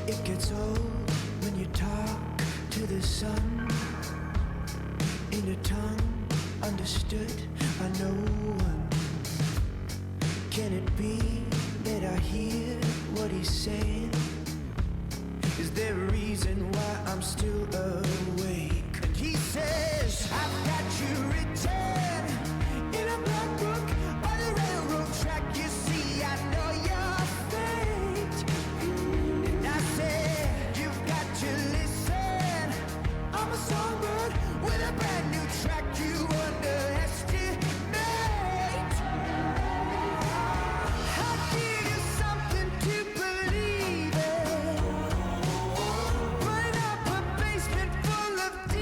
It gets old when you talk to the sun in a tongue understood by no one. Can it be that I hear what he's saying? Is there a reason why I'm still awake? And he says, I've got you written in a black book by the railroad track. You see, I know your fate. And I said, you've got to listen. I'm a songbird with a brand new track you underestimate. I'll give you something to believe in. Burn up a basement full of demons.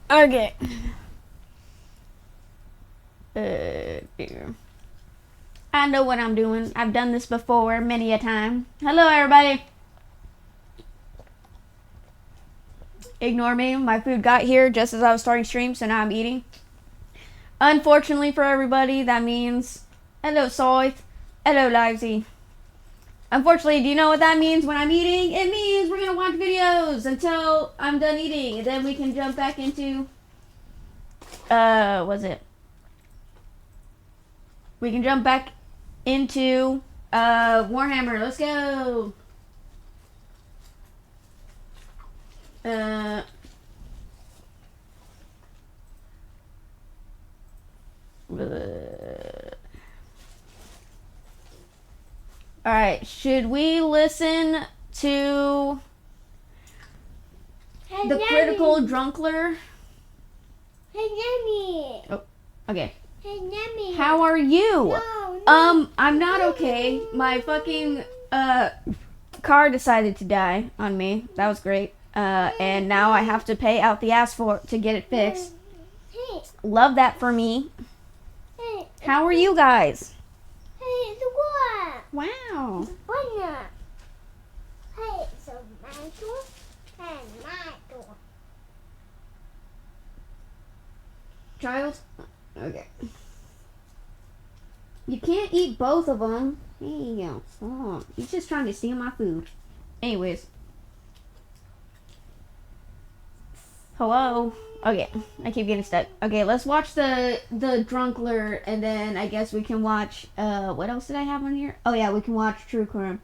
Okay. Dear. I know what I'm doing. I've done this before many a time. Hello, everybody. Ignore me. My food got here just as I was starting stream, so now I'm eating. Unfortunately for everybody, that means hello, Scythe. Hello, Livesy. Unfortunately, do you know what that means when I'm eating? It means we're gonna watch videos until I'm done eating, and then we can jump back into we can jump back into Warhammer. Let's go. Alright, should we listen to Hey, the Nanny. critical drunkler? Hey, Nanny. Oh, okay. Hey, Nanny. How are you? No, I'm not okay. My fucking car decided to die on me. That was great. And now I have to pay out the ass for to get it fixed. Hey, Love that for me. hey. How are you guys? Hey, the what? Wow. Banana. Hey, so my door and my door. Child? Okay. You can't eat both of them. Hey, stop. He's just trying to steal my food. Anyways. Hello? Okay, I keep getting stuck. Okay, let's watch the Drunkler, and then I guess we can watch, what else did I have on here? Oh yeah, we can watch True Crime.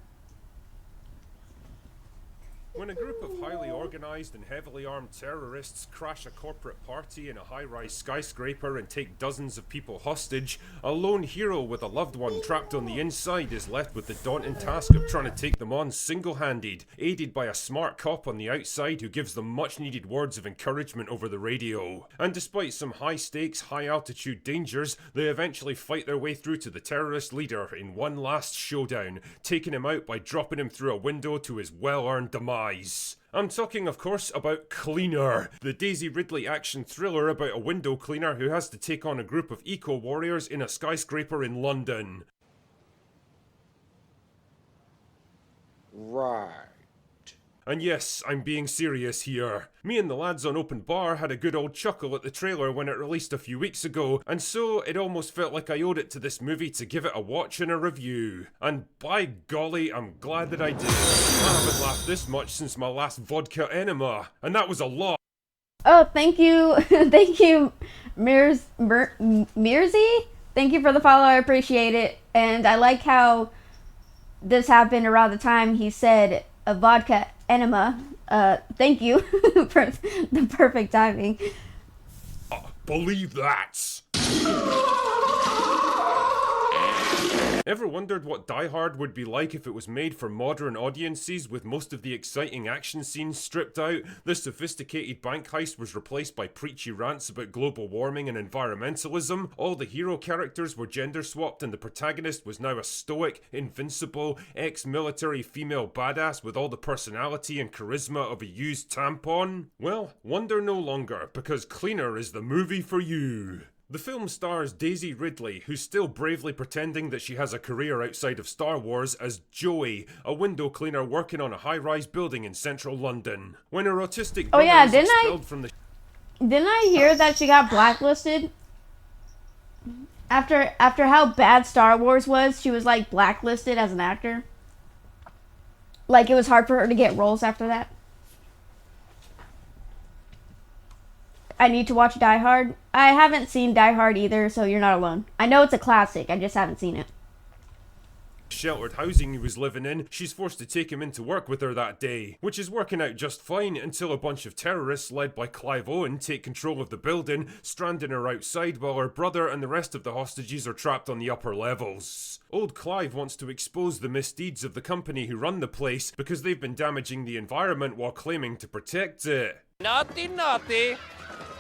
When a group of highly organized and heavily armed terrorists crash a corporate party in a high-rise skyscraper and take dozens of people hostage, a lone hero with a loved one trapped on the inside is left with the daunting task of trying to take them on single-handed, aided by a smart cop on the outside who gives them much-needed words of encouragement over the radio. And despite some high-stakes, high-altitude dangers, they eventually fight their way through to the terrorist leader in one last showdown, taking him out by dropping him through a window to his well-earned demise. I'm talking, of course, about Cleaner, the Daisy Ridley action thriller about a window cleaner who has to take on a group of eco-warriors in a skyscraper in London. Right. And yes, I'm being serious here. Me and the lads on Open Bar had a good old chuckle at the trailer when it released a few weeks ago, and so it almost felt like I owed it to this movie to give it a watch and a review. And by golly, I'm glad that I did. I haven't laughed this much since my last vodka enema, and that was a lot. Oh, thank you. Thank you, Mirzy? Thank you for the follow, I appreciate it. And I like how this happened around the time he said a vodka enema. Thank you for the perfect timing. Believe that! Ever wondered what Die Hard would be like if it was made for modern audiences with most of the exciting action scenes stripped out? The sophisticated bank heist was replaced by preachy rants about global warming and environmentalism. All the hero characters were gender swapped and the protagonist was now a stoic, invincible, ex-military female badass with all the personality and charisma of a used tampon? Well, wonder no longer, because Cleaner is the movie for you. The film stars Daisy Ridley, who's still bravely pretending that she has a career outside of Star Wars, as Joey, a window cleaner working on a high-rise building in central London. When her autistic brother is expelled from the... Didn't I hear that she got blacklisted? After how bad Star Wars was, she was like blacklisted as an actor. Like it was hard for her to get roles after that. I need to watch Die Hard. I haven't seen Die Hard either, so you're not alone. I know it's a classic, I just haven't seen it. Sheltered housing he was living in, she's forced to take him into work with her that day, which is working out just fine until a bunch of terrorists led by Clive Owen take control of the building, stranding her outside while her brother and the rest of the hostages are trapped on the upper levels. Old Clive wants to expose the misdeeds of the company who run the place because they've been damaging the environment while claiming to protect it. Naughty, naughty.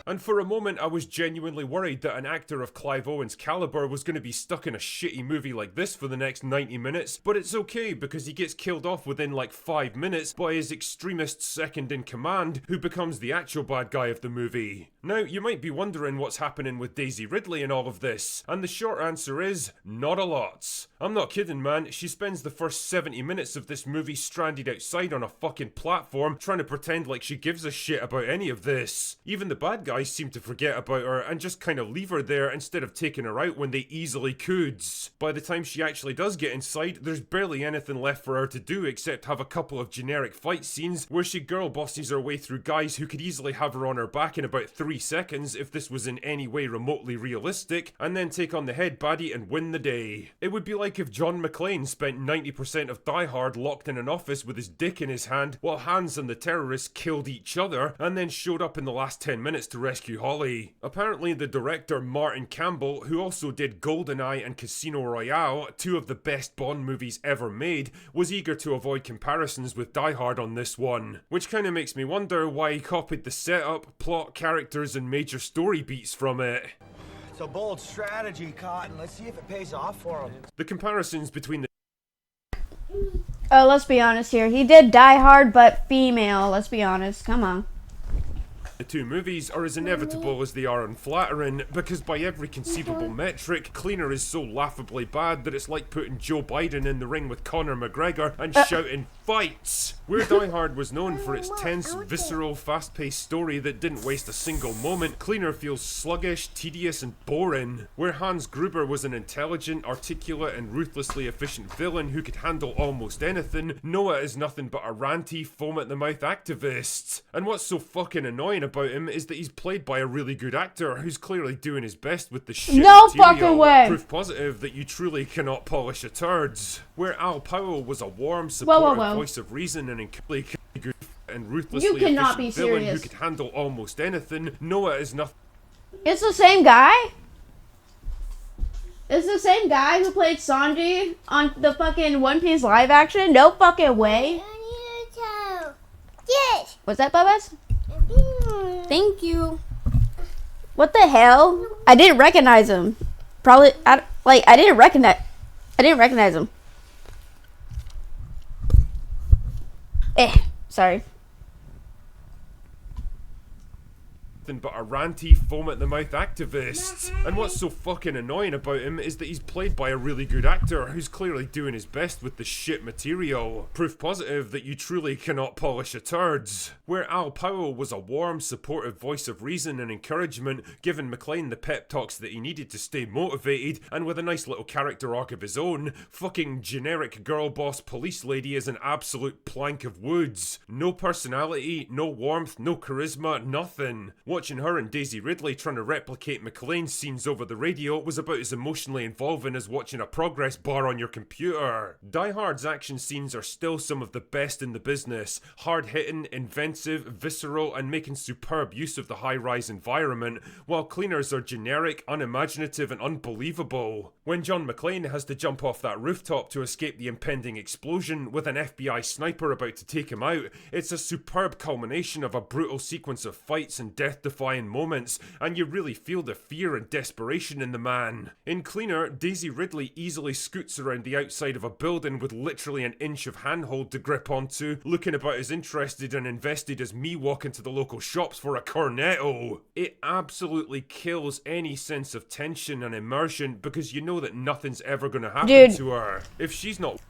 And for a moment I was genuinely worried that an actor of Clive Owen's caliber was going to be stuck in a shitty movie like this for the next 90 minutes, but it's okay because he gets killed off within like 5 minutes by his extremist second in command, who becomes the actual bad guy of the movie. Now, you might be wondering what's happening with Daisy Ridley in all of this, and the short answer is, not a lot. I'm not kidding, man. She spends the first 70 minutes of this movie stranded outside on a fucking platform, trying to pretend like she gives a shit about any of this. Even the bad guys seem to forget about her and just kind of leave her there instead of taking her out when they easily could. By the time she actually does get inside, there's barely anything left for her to do except have a couple of generic fight scenes where she girl bosses her way through guys who could easily have her on her back in about 3 seconds if this was in any way remotely realistic, and then take on the head baddie and win the day. It would be like if John McClane spent 90% of Die Hard locked in an office with his dick in his hand while Hans and the terrorists killed each other and then showed up in the last 10 minutes to rescue Holly. Apparently the director Martin Campbell, who also did GoldenEye and Casino Royale, 2 of the best Bond movies ever made, was eager to avoid comparisons with Die Hard on this one, which kinda makes me wonder why he copied the setup, plot, characters and major story beats from it. It's a bold strategy, Cotton. Let's see if it pays off for him. The comparisons between the Oh, let's be honest here. He did Die Hard, but female. Let's be honest. Come on. The 2 movies are as inevitable as they are unflattering, because by every conceivable metric, Cleaner is so laughably bad that it's like putting Joe Biden in the ring with Conor McGregor and shouting, "Fights!" Where Die Hard was known for its tense, visceral, fast-paced story that didn't waste a single moment, Cleaner feels sluggish, tedious and boring. Where Hans Gruber was an intelligent, articulate and ruthlessly efficient villain who could handle almost anything, Noah is nothing but a ranty, foam-at-the-mouth activist. And what's so fucking annoying about him is that he's played by a really good actor who's clearly doing his best with the shit No material. fucking way. Proof positive that you truly cannot polish a turd. Where Al Powell was a warm, supportive voice of reason and incredibly good and ruthlessly You cannot be efficient villain who serious. could handle almost anything, Noah is nothing. It's the same guy? It's the same guy who played Sanji on the fucking One Piece live action? No fucking way. Yes. Was that Bubba's? Thank you. What the hell? I didn't recognize him. Probably, I didn't recognize him. Sorry. But a ranty, foam-at-the-mouth activist. And what's so fucking annoying about him is that he's played by a really good actor who's clearly doing his best with the shit material. Proof positive that you truly cannot polish a turd. Where Al Powell was a warm, supportive voice of reason and encouragement, giving McClane the pep talks that he needed to stay motivated, and with a nice little character arc of his own, fucking generic girl boss police lady is an absolute plank of woods. No personality, no warmth, no charisma, nothing. Watching her and Daisy Ridley trying to replicate McClane's scenes over the radio was about as emotionally involving as watching a progress bar on your computer. Die Hard's action scenes are still some of the best in the business, hard-hitting, inventive, visceral, and making superb use of the high-rise environment, while Cleaners are generic, unimaginative, and unbelievable. When John McClane has to jump off that rooftop to escape the impending explosion with an FBI sniper about to take him out, it's a superb culmination of a brutal sequence of fights and death-defying moments, and you really feel the fear and desperation in the man. In Cleaner, Daisy Ridley easily scoots around the outside of a building with literally an inch of handhold to grip onto, looking about as interested and invested as me walking to the local shops for a cornetto. It absolutely kills any sense of tension and immersion because you know that nothing's ever gonna happen to her. If she's not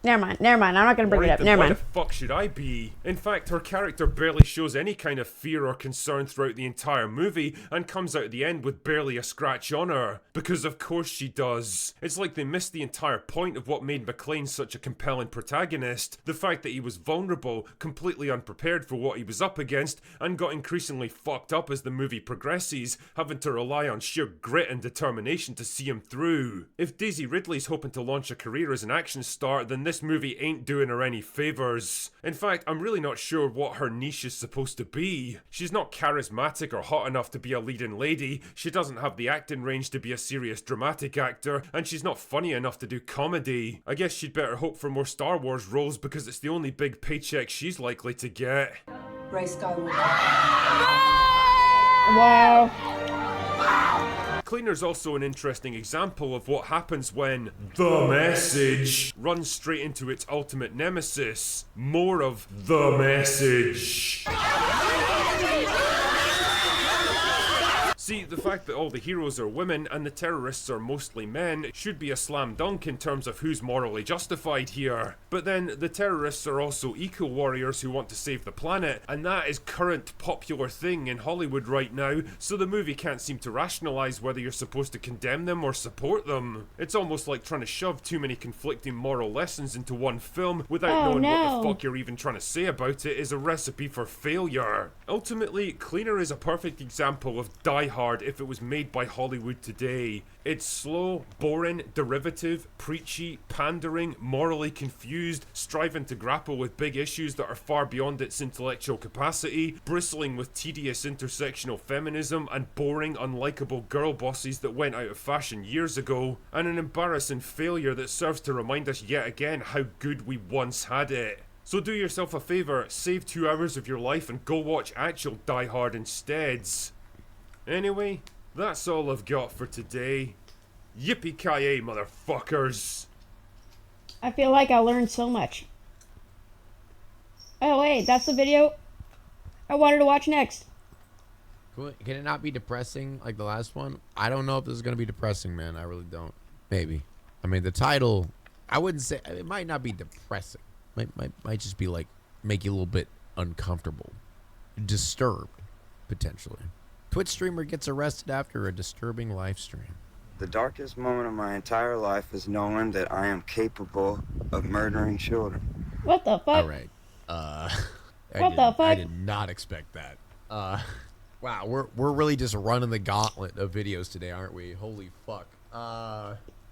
Never mind. I'm not gonna bring it up. then Never why mind. the fuck should I be? In fact, her character barely shows any kind of fear or concern throughout the entire movie and comes out at the end with barely a scratch on her. Because of course she does. It's like they missed the entire point of what made McClane such a compelling protagonist. The fact that he was vulnerable, completely unprepared for what he was up against, and got increasingly fucked up as the movie progresses, having to rely on sheer grit and determination to see him through. If Daisy Ridley's hoping to launch a career as an action star, then this movie ain't doing her any favours. In fact, I'm really not sure what her niche is supposed to be. She's not charismatic or hot enough to be a leading lady, she doesn't have the acting range to be a serious dramatic actor, and she's not funny enough to do comedy. I guess she'd better hope for more Star Wars roles because it's the only big paycheck she's likely to get. Ray Skywalker. Wow. Cleaner's also an interesting example of what happens when the message runs straight into its ultimate nemesis. More of the message. See, the fact that all the heroes are women and the terrorists are mostly men should be a slam dunk in terms of who's morally justified here. But then, the terrorists are also eco-warriors who want to save the planet, and that is current popular thing in Hollywood right now, so the movie can't seem to rationalise whether you're supposed to condemn them or support them. It's almost like trying to shove too many conflicting moral lessons into one film without knowing what the fuck you're even trying to say about it is a recipe for failure. Ultimately, Cleaner is a perfect example of Die Hard if it was made by Hollywood today. It's slow, boring, derivative, preachy, pandering, morally confused, striving to grapple with big issues that are far beyond its intellectual capacity, bristling with tedious intersectional feminism and boring, unlikable girl bosses that went out of fashion years ago, and an embarrassing failure that serves to remind us yet again how good we once had it. So do yourself a favour, save 2 hours of your life and go watch actual Die Hard instead. Anyway, that's all I've got for today. Yippee-ki-yay, motherfuckers! I feel like I learned so much. Oh wait, that's the video I wanted to watch next. Can it not be depressing like the last one? I don't know if this is going to be depressing, man. I really don't. Maybe. I mean, the title, I wouldn't say, it might not be depressing. Might just be like, make you a little bit uncomfortable. Disturbed, potentially. Twitch streamer gets arrested after a disturbing live stream. The darkest moment of my entire life is knowing that I am capable of murdering children. What the fuck? All right. What the fuck? I did not expect that. Wow, we're really just running the gauntlet of videos today, aren't we? Holy fuck.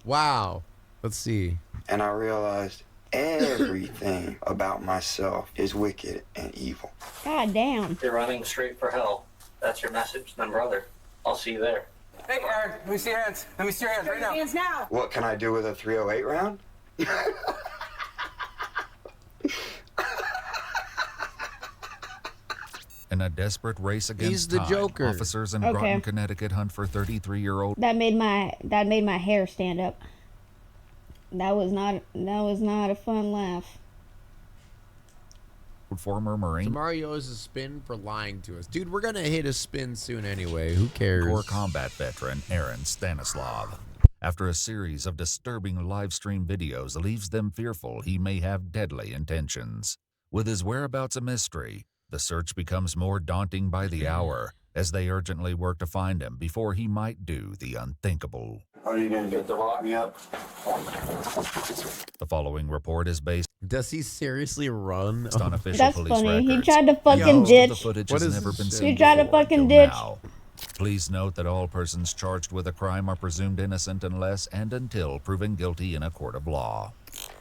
Wow. Let's see. And I realized everything about myself is wicked and evil. God damn. You're running straight for hell. That's your message, then brother. I'll see you there. Hey, Aaron, let me see your hands. Let me see your hands right now. Hands now. What can I do with a 308 round? In a desperate race against He's the time, Joker. officers in Okay. Groton, Connecticut hunt for 33-year-old That made my hair stand up. That was not a fun laugh. former So Marine Mario is a spin for lying to us. Dude, we're going to hit a spin soon anyway. Who cares? Corps combat veteran Aaron Stanislav. After a series of disturbing live stream videos leaves them fearful he may have deadly intentions. With his whereabouts a mystery, the search becomes more daunting by the hour as they urgently work to find him before he might do the unthinkable. How are you going to get to lock me up? The following report is based Does he seriously run? on official That's police funny. records. He tried to fucking Most of the ditch. footage What has is never this been shit? seen He tried to before fucking until ditch. now. Please note that all persons charged with a crime are presumed innocent unless and until proven guilty in a court of law.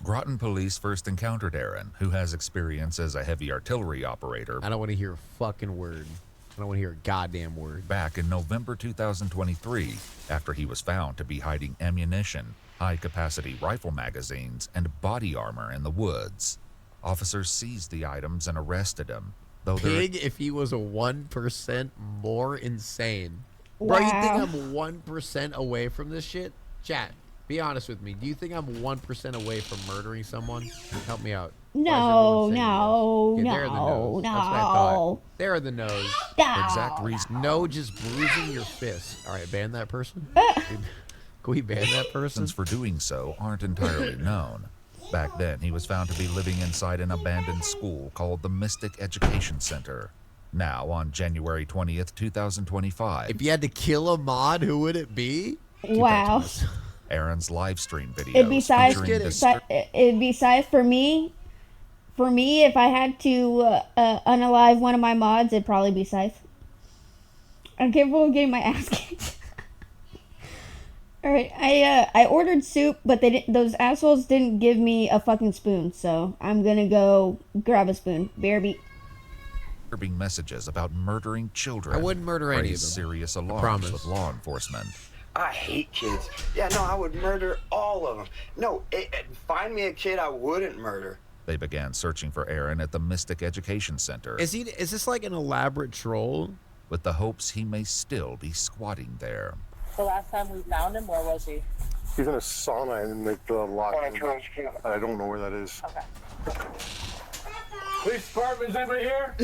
Groton police first encountered Aaron, who has experience as a heavy artillery operator, I don't want to hear a fucking word. I don't want to hear a goddamn word. back in November 2023 after he was found to be hiding ammunition, high-capacity rifle magazines, and body armor in the woods. Officers seized the items and arrested him, though there Pig, if he was a 1% more insane. Bro, you think Wow. I'm 1% away from this shit? Chat, be honest with me. Do you think I'm 1% away from murdering someone? Help me out. Why is No, everyone saying no, yes? Okay, there are the nose. That's what I thought. no. There are the nose. the exact reason No, just bruising your fist. All right, ban that person. Can we ban that person? reasons for doing so aren't entirely known. Back then, he was found to be living inside an abandoned school called the Mystic Education Center. Now, on January 20th, 2025, If you had to kill a mod, who would it be? Wow. Aaron's live stream videos It'd be size. featuring It'd be size for me. For me, if I had to unalive one of my mods, it'd probably be Scythe. I'm capable of getting my ass kicked. All right, I ordered soup, but those assholes didn't give me a fucking spoon, so I'm gonna go grab a spoon. BRB. disturbing messages about murdering children. I wouldn't murder any of raised them. serious I alarms promise. with law enforcement. I hate kids. Yeah, no, I would murder all of them. No, find me a kid I wouldn't murder. They began searching for Aaron at the Mystic Education Center. Is this like an elaborate troll? with the hopes he may still be squatting there. The last time we found him, where was he? He's in a sauna in the lock. I don't know where that is. Okay. Police department, is anybody here?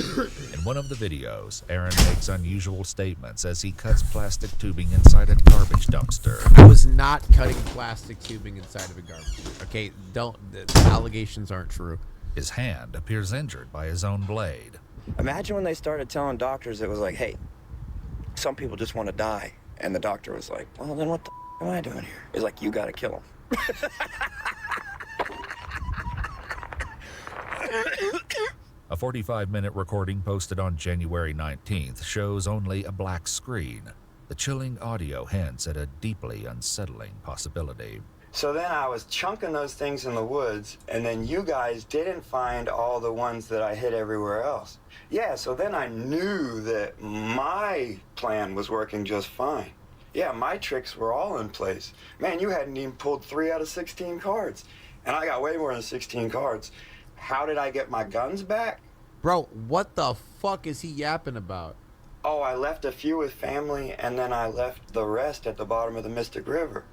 In one of the videos, Aaron makes unusual statements as he cuts plastic tubing inside a garbage dumpster. I was not cutting plastic tubing inside of a garbage. Okay, the allegations aren't true. His hand appears injured by his own blade. Imagine when they started telling doctors it was like, hey, some people just want to die. And the doctor was like, well, then what the am I doing here? It's like, you got to kill him. A 45-minute recording posted on January 19th shows only a black screen. The chilling audio hints at a deeply unsettling possibility. So then I was chunking those things in the woods, and then you guys didn't find all the ones that I hid everywhere else. Yeah, so then I knew that my plan was working just fine. Yeah, my tricks were all in place. Man, you hadn't even pulled 3 out of 16 cards. And I got way more than 16 cards. How did I get my guns back? Bro, what the fuck is he yapping about? Oh, I left a few with family, and then I left the rest at the bottom of the Mystic River.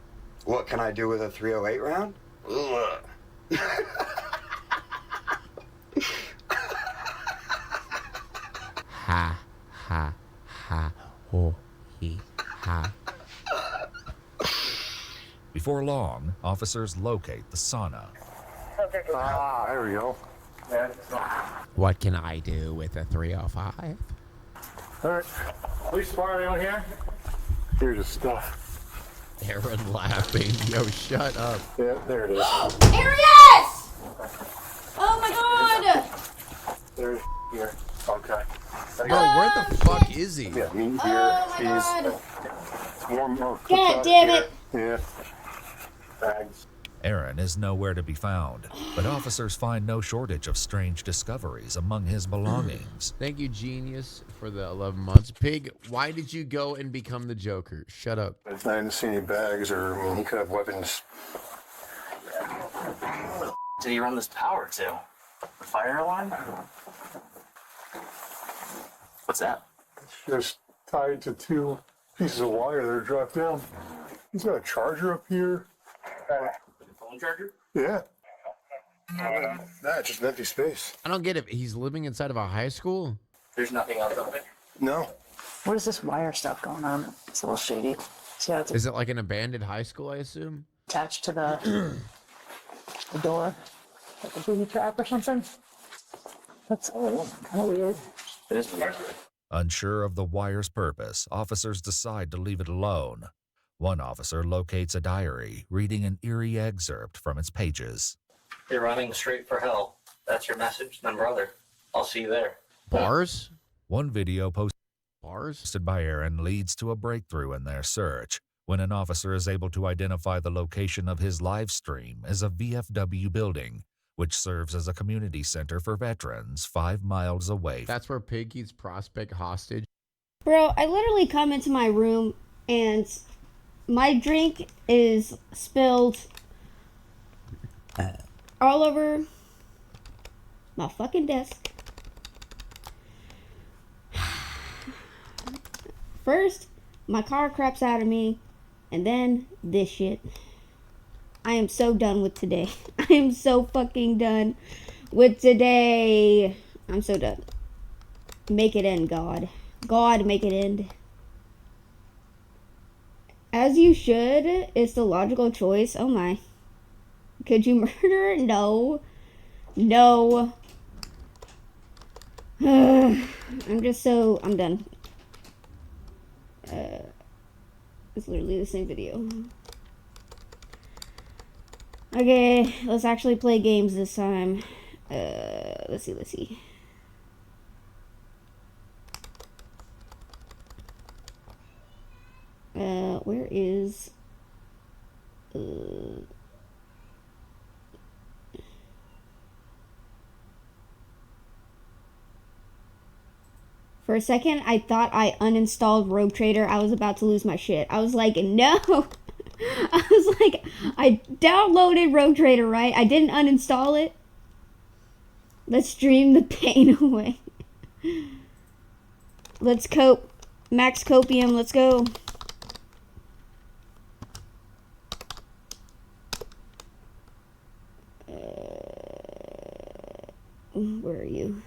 What can I do with a 308 round? Ugh. Ha, ha, ha, ho, he, ha. Before long, officers locate the sauna. Ah, there we go. What can I do with a 305? All right. Police department, anyone here? Here's the stuff. Aaron laughing. Yo, shut up. Yeah, there it is. Arias! Oh my god! There's here. Okay. Bro, where the fuck is he? Yeah, me here. Oh my He's god! warm. God damn it! Yeah. Bags. Aaron is nowhere to be found, but officers find no shortage of strange discoveries among his belongings. Thank you, Genius, for the 11 months. Pig, why did you go and become the Joker? Shut up. I didn't see any bags, or I mean, he could have weapons. Did he run this power to? The fire alarm? What's that? It's just tied to 2 pieces of wire that are dropped down. He's got a charger up here. Phone charger? Yeah. Nah, just an empty space. I don't get it. He's living inside of a high school? There's nothing else up there. No. What is this wire stuff going on? It's a little shady. See how it's Is it like an abandoned high school, I assume? attached to the door? Like a booby trap or something? That's kind of weird. It is weird. Unsure of the wire's purpose, officers decide to leave it alone. One officer locates a diary, reading an eerie excerpt from its pages. You're running straight for hell. That's your message, then brother. I'll see you there. Bars? One video Bars? posted by Aaron leads to a breakthrough in their search, when an officer is able to identify the location of his live stream as a VFW building, which serves as a community center for veterans 5 miles away. That's where Pig keeps Prospect hostage. Bro, I literally come into my room and my drink is spilled all over my fucking desk. First, my car craps out of me, and then this shit. I am so done with today. I am so fucking done with today. I'm so done. Make it end, God. God, make it end. As you should. It's the logical choice. Oh my. Could you murder? No. No. I'm done. It's literally the same video. Okay, let's actually play games this time. Let's see. Where is... For a second, I thought I uninstalled Rogue Trader. I was about to lose my shit. I was like, no! I was like, I downloaded Rogue Trader, right? I didn't uninstall it. Let's dream the pain away. Let's cope. Max Copium, let's go. Where are you?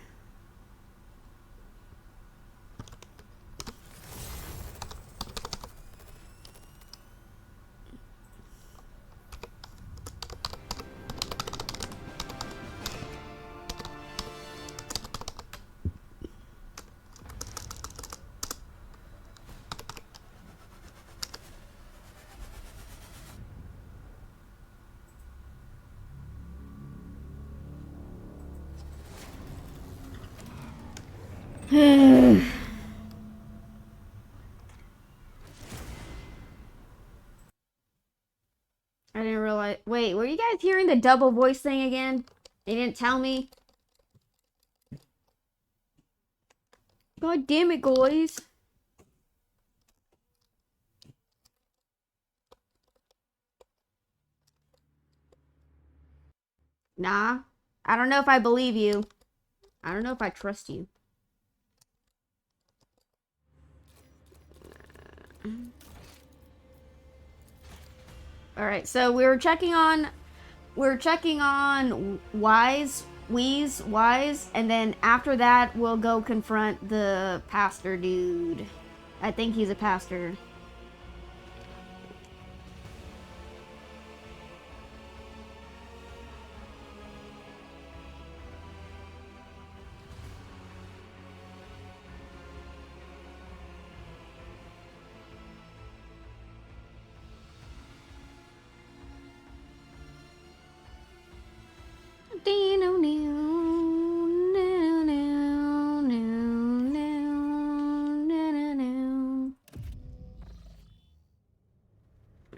I didn't realize. Wait, were you guys hearing the double voice thing again? They didn't tell me. God damn it, guys. Nah. I don't know if I believe you. I don't know if I trust you. Alright, so we're checking on Wise, and then after that we'll go confront the pastor dude. I think he's a pastor.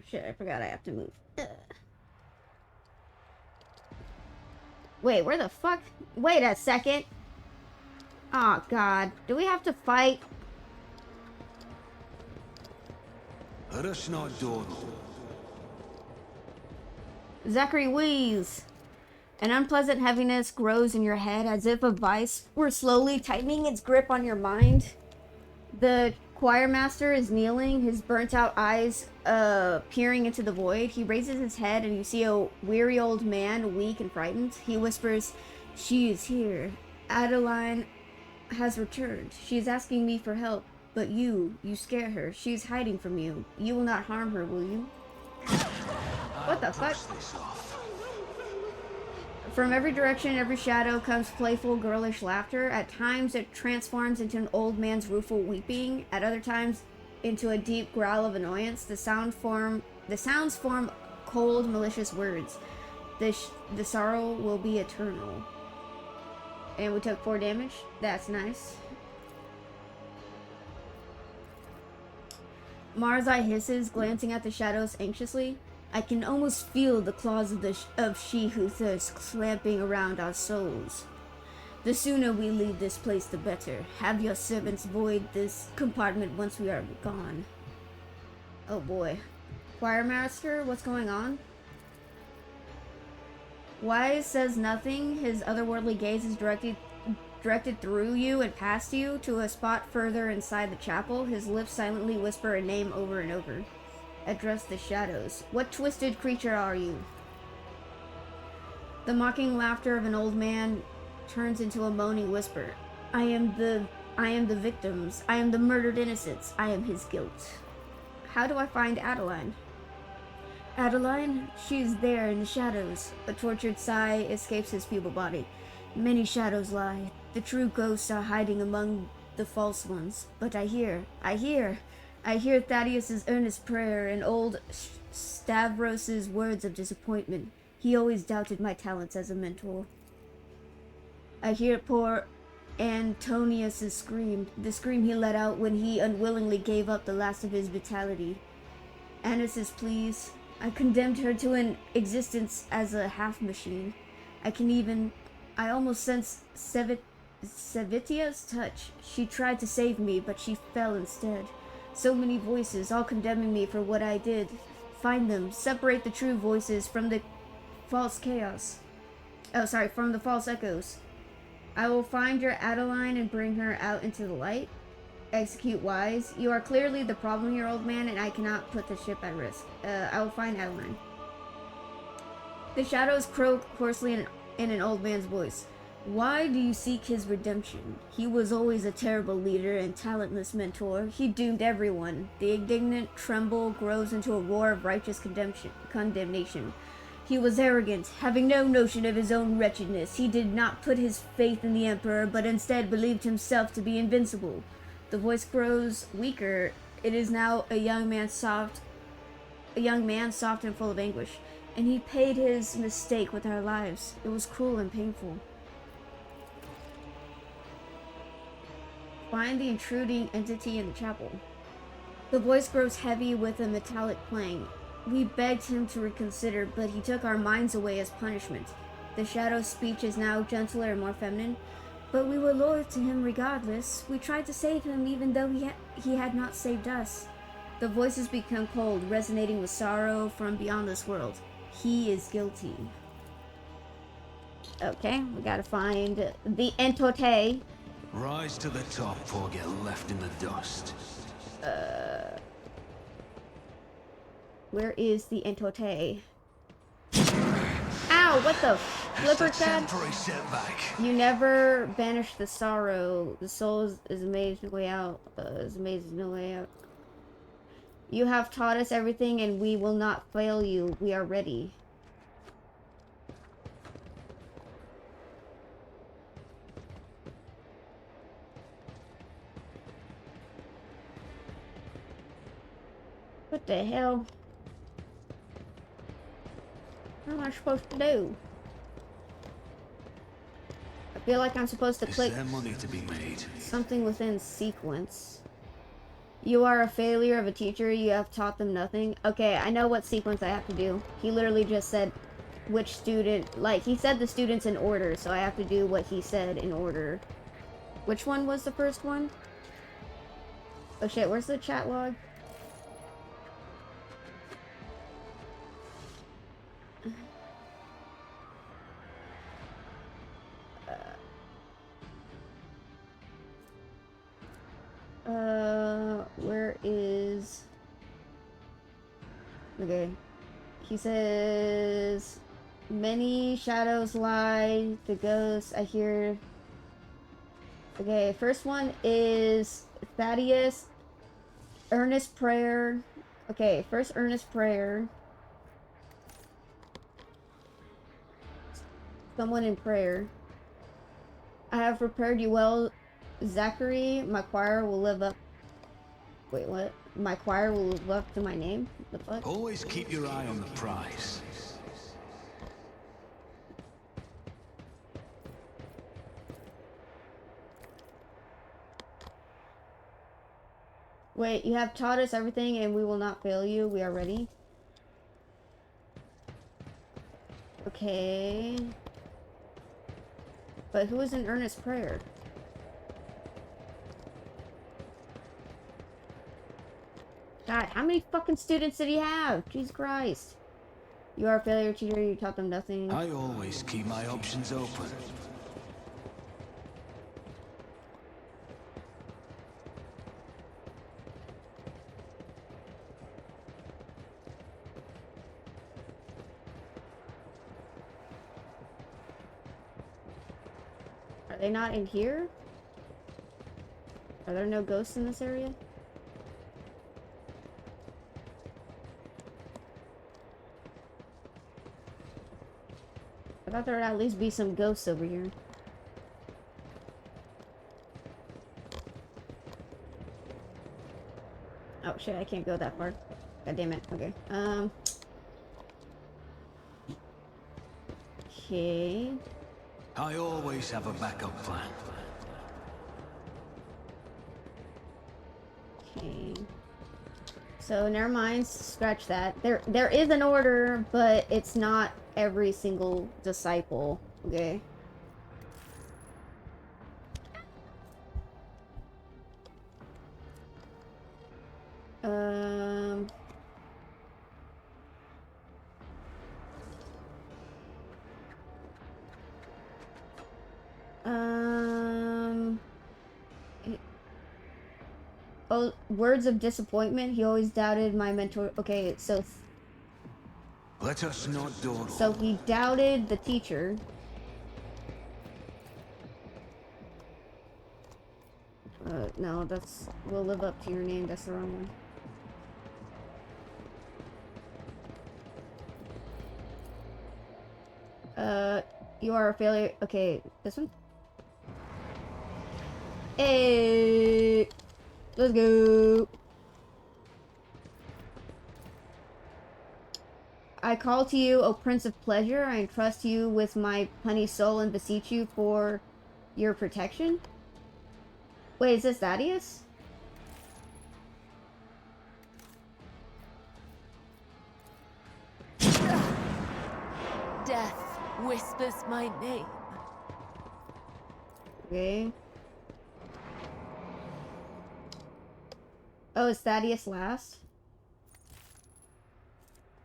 Shit, I forgot I have to move. Ugh. Wait, where the fuck? Wait a second. Oh god, do we have to fight? Zachary wheeze. An unpleasant heaviness grows in your head as if a vice were slowly tightening its grip on your mind. The choir master is kneeling, his burnt-out eyes peering into the void. He raises his head and you see a weary old man, weak and frightened. He whispers, "She is here. Adeline has returned. She is asking me for help, but you scare her. She is hiding from you. You will not harm her, will you?" What the fuck? From every direction, every shadow, comes playful, girlish laughter. At times, it transforms into an old man's rueful weeping. At other times, into a deep growl of annoyance. The sounds form cold, malicious words. The sorrow will be eternal. And we took 4 damage. That's nice. Marzai hisses, glancing at the shadows anxiously. "I can almost feel the claws of she who thirsts clamping around our souls. The sooner we leave this place, the better. Have your servants void this compartment once we are gone." Oh boy. Choir master, what's going on? Wise says nothing. His otherworldly gaze is directed through you and past you to a spot further inside the chapel. His lips silently whisper a name over and over. Address the shadows. "What twisted creature are you?" The mocking laughter of an old man turns into a moaning whisper. I am the victims. I am the murdered innocents. I am his guilt." "How do I find Adeline?" "Adeline? She is there in the shadows." A tortured sigh escapes his feeble body. "Many shadows lie. The true ghosts are hiding among the false ones. But I hear Thaddeus's earnest prayer and old Stavros's words of disappointment. He always doubted my talents as a mentor. I hear poor Antonius's scream, the scream he let out when he unwillingly gave up the last of his vitality. Annis's pleas. I condemned her to an existence as a half-machine. I almost sense Savitia's touch. She tried to save me, but she fell instead. So many voices, all condemning me for what I did. Find them. Separate the true voices from the false chaos. From the false echoes. I will find your Adeline and bring her out into the light. execute wise. You are clearly the problem here, old man, and I cannot put the ship at risk. I will find Adeline. The shadows croak hoarsely in an old man's voice. Why do you seek his redemption? He was always a terrible leader and talentless mentor. He doomed everyone. The indignant tremble grows into a roar of righteous condemnation. He was arrogant, having no notion of his own wretchedness. He did not put his faith in the Emperor, but instead believed himself to be invincible. The voice grows weaker. It is now a young man soft and full of anguish. And he paid his mistake with our lives. It was cruel and painful. Find the intruding entity in the chapel. The voice grows heavy with a metallic clang. We begged him to reconsider, but he took our minds away as punishment. The shadow's speech is now gentler and more feminine, but we were loyal to him regardless. We tried to save him even though he had not saved us. The voices become cold, resonating with sorrow from beyond this world. He is guilty. Okay, we gotta find the entity. Rise to the top or get left in the dust. Where is the entity? Ow, what the flipper said? You never banish the sorrow. The soul is amazed no way out. No way out. You have taught us everything and we will not fail you. We are ready. What the hell? What am I supposed to do? I feel like I'm supposed to click money to be made? something within sequence. You are a failure of a teacher. You have taught them nothing. Okay, I know what sequence I have to do. He literally just said which student, like he said the students in order, so I have to do what he said in order. Which one was the first one? Oh shit, where's the chat log? Where is... Okay. He says... Many shadows lie, the ghosts I hear... Okay, first one is Thaddeus, earnest prayer. Okay, first earnest prayer. Someone in prayer. I have prepared you well, Zachary. My choir will live up. Wait, what? My choir will live up to my name? What the fuck? Always keep your eye on the prize. Wait, you have taught us everything and we will not fail you. We are ready. Okay. But who is in earnest prayer? God, how many fucking students did he have? Jesus Christ. You are a failure teacher, you taught them nothing. I always keep my options open. Are they not in here? Are there no ghosts in this area? I thought there would at least be some ghosts over here. Oh shit, I can't go that far. God damn it. Okay. Okay. I always have a backup plan. Okay. So never mind, scratch that. There is an order, but it's not every single disciple. Okay. Um. Oh, words of disappointment. He always doubted my mentor. Okay, so Let us not dawdle. so he doubted the teacher. No, that's will live up to your name. That's the wrong one. You are a failure. Okay, this one. Hey, let's go. I call to you, O Prince of Pleasure. I entrust you with my punny soul and beseech you for your protection. Wait, is this Thaddeus? Death whispers my name. Okay. Oh, is Thaddeus last?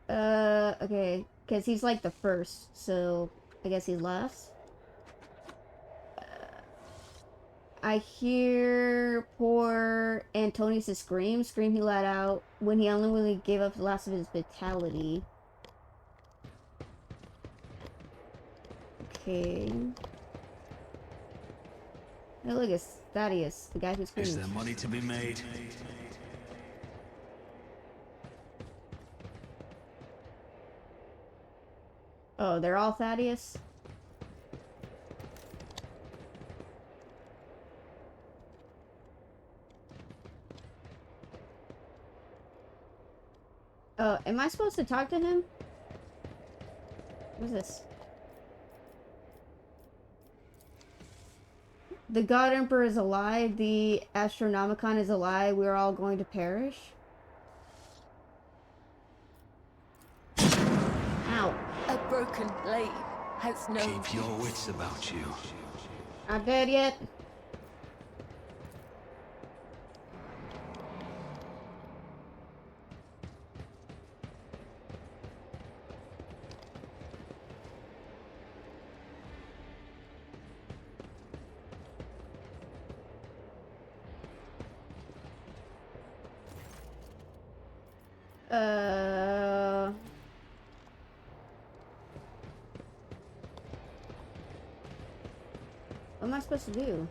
Okay. Because he's like the first, so I guess he's last. I hear poor Antonius' scream he let out when he unwillingly gave up the last of his vitality. Okay. Oh, look, it's Thaddeus, the guy who screams. Is there money to be made? Oh, they're all Thaddeus? Oh, am I supposed to talk to him? What's this? The God Emperor is a lie. The Astronomicon is a lie. We're all going to perish. Ow. A broken blade has no... Keep your wits about you. Not dead yet. What am I supposed to do?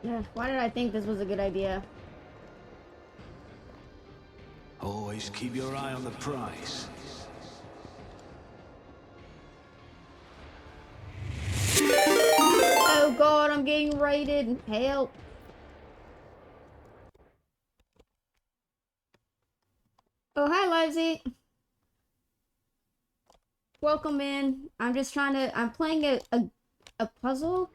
Yeah, why did I think this was a good idea? Always keep your eye on the prize. Oh god, I'm getting raided. Help. Oh, hi, Livesy. Welcome in. I'm just trying to... I'm playing a puzzle.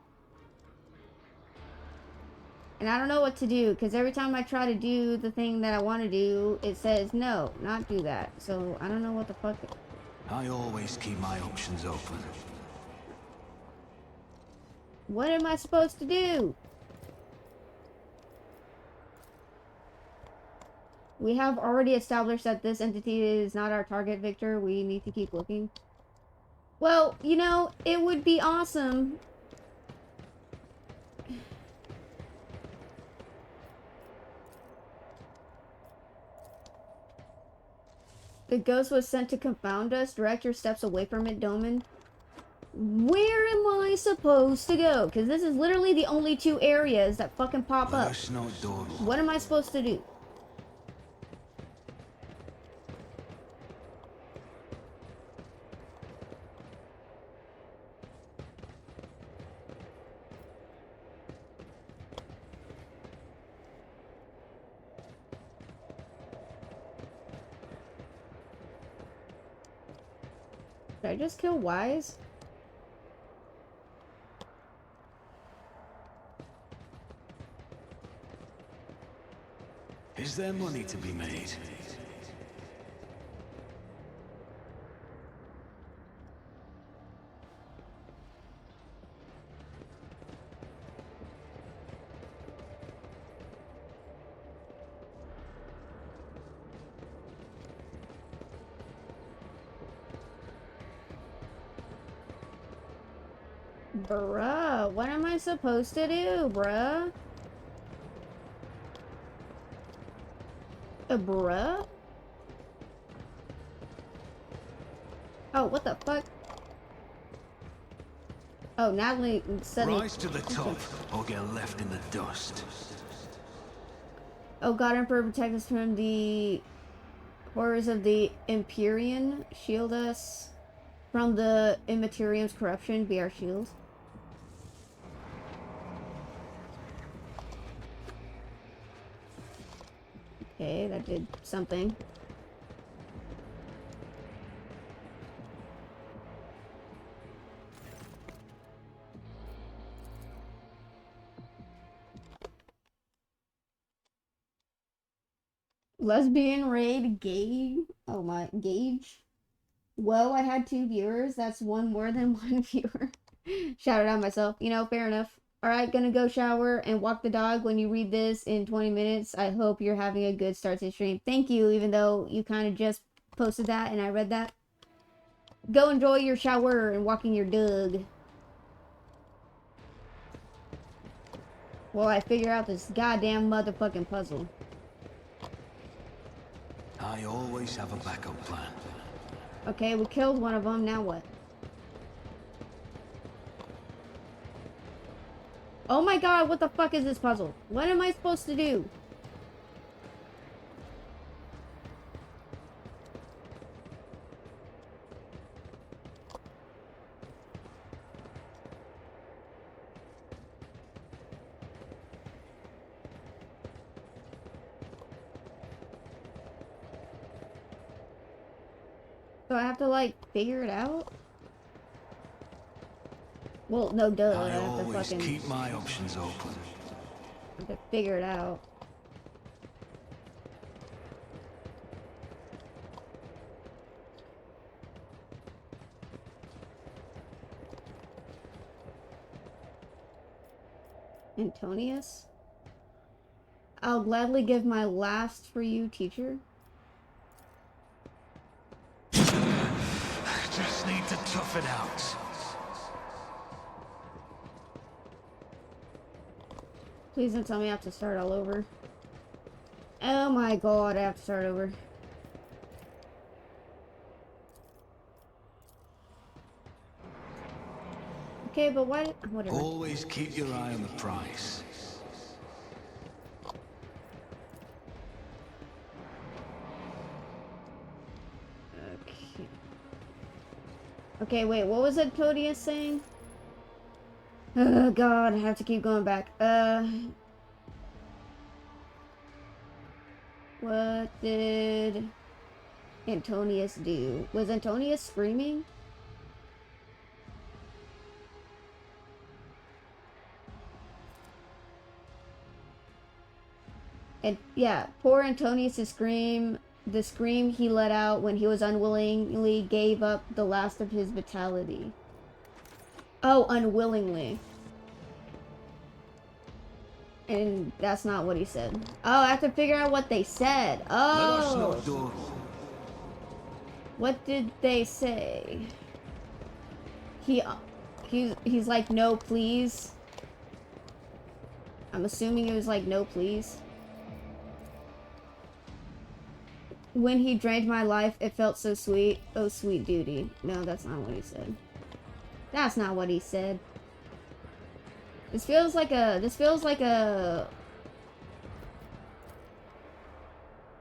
And I don't know what to do, because every time I try to do the thing that I want to do, it says, no, not do that. So, I don't know what the fuck... I always keep my options open. What am I supposed to do? We have already established that this entity is not our target, Victor. We need to keep looking. Well, you know, it would be awesome. The ghost was sent to confound us. Direct your steps away from it, Doman. Where am I supposed to go? Because this is literally the only two areas that fucking pop up. What am I supposed to do? Did I just kill Wise? Is there money to be made? Bruh, what am I supposed to do, bruh? Bruh? Oh, what the fuck? Oh, Natalie suddenly... Rise to the top or get left in the dust. Oh, God, Emperor, protect us from the horrors of the Empyrean. Shield us from the Immaterium's corruption. Be our shield. Okay, that did something. Lesbian raid gauge. Oh my, gauge. Whoa, I had 2 viewers. That's one more than 1 viewer. Shouted out myself. You know, fair enough. Alright, gonna go shower and walk the dog when you read this in 20 minutes. I hope you're having a good start to the stream. Thank you, even though you kind of just posted that and I read that. Go enjoy your shower and walking your dog. While I figure out this goddamn motherfucking puzzle. I always have a backup plan. Okay, we killed one of them. Now what? Oh my god, what the fuck is this puzzle? What am I supposed to do? So I have to, like, figure it out? Well, no, duh. I have to always fucking... keep my options open. I have to figure it out. Antonius? I'll gladly give my last for you, teacher. Just need to tough it out. Please don't tell me I have to start all over. Oh my god, I have to start over. Okay, but why? Whatever. Always keep your eye on the prize. Okay. Okay, wait, what was it Podius saying? Oh god, I have to keep going back. What did Antonius do? Was Antonius screaming? And yeah, poor Antonius' scream, the scream he let out when he was unwillingly gave up the last of his vitality. Oh, unwillingly. And that's not what he said. Oh, I have to figure out what they said. Oh! What did they say? He's like, no, please. I'm assuming it was like, no, please. When he drained my life, it felt so sweet. Oh, sweet duty. No, that's not what he said. That's not what he said. This feels like a...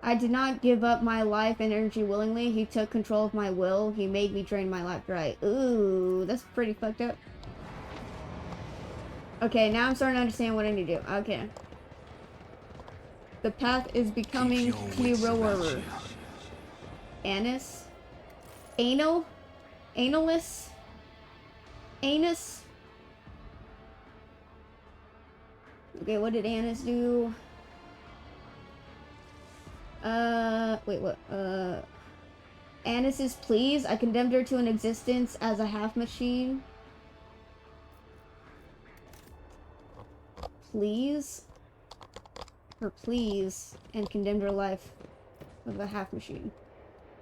I did not give up my life and energy willingly. He took control of my will. He made me drain my life dry. Ooh, that's pretty fucked up. Okay, now I'm starting to understand what I need to do. Okay. The path is becoming clearer. Anus? Anal? Analus? Anus? Okay, what did Anus do? Wait, what? Anis's please. I condemned her to an existence as a half machine. Please? Her please. And condemned her life of a half machine.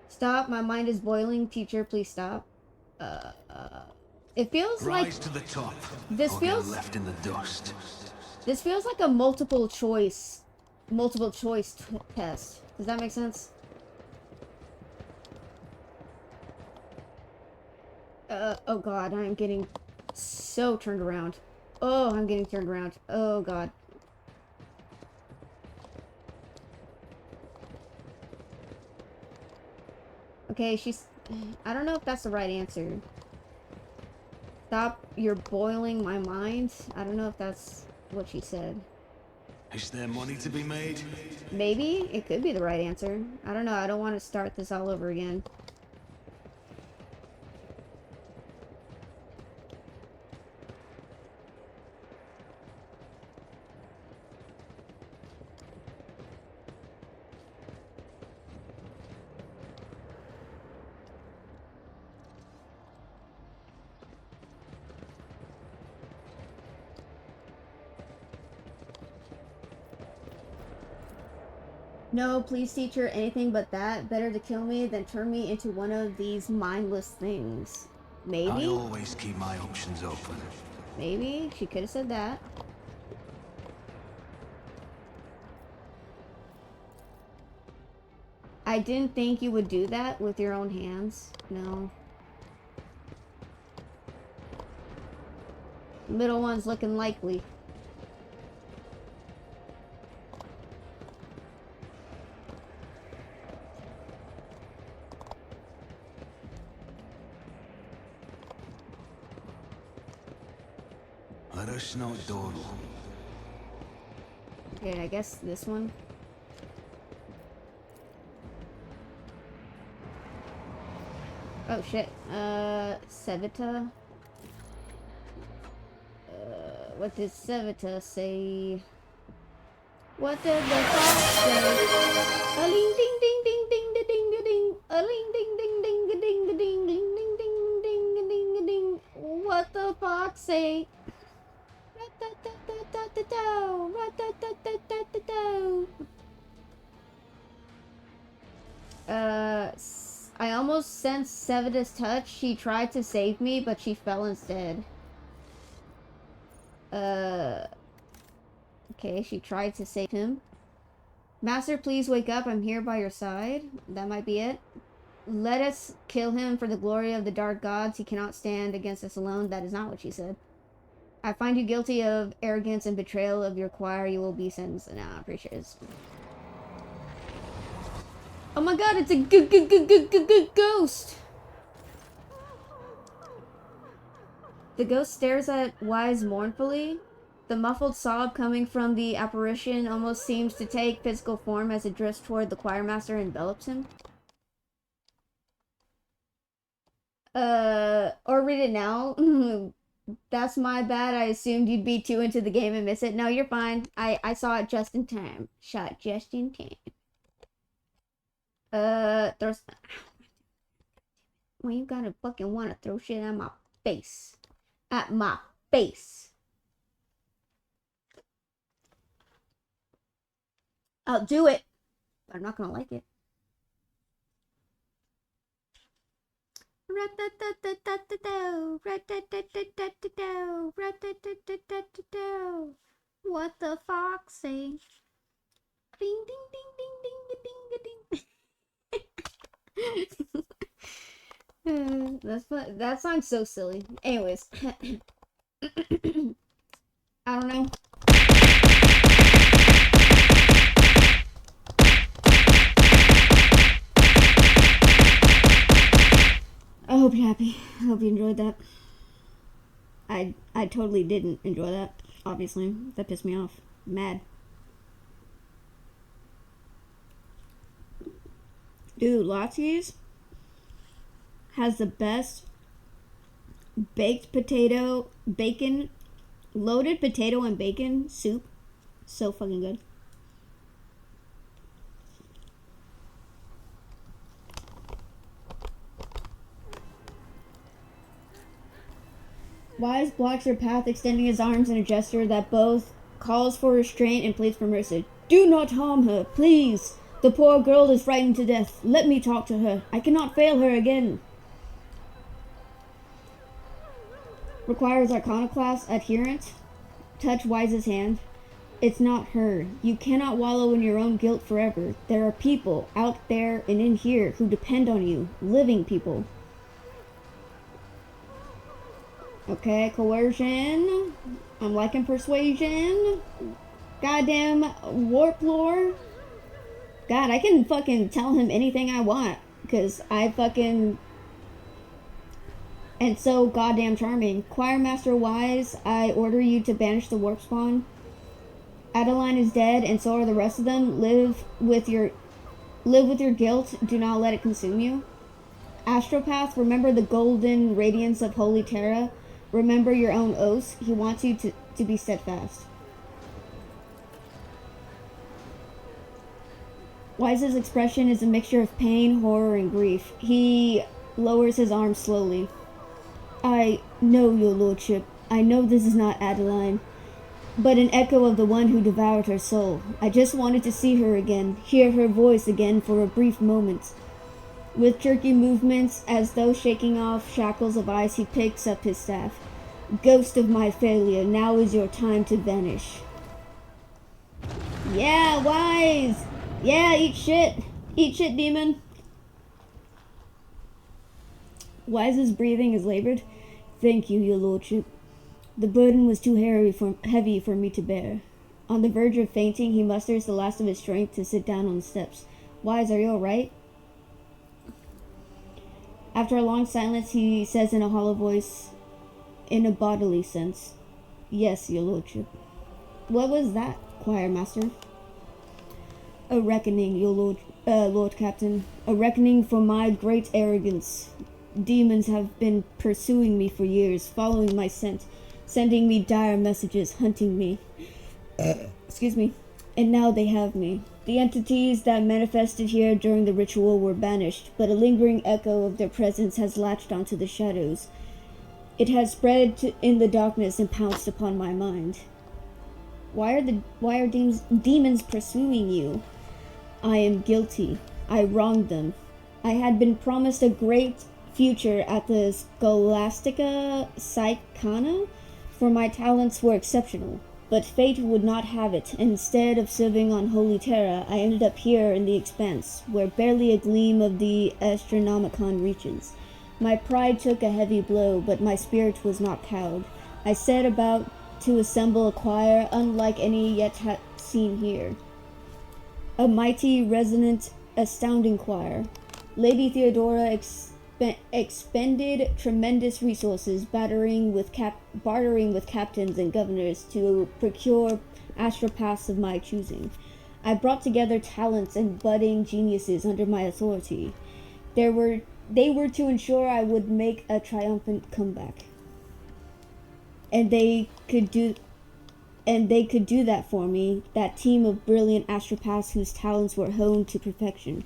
Stop, my mind is boiling. Teacher, please stop. It feels like... Rise to the top. This or feels... get left in the dust. This feels like a multiple choice test. Does that make sense? Oh god, I am getting so turned around. Oh, I'm getting turned around. Oh god. Okay, I don't know if that's the right answer. Stop, you're boiling my mind. I don't know if that's what she said. Is there money to be made? Maybe it could be the right answer. I don't know. I don't want to start this all over again. No, please, teacher, anything but that. Better to kill me than turn me into one of these mindless things. Maybe? I always keep my options open. Maybe? She could have said that. I didn't think you would do that with your own hands. No. Middle one's looking likely. Okay, I guess this one. Oh shit. Sevita. What did Sevita say? What did the fox say? A ling ding ding ding ding ding ding ding. A ling ding ding ding ding ding ding ding ding ding ding ding ding. What the fox say? I almost sensed Sevita's touch. She tried to save me, but she fell instead. Okay, she tried to save him. Master, please wake up. I'm here by your side. That might be it. Let us kill him for the glory of the dark gods. He cannot stand against us alone. That is not what she said. I find you guilty of arrogance and betrayal of your choir. You will be sentenced. Nah, I'm pretty sure it's... Oh my god, it's a ghost! The ghost stares at Wise mournfully. The muffled sob coming from the apparition almost seems to take physical form as it drifts toward the choirmaster and envelops him. Or read it now. That's my bad. I assumed you'd be too into the game and miss it. No, you're fine. I saw it just in time. Shot just in time. There's... Well, you gotta fucking want to throw shit at my face. At my face. I'll do it. But I'm not gonna like it. What the fox say? Ding ding ding ding ding ding ding. That's fun. That song's so silly. Anyways, I don't know. I hope you're happy. I hope you enjoyed that. I totally didn't enjoy that. Obviously, that pissed me off. Mad. Dude, Latsky's has the best baked potato, bacon, loaded potato and bacon soup. So fucking good. Wise blocks her path, extending his arms in a gesture that both calls for restraint and pleads for mercy. Do not harm her, please. The poor girl is frightened to death. Let me talk to her. I cannot fail her again. Requires Iconoclast adherent. Touch Wise's hand. It's not her. You cannot wallow in your own guilt forever. There are people out there and in here who depend on you. Living people. Okay, coercion. I'm liking persuasion. Goddamn warp lore. God, I can fucking tell him anything I want. Because I fucking... And so goddamn charming. Choir Master Wise, I order you to banish the warp spawn. Adeline is dead, and so are the rest of them. Live with your guilt. Do not let it consume you. Astropath, remember the golden radiance of Holy Terra. Remember your own oaths. He wants you to be steadfast. Wise's expression is a mixture of pain, horror, and grief. He lowers his arms slowly. I know, your lordship. I know this is not Adeline, but an echo of the one who devoured her soul. I just wanted to see her again, hear her voice again for a brief moment. With jerky movements, as though shaking off shackles of ice, he picks up his staff. Ghost of my failure, now is your time to vanish. Yeah, Wise! Yeah, eat shit! Eat shit, demon! Wise's breathing is labored. Thank you, your lordship. The burden was too heavy for me to bear. On the verge of fainting, he musters the last of his strength to sit down on the steps. Wise, are you alright? After a long silence, he says in a hollow voice, in a bodily sense, yes, your lordship. What was that, choir master? A reckoning, your lord captain. A reckoning for my great arrogance. Demons have been pursuing me for years, following my scent, sending me dire messages, hunting me. Excuse me. And now they have me. The entities that manifested here during the ritual were banished, but a lingering echo of their presence has latched onto the shadows. It has spread in the darkness and pounced upon my mind. Why are demons pursuing you? I am guilty. I wronged them. I had been promised a great future at the Scholastica Psychana, for my talents were exceptional. But fate would not have it, and instead of serving on Holy Terra, I ended up here in the Expanse, where barely a gleam of the Astronomicon reaches. My pride took a heavy blow, but my spirit was not cowed. I set about to assemble a choir unlike any yet seen here. A mighty, resonant, astounding choir. Lady Theodora expended tremendous resources bartering with captains and governors to procure astropaths of my choosing. I brought together talents and budding geniuses under my authority. They were to ensure I would make a triumphant comeback. And they could do that for me, that team of brilliant astropaths whose talents were honed to perfection.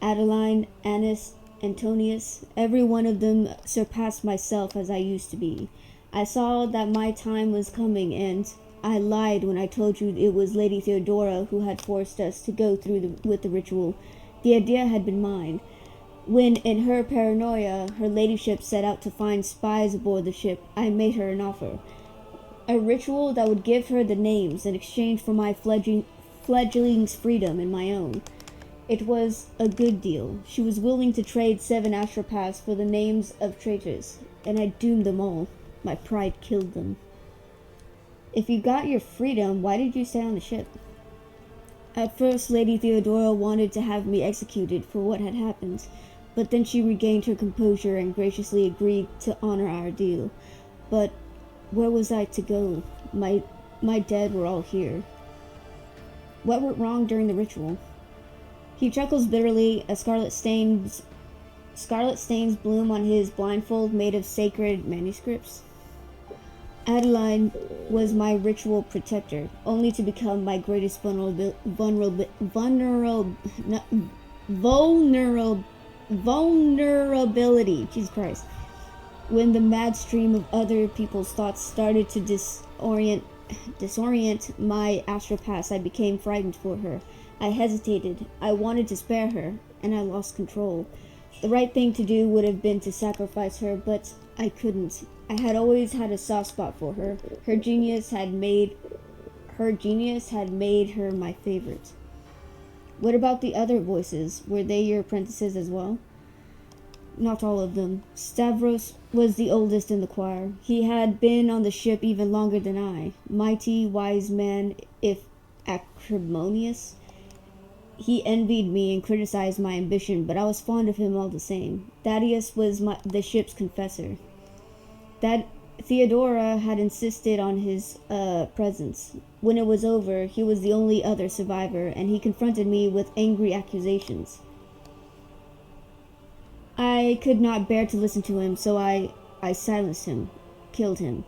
Adeline, Annis, Antonius, every one of them surpassed myself as I used to be. I saw that my time was coming, and I lied when I told you it was Lady Theodora who had forced us to go through with the ritual. The idea had been mine. When, in her paranoia, her ladyship set out to find spies aboard the ship, I made her an offer. A ritual that would give her the names in exchange for my fledgling's freedom and my own. It was a good deal. She was willing to trade 7 astropaths for the names of traitors, and I doomed them all. My pride killed them. If you got your freedom, why did you stay on the ship? At first, Lady Theodora wanted to have me executed for what had happened, but then she regained her composure and graciously agreed to honor our deal. But where was I to go? My dead were all here. What went wrong during the ritual? He chuckles bitterly as scarlet stains bloom on his blindfold made of sacred manuscripts. Adeline was my ritual protector, only to become my greatest vulnerability. Jesus Christ. When the mad stream of other people's thoughts started to disorient my astral past, I became frightened for her. I hesitated. I wanted to spare her, and I lost control. The right thing to do would have been to sacrifice her, but I couldn't. I had always had a soft spot for her. Her genius had made her my favorite. What about the other voices? Were they your apprentices as well? Not all of them. Stavros was the oldest in the choir. He had been on the ship even longer than I. Mighty, wise man, if acrimonious. He envied me and criticized my ambition, but I was fond of him all the same. Thaddeus was the ship's confessor. That Theodora had insisted on his presence. When it was over, he was the only other survivor, and he confronted me with angry accusations. I could not bear to listen to him, so I silenced him, killed him.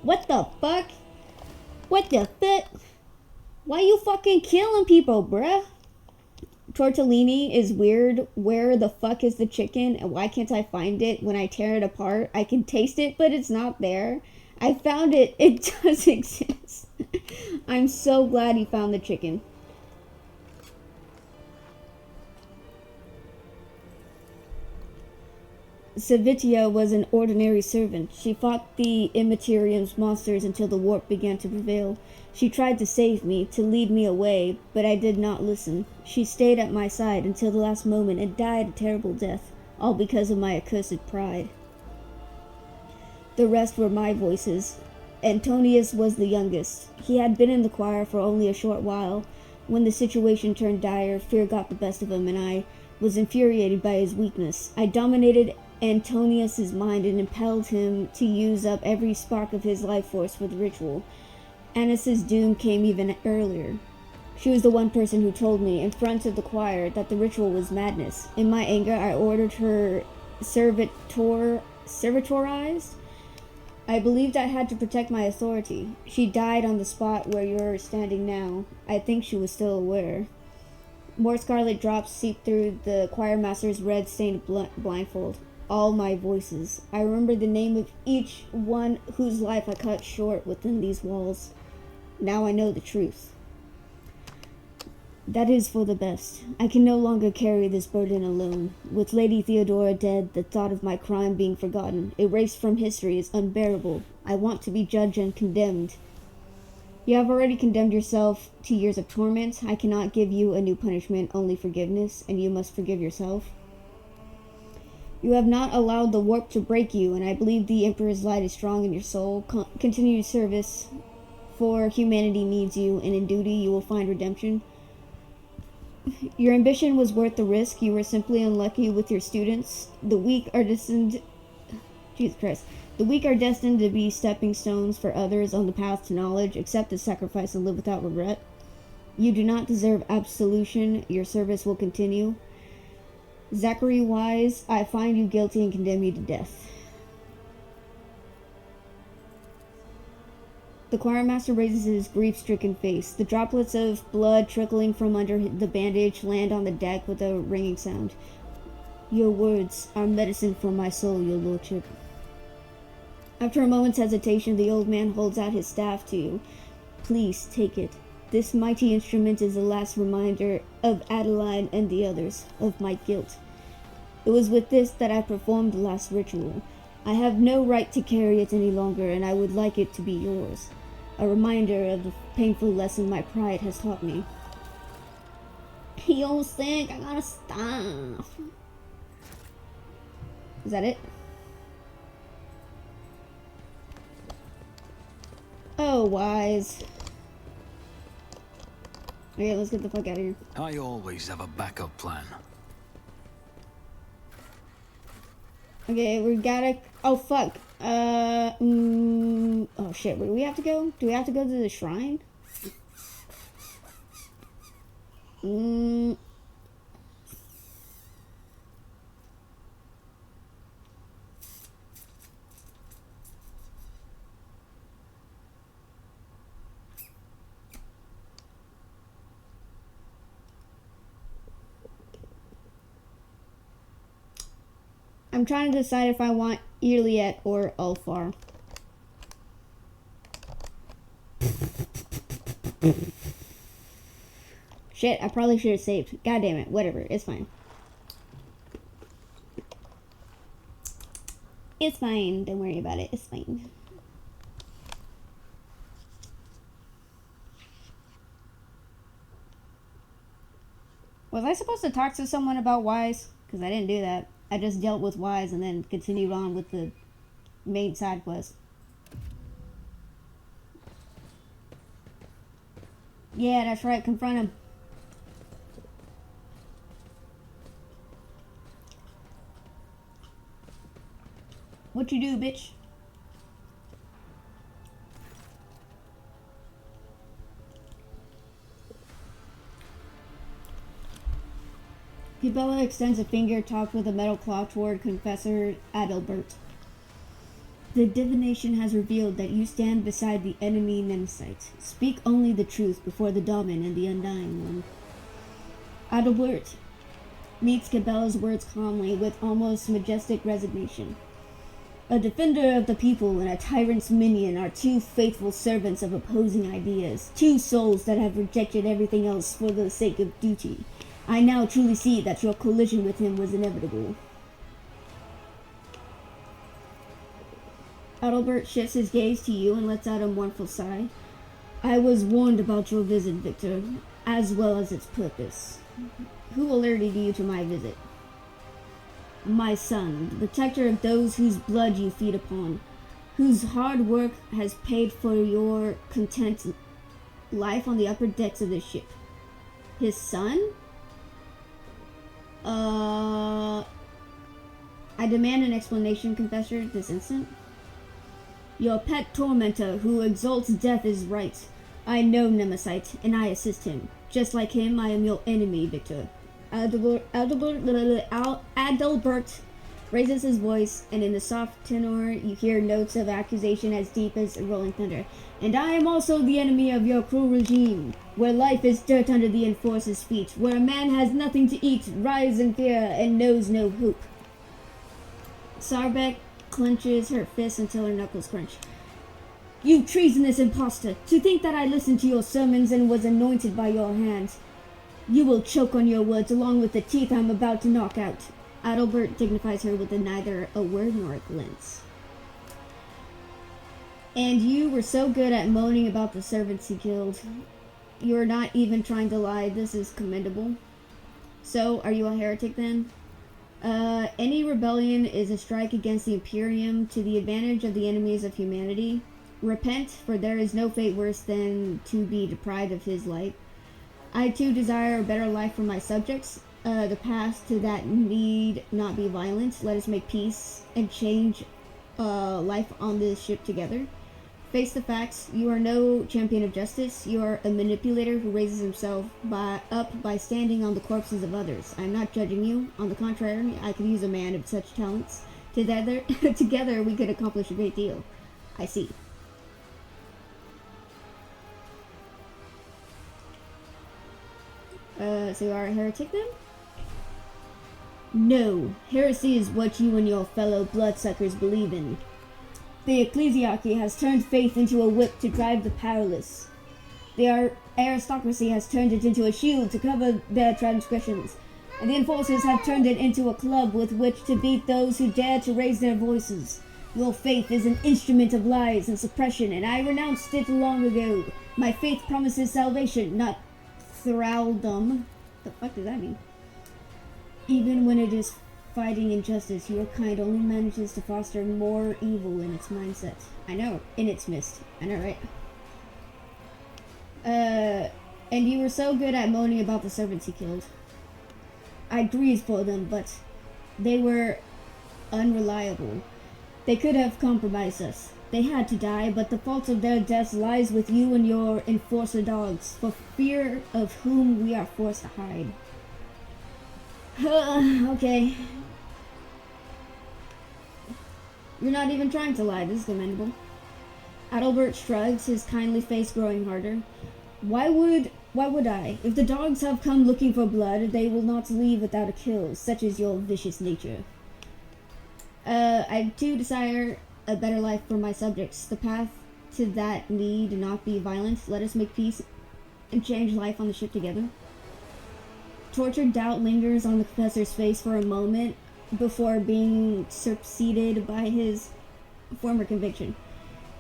What the fuck? What the fuck? Why you fucking killing people, bruh? Tortellini is weird. Where the fuck is the chicken, and why can't I find it? When I tear it apart, I can taste it, but it's not there. I found it. It does exist. I'm so glad you found the chicken. Savitia was an ordinary servant. She fought the Immaterium's monsters until the warp began to prevail. She tried to save me, to lead me away, but I did not listen. She stayed at my side until the last moment and died a terrible death, all because of my accursed pride. The rest were my voices. Antonius was the youngest. He had been in the choir for only a short while. When the situation turned dire, fear got the best of him, and I was infuriated by his weakness. I dominated Antonius's mind and impelled him to use up every spark of his life force for the ritual. Annis's doom came even earlier. She was the one person who told me, in front of the choir, that the ritual was madness. In my anger, I ordered her servitorized. I believed I had to protect my authority. She died on the spot where you're standing now. I think she was still aware. More scarlet drops seeped through the choir master's red-stained blindfold. All my voices. I remember the name of each one whose life I cut short within these walls. Now I know the truth. That is for the best. I can no longer carry this burden alone. With Lady Theodora dead, the thought of my crime being forgotten, erased from history, is unbearable. I want to be judged and condemned. You have already condemned yourself to years of torment. I cannot give you a new punishment, only forgiveness, and you must forgive yourself. You have not allowed the warp to break you, and I believe the Emperor's light is strong in your soul. Continue service, for humanity needs you, and in duty you will find redemption. Your ambition was worth the risk. You were simply unlucky with your students. The weak are destined... Jesus Christ. The weak are destined to be stepping stones for others on the path to knowledge. Accept the sacrifice and live without regret. You do not deserve absolution. Your service will continue. Zachary Wise, I find you guilty and condemn you to death. The choirmaster raises his grief-stricken face. The droplets of blood trickling from under the bandage land on the deck with a ringing sound. Your words are medicine for my soul, your lordship. After a moment's hesitation, the old man holds out his staff to you. Please take it. This mighty instrument is the last reminder of Adeline and the others, of my guilt. It was with this that I performed the last ritual. I have no right to carry it any longer, and I would like it to be yours. A reminder of the painful lesson my pride has taught me. You think I gotta stop? Is that it? Oh, Wise. Okay, let's get the fuck out of here. I always have a backup plan. Okay, we gotta... Oh, fuck. Oh, shit. Where do we have to go? Do we have to go to the shrine? I'm trying to decide if I want Iliet or Ulfar. Shit, I probably should have saved. God damn it, whatever, it's fine. It's fine, don't worry about it, it's fine. Was I supposed to talk to someone about Wise? Because I didn't do that. I just dealt with Wise and then continued on with the main side quest. Yeah, that's right, confront him. What you do, bitch? Cabela extends a finger topped with a metal claw toward Confessor Adalbert. The divination has revealed that you stand beside the enemy Nemesis. Speak only the truth before the Daemon and the Undying One. Adalbert meets Cabela's words calmly with almost majestic resignation. A defender of the people and a tyrant's minion are two faithful servants of opposing ideas, two souls that have rejected everything else for the sake of duty. I now truly see that your collision with him was inevitable. Adalbert shifts his gaze to you and lets out a mournful sigh. I was warned about your visit, Victor, as well as its purpose. Who alerted you to my visit? My son, the protector of those whose blood you feed upon, whose hard work has paid for your content life on the upper decks of this ship. His son? I demand an explanation, Confessor, this instant. Your pet tormentor who exalts death is right. I know Nemesis, and I assist him. Just like him, I am your enemy, Victor. Adalbert raises his voice, and in the soft tenor you hear notes of accusation as deep as rolling thunder. And I am also the enemy of your cruel regime, where life is dirt under the enforcer's feet, where a man has nothing to eat, writhes in fear, and knows no hope. Sarbek clenches her fists until her knuckles crunch. You treasonous impostor! To think that I listened to your sermons and was anointed by your hands. You will choke on your words along with the teeth I'm about to knock out. Adalbert dignifies her with neither a word nor a glance. And you were so good at moaning about the servants he killed. You're not even trying to lie. This is commendable. So, are you a heretic then? Any rebellion is a strike against the Imperium to the advantage of the enemies of humanity. Repent, for there is no fate worse than to be deprived of his light. I too desire a better life for my subjects. The path to that need not be violent. Let us make peace and change life on this ship together. Face the facts. You are no champion of justice. You are a manipulator who raises himself up by standing on the corpses of others. I am not judging you. On the contrary, I could use a man of such talents. Together we could accomplish a great deal. I see. So you are a heretic then? No. Heresy is what you and your fellow bloodsuckers believe in. The ecclesiarchy has turned faith into a whip to drive the powerless. The aristocracy has turned it into a shield to cover their transgressions. And the enforcers have turned it into a club with which to beat those who dare to raise their voices. Your faith is an instrument of lies and suppression, and I renounced it long ago. My faith promises salvation, not thraldom. The fuck does that mean? Even when it is fighting injustice, your kind only manages to foster more evil in its mindset. I know, in its midst. I know, right? And you were so good at moaning about the servants he killed. I grieved for them, but they were unreliable. They could have compromised us. They had to die, but the fault of their deaths lies with you and your enforcer dogs, for fear of whom we are forced to hide. Okay. You're not even trying to lie. This is commendable. Adalbert shrugs, his kindly face growing harder. Why would I? If the dogs have come looking for blood, they will not leave without a kill, such is your vicious nature. I do desire a better life for my subjects. The path to that need not be violent. Let us make peace and change life on the ship together. Tortured doubt lingers on the professor's face for a moment before being superseded by his former conviction.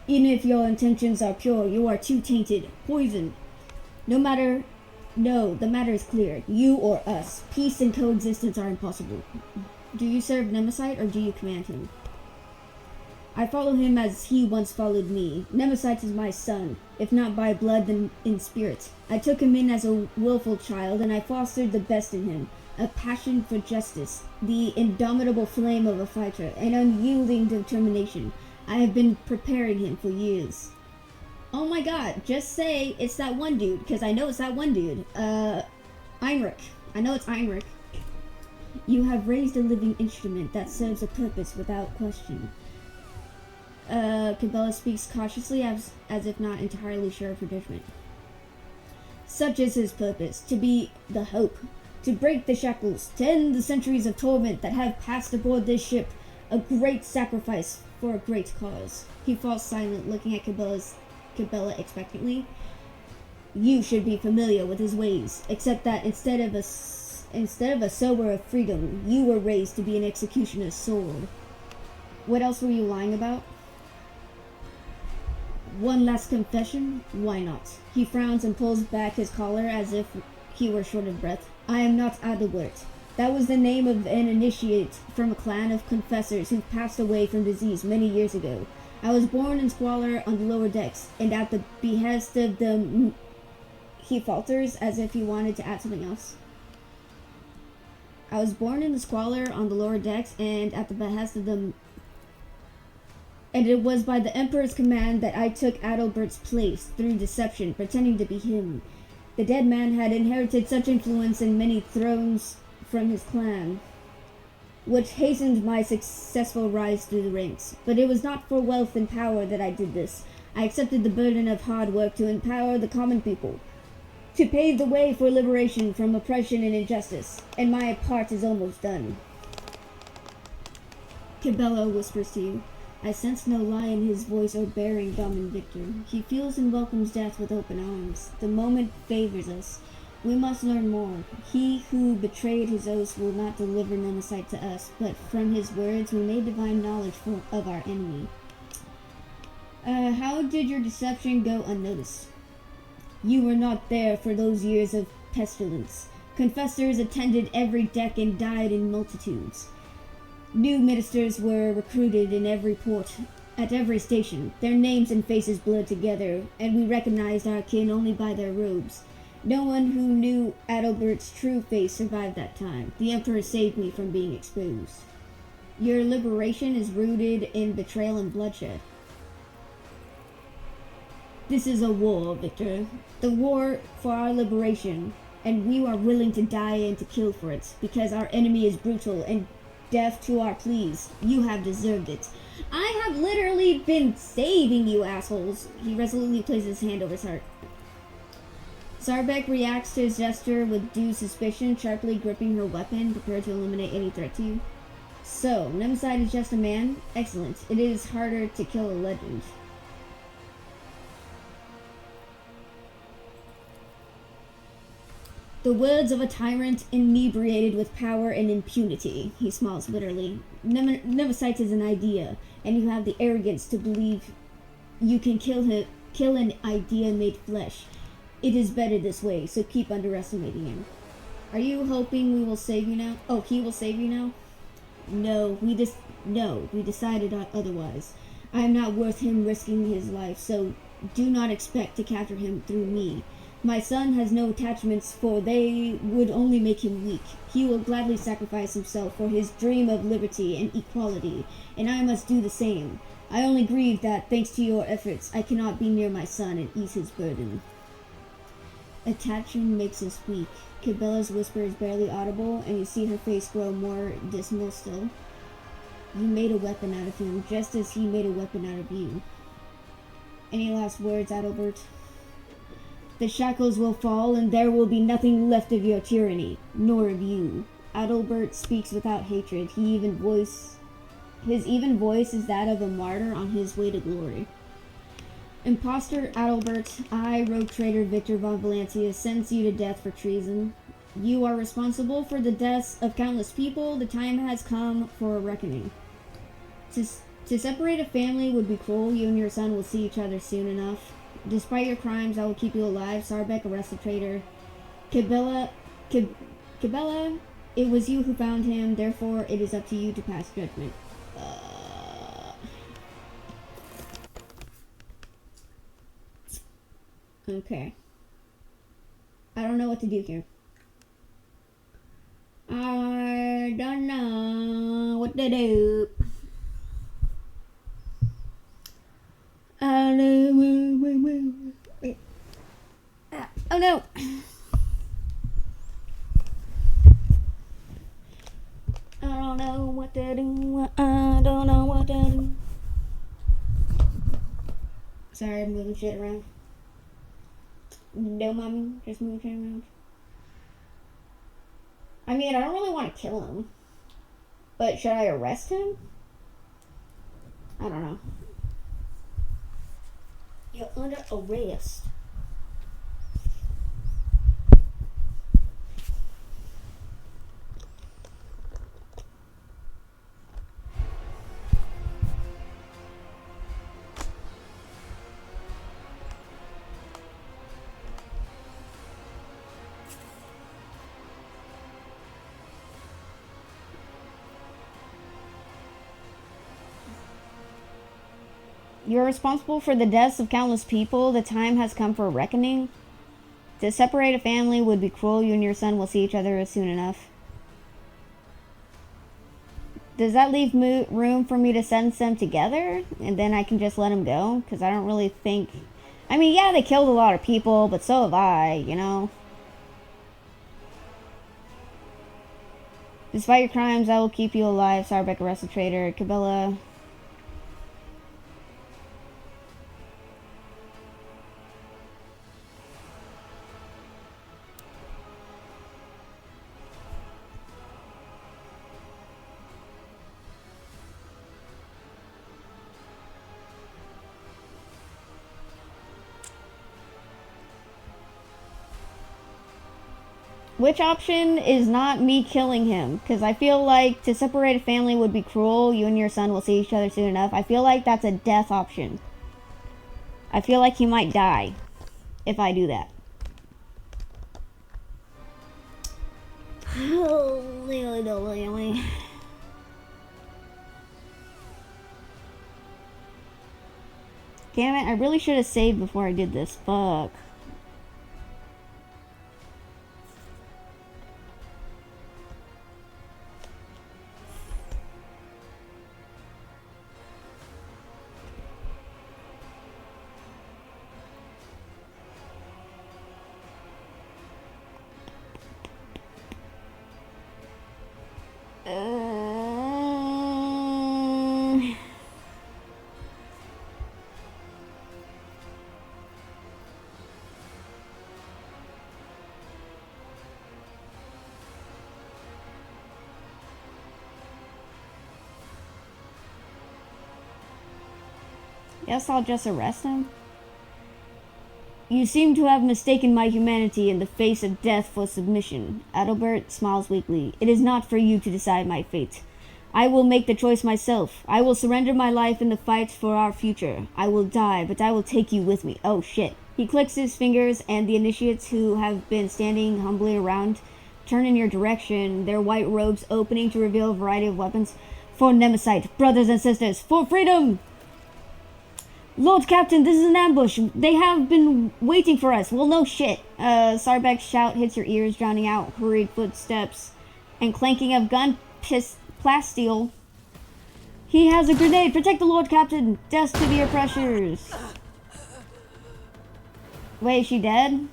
Even if your intentions are pure, you are too tainted, poisoned. The matter is clear. You or us. Peace and coexistence are impossible. Do you serve Nemesite or do you command him? I follow him as he once followed me. Nemesite is my son, if not by blood then in spirit. I took him in as a willful child and I fostered the best in him. A passion for justice, the indomitable flame of a fighter, an unyielding determination. I have been preparing him for years. Oh my god, just say it's that one dude, because I know it's that one dude. Heinrich. I know it's Heinrich. You have raised a living instrument that serves a purpose without question. Cabela speaks cautiously as if not entirely sure of her judgment. Such is his purpose, to be the hope, to break the shackles, to end the centuries of torment that have passed aboard this ship, a great sacrifice for a great cause. He falls silent, looking at Cabela expectantly. You should be familiar with his ways, except that instead of a sower of freedom, you were raised to be an executioner's sword. What else were you lying about? One last confession? Why not? He frowns and pulls back his collar as if he were short of breath. I am not Adalbert. That was the name of an initiate from a clan of confessors who passed away from disease many years ago. I was born in squalor on the lower decks, and at the behest of the... He falters as if he wanted to add something else. I was born in the squalor on the lower decks, and at the behest of the... And it was by the Emperor's command that I took Adalbert's place through deception, pretending to be him. The dead man had inherited such influence and many thrones from his clan, which hastened my successful rise through the ranks. But it was not for wealth and power that I did this. I accepted the burden of hard work to empower the common people, to pave the way for liberation from oppression and injustice, and my part is almost done. Cabela whispers to you. I sense no lie in his voice or bearing, Domin Victor. He feels and welcomes death with open arms. The moment favors us. We must learn more. He who betrayed his oath will not deliver Nemesite to us, but from his words we may divine knowledge of our enemy. How did your deception go unnoticed? You were not there for those years of pestilence. Confessors attended every deck and died in multitudes. New ministers were recruited in every port, at every station. Their names and faces blurred together, and we recognized our kin only by their robes. No one who knew Adalbert's true face survived that time. The Emperor saved me from being exposed. Your liberation is rooted in betrayal and bloodshed. This is a war, Victor. The war for our liberation, and we are willing to die and to kill for it, because our enemy is brutal and deaf to our pleas. You have deserved it. I have literally been saving you, assholes. He resolutely places his hand over his heart. Sarbek reacts to his gesture with due suspicion, sharply gripping her weapon, prepared to eliminate any threat to you. So, Nemesite is just a man? Excellent. It is harder to kill a legend. The words of a tyrant inebriated with power and impunity. He smiles bitterly. Nemesite is an idea, and you have the arrogance to believe you can kill an idea made flesh. It is better this way, so keep underestimating him. Are you hoping we will save you now? Oh, he will save you now? No, we decided otherwise. I am not worth him risking his life, so do not expect to capture him through me. My son has no attachments, for they would only make him weak. He will gladly sacrifice himself for his dream of liberty and equality, and I must do the same. I only grieve that, thanks to your efforts, I cannot be near my son and ease his burden. Attachment makes us weak. Cabela's whisper is barely audible, and you see her face grow more dismal still. You made a weapon out of him, just as he made a weapon out of you. Any last words, Adalbert? The shackles will fall, and there will be nothing left of your tyranny, nor of you. Adalbert speaks without hatred. He even His even voice is that of a martyr on his way to glory. Imposter Adalbert, I, rogue traitor Victor von Valencia, sentence you to death for treason. You are responsible for the deaths of countless people. The time has come for a reckoning. To separate a family would be cruel. You and your son will see each other soon enough. Despite your crimes, I will keep you alive. Sarbek, arrested traitor. Cabela, it was you who found him. Therefore, it is up to you to pass judgment. Okay. I don't know what to do here. I don't know what to do. Oh no. I don't know what to do. I don't know what to do. Sorry, I'm moving shit around. No, mommy, just moving shit around. I mean, I don't really want to kill him. But should I arrest him? I don't know. You're under arrest. You're responsible for the deaths of countless people. The time has come for a reckoning. To separate a family would be cruel. You and your son will see each other soon enough. Does that leave room for me to sentence them together? And then I can just let them go? Because I don't really think... I mean, yeah, they killed a lot of people, but so have I, you know? Despite your crimes, I will keep you alive. Sarbek, arrested traitor. Cabela... Which option is not me killing him? Because I feel like to separate a family would be cruel. You and your son will see each other soon enough. I feel like that's a death option. I feel like he might die if I do that. Damn it, I really should have saved before I did this. Fuck. Guess I'll just arrest him. You seem to have mistaken my humanity in the face of death for submission. Adalbert smiles weakly. It is not for you to decide my fate. I will make the choice myself. I will surrender my life in the fight for our future. I will die, but I will take you with me. Oh shit. He clicks his fingers, and the initiates who have been standing humbly around turn in your direction, their white robes opening to reveal a variety of weapons. For Nemesite, brothers and sisters, for freedom! Lord Captain, this is an ambush. They have been waiting for us. Well, no shit. Sarbek's shout hits your ears, drowning out hurried footsteps and clanking of gun plasteel. He has a grenade. Protect the Lord Captain. Death to the oppressors. Wait, is she dead?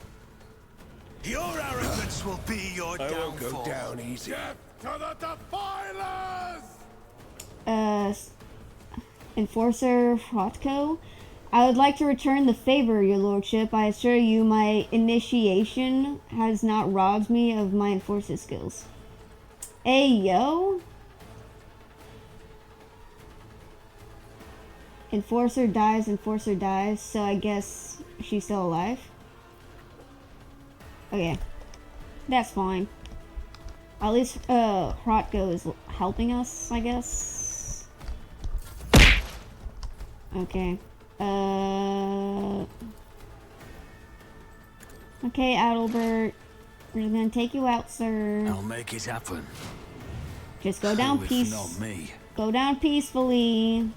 Your arrogance will be your downfall. I won't go down easy. Death to the defilers! Enforcer Hrotko. I would like to return the favor, your lordship. I assure you my initiation has not robbed me of my enforcer skills. Hey, yo? Enforcer dies, so I guess she's still alive. Okay. That's fine. At least, Hrotko is helping us, I guess. Okay. Okay, Adalbert. We're just gonna take you out, sir. I'll make it happen. Just go down Not me. Go down peacefully.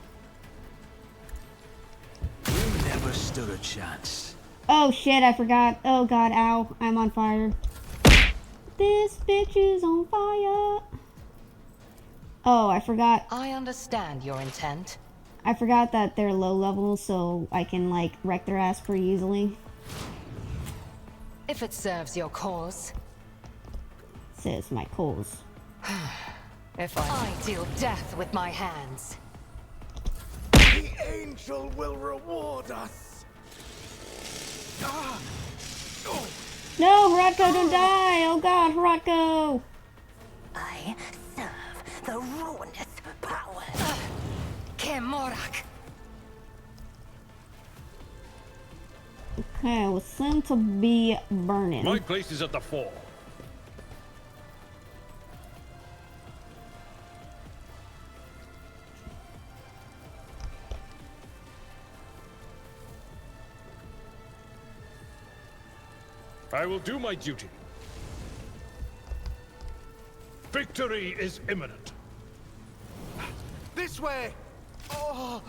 You never stood a chance. Oh shit, I forgot. Oh god, ow. I'm on fire. This bitch is on fire. Oh, I forgot. I understand your intent. I forgot that they're low level, so I can, like, wreck their ass pretty easily. If it serves your cause. Says my cause. If I deal death with my hands. The angel will reward us. No, Hrotko, don't die! Oh god, Hrotko! I serve the ruinous power. Kemorak. Okay, well, seem to be burning. My place is at the fore. I will do my duty. Victory is imminent. This way. Oh.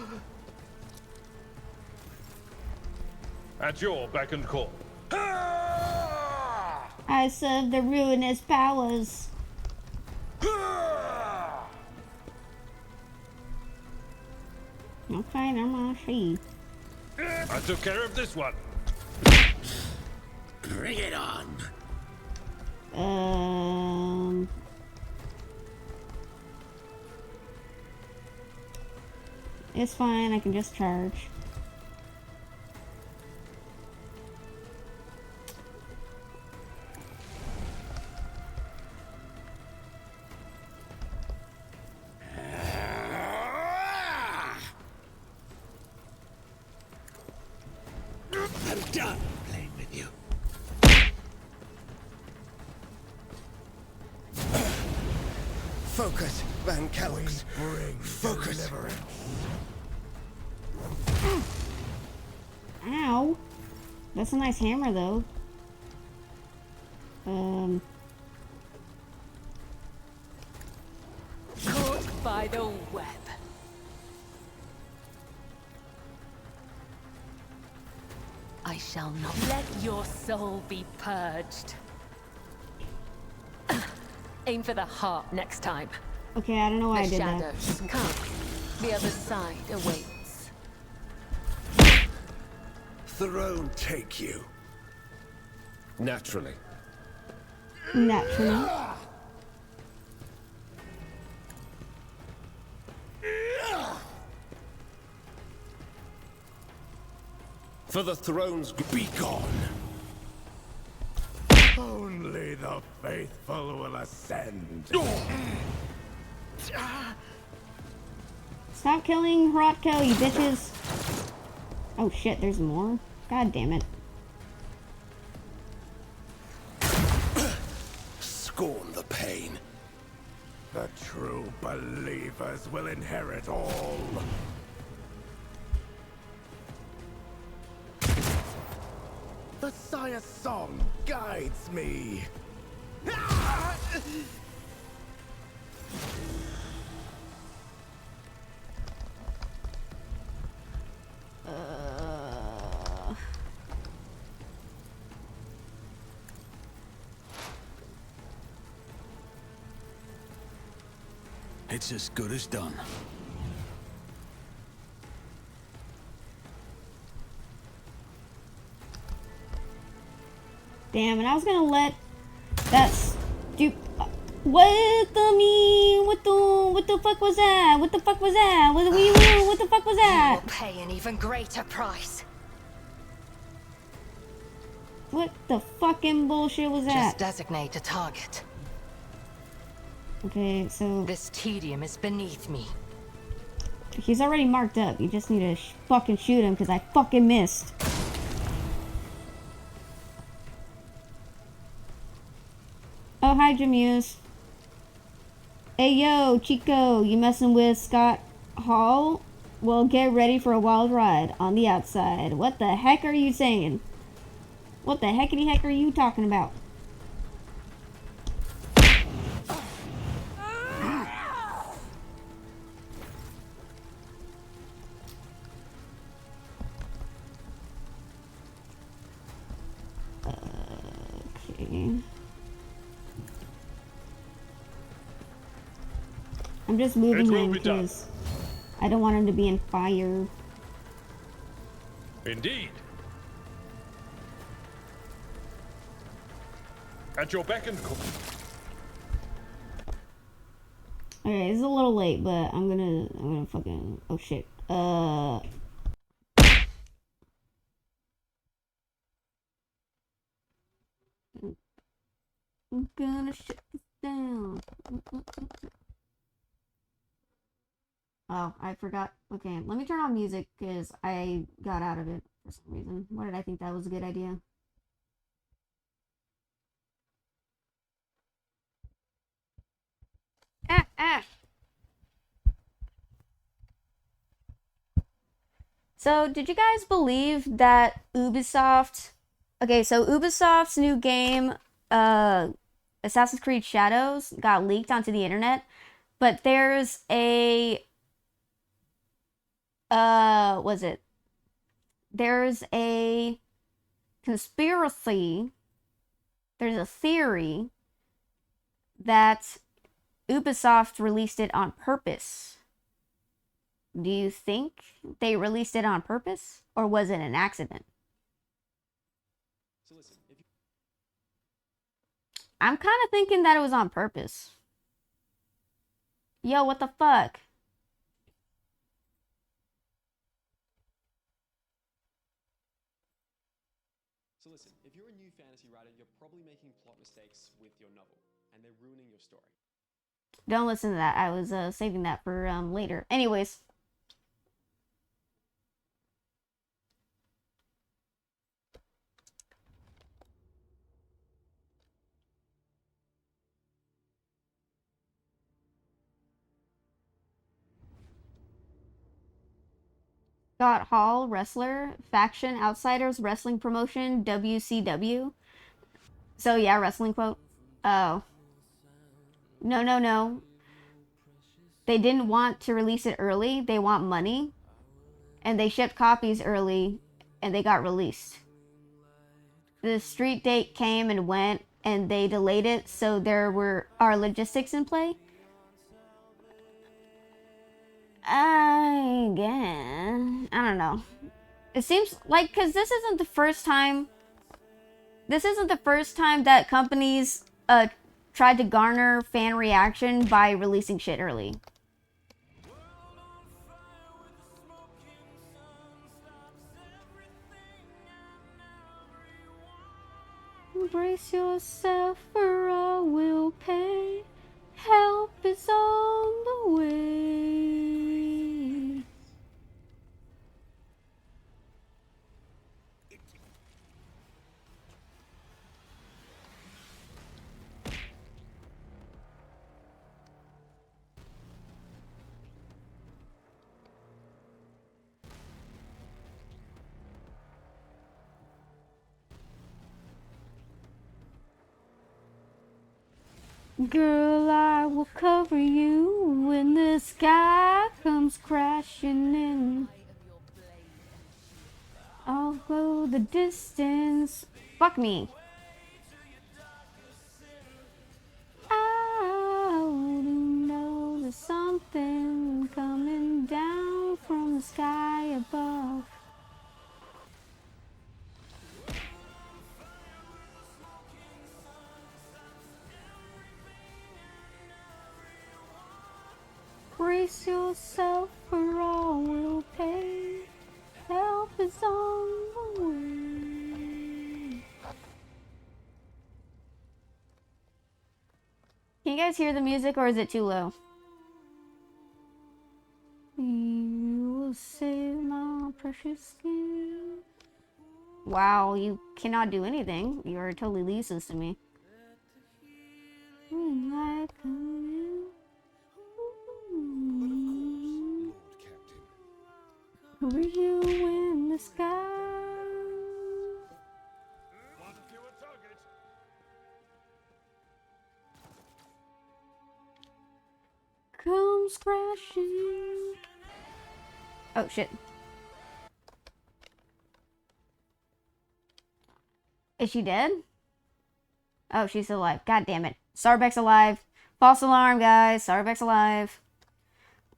At your beck and call. I serve the ruinous powers. Okay, never mind. See. I took care of this one. Bring it on. It's fine. I can just charge. I'm done playing with you. Focus, Van Kellogg's. Focus. Ow. That's a nice hammer, though. Caught by the web. I shall not let your soul be purged. Aim for the heart next time. Okay, I don't know why I The did that. shadows come. The other side awaits. Throne take you. Naturally. Naturally. For the throne's be gone. Only the faithful will ascend. Stop killing Hrotko, you bitches. Oh shit, there's more? God damn it. Scorn the pain. The true believers will inherit all. The Sire's song guides me. It's as good as done. Damn, and I was gonna let that what the fuck was that? What the fuck was that? What the fuck was that? You will pay an even greater price. What the fucking bullshit was Just that? designate a target. Okay, so this tedium is beneath me. He's already marked up. You just need to fucking shoot him because I fucking missed. Oh, hi, Jamuse. Hey, yo, Chico, you messing with Scott Hall? Well, get ready for a wild ride on the outside. What the heck are you saying? What the heckity heck are you talking about? Okay. I'm just moving him because I don't want him to be in fire. Indeed. At your beck and call. Okay, it's a little late, but I'm gonna fucking, oh shit. I'm gonna shut this down. Oh, I forgot. Okay, let me turn on music because I got out of it for some reason. Why did I think that was a good idea? Ah! So, did you guys believe that Ubisoft... Okay, so Ubisoft's new game, Assassin's Creed Shadows, got leaked onto the internet, but there's a... There's a conspiracy, there's a theory that Ubisoft released it on purpose. Do you think they released it on purpose, or was it an accident? So listen, if you... I'm kind of thinking that it was on purpose. Yo, what the fuck? So listen, if you're a new fantasy writer, you're probably making plot mistakes with your novel, and they're ruining your story. Don't listen to that. I was saving that for later. Anyways. Scott Hall, wrestler, Faction Outsiders Wrestling Promotion, WCW. So yeah, wrestling quote. Oh. No. They didn't want to release it early. They want money. And they shipped copies early, and they got released. The street date came and went, and they delayed it, so there are logistics in play. I guess. I don't know. It seems like, because this isn't the first time that companies tried to garner fan reaction by releasing shit early. Brace yourself for all will pay. Help is on the way. Girl, I will cover you when the sky comes crashing in. I'll go the distance. Fuck me. I know there's something coming down from the sky above. Brace yourself for all will pay. Help is on the way. Can you guys hear the music, or is it too low? will save my precious skin. Wow, you cannot do anything. You're totally useless to me. Like over you in the sky. Comes crashing. Oh shit. Is she dead? Oh, she's still alive. God damn it. Sarbek's alive. False alarm, guys. Sarbek's alive.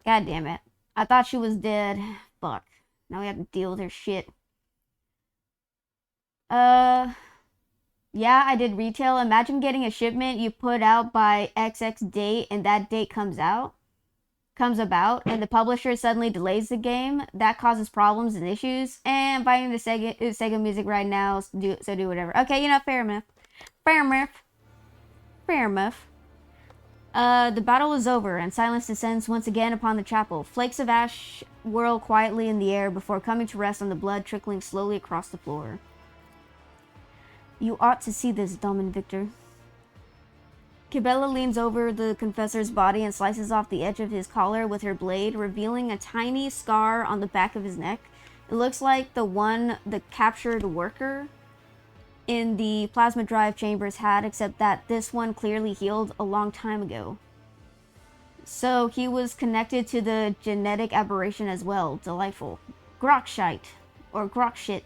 God damn it. I thought she was dead. Fuck. Now we have to deal with her shit. Yeah, I did retail. Imagine getting a shipment you put out by XX date and that date comes about, and the publisher suddenly delays the game. That causes problems and issues. And buying the Sega music right now, so do whatever. Okay, you know, fair enough. Fair enough. Fair enough. The battle is over, and silence descends once again upon the chapel. Flakes of ash whirl quietly in the air before coming to rest on the blood trickling slowly across the floor. You ought to see this, Domin Victor. Kibella leans over the confessor's body and slices off the edge of his collar with her blade, revealing a tiny scar on the back of his neck. It looks like the one the captured worker in the plasma drive chambers had, except that this one clearly healed a long time ago. So he was connected to the genetic aberration as well. Delightful. Grokshite. Or Grokshit.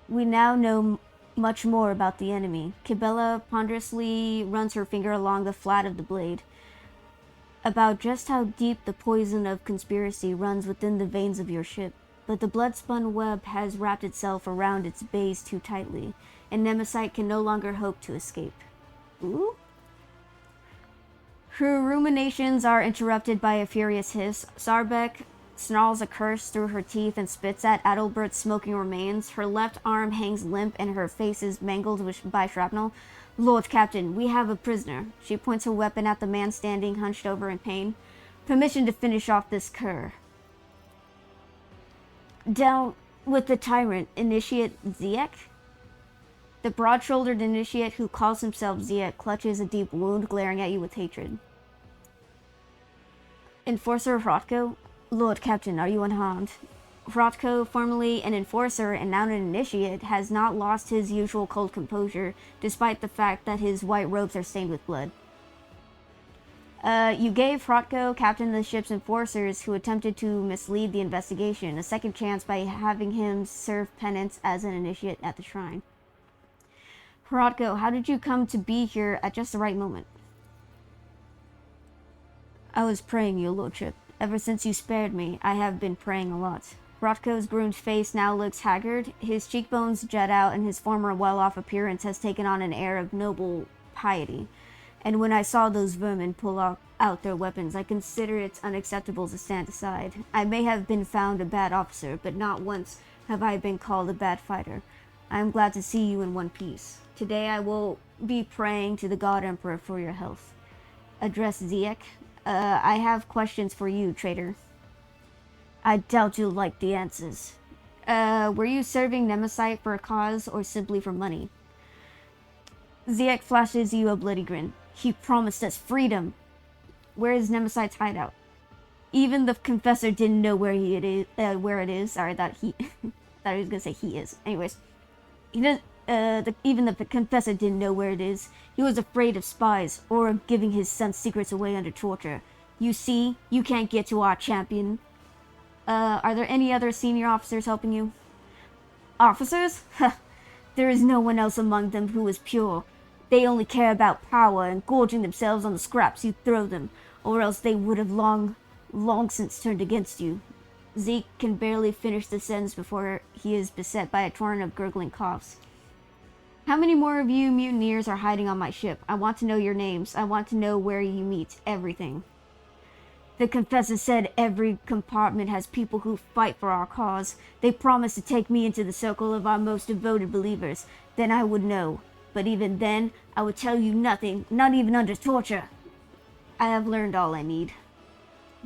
We now know much more about the enemy. Kibella ponderously runs her finger along the flat of the blade. About just how deep the poison of conspiracy runs within the veins of your ship. But the blood-spun web has wrapped itself around its base too tightly, and Nemesis can no longer hope to escape. Ooh? Her ruminations are interrupted by a furious hiss. Sarbek snarls a curse through her teeth and spits at Adalbert's smoking remains. Her left arm hangs limp and her face is mangled by shrapnel. Lord Captain, we have a prisoner. She points her weapon at the man standing hunched over in pain. Permission to finish off this cur. Down with the tyrant, Initiate Ziek? The broad-shouldered initiate who calls himself Ziek clutches a deep wound, glaring at you with hatred. Enforcer Hrotko? Lord Captain, are you unharmed? Hrotko, formerly an enforcer and now an initiate, has not lost his usual cold composure, despite the fact that his white robes are stained with blood. You gave Hrotko, captain of the ship's enforcers who attempted to mislead the investigation, a second chance by having him serve penance as an initiate at the shrine. Hrotko, how did you come to be here at just the right moment? I was praying, your lordship. Ever since you spared me, I have been praying a lot. Hrotko's groomed face now looks haggard. His cheekbones jut out, and his former well-off appearance has taken on an air of noble piety. And when I saw those vermin pull out their weapons, I considered it unacceptable to stand aside. I may have been found a bad officer, but not once have I been called a bad fighter. I am glad to see you in one piece. Today I will be praying to the God Emperor for your health. Address Ziek. I have questions for you, traitor. I doubt you'll like the answers. Were you serving Nemesis for a cause or simply for money? Ziek flashes you a bloody grin. He promised us freedom. Where is Nemesis' hideout? Even the confessor didn't know where it is. Sorry, thought he was gonna say he is. Anyways, he doesn't. Even the confessor didn't know where it is. He was afraid of spies or of giving his son's secrets away under torture. You see, you can't get to our champion. Are there any other senior officers helping you? Officers? There is no one else among them who is pure. They only care about power and gorging themselves on the scraps you throw them, or else they would have long since turned against you. Zeke can barely finish the sentence before he is beset by a torrent of gurgling coughs. How many more of you mutineers are hiding on my ship? I want to know your names. I want to know where you meet. Everything. The confessor said every compartment has people who fight for our cause. They promised to take me into the circle of our most devoted believers. Then I would know. But even then, I would tell you nothing, not even under torture. I have learned all I need.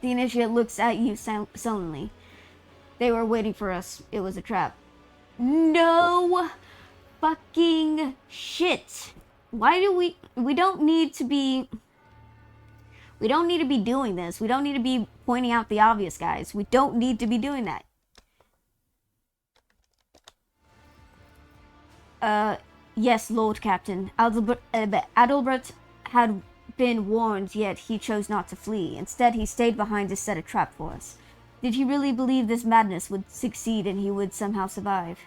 The initiate looks at you sullenly. They were waiting for us. It was a trap. No fucking shit. Why do we don't need to be doing this. We don't need to be pointing out the obvious, guys. We don't need to be doing that. Yes, Lord Captain. Adalbert had been warned, yet he chose not to flee. Instead, he stayed behind to set a trap for us. Did he really believe this madness would succeed and he would somehow survive?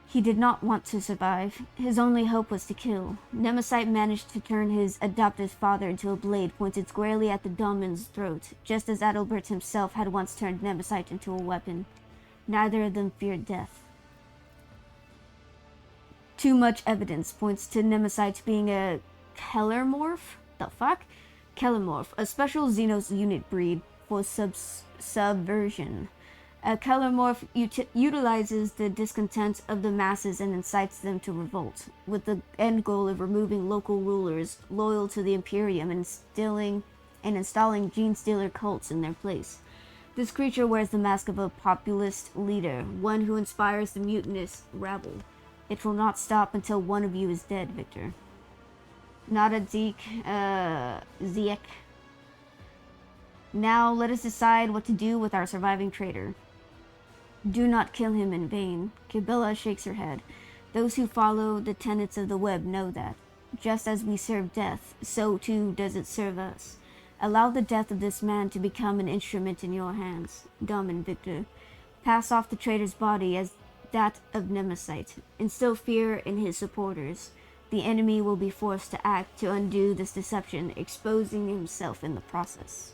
He did not want to survive. His only hope was to kill. Nemesis managed to turn his adoptive father into a blade pointed squarely at the domin's throat, just as Adalbert himself had once turned Nemesis into a weapon. Neither of them feared death. Too much evidence points to Nemesis being a Kellermorph? The fuck? Kellermorph, a special Xenos unit breed for subversion. A Kellermorph utilizes the discontent of the masses and incites them to revolt, with the end goal of removing local rulers loyal to the Imperium and installing gene-stealer cults in their place. This creature wears the mask of a populist leader, one who inspires the mutinous rabble. It will not stop until one of you is dead, Victor. Not a Zeke. Now let us decide what to do with our surviving traitor. Do not kill him in vain. Kibilla shakes her head. Those who follow the tenets of the web know that. Just as we serve death, so too does it serve us. Allow the death of this man to become an instrument in your hands. Dom and Victor. Pass off the traitor's body as that of Nemesis. Instill fear in his supporters. The enemy will be forced to act to undo this deception, exposing himself in the process.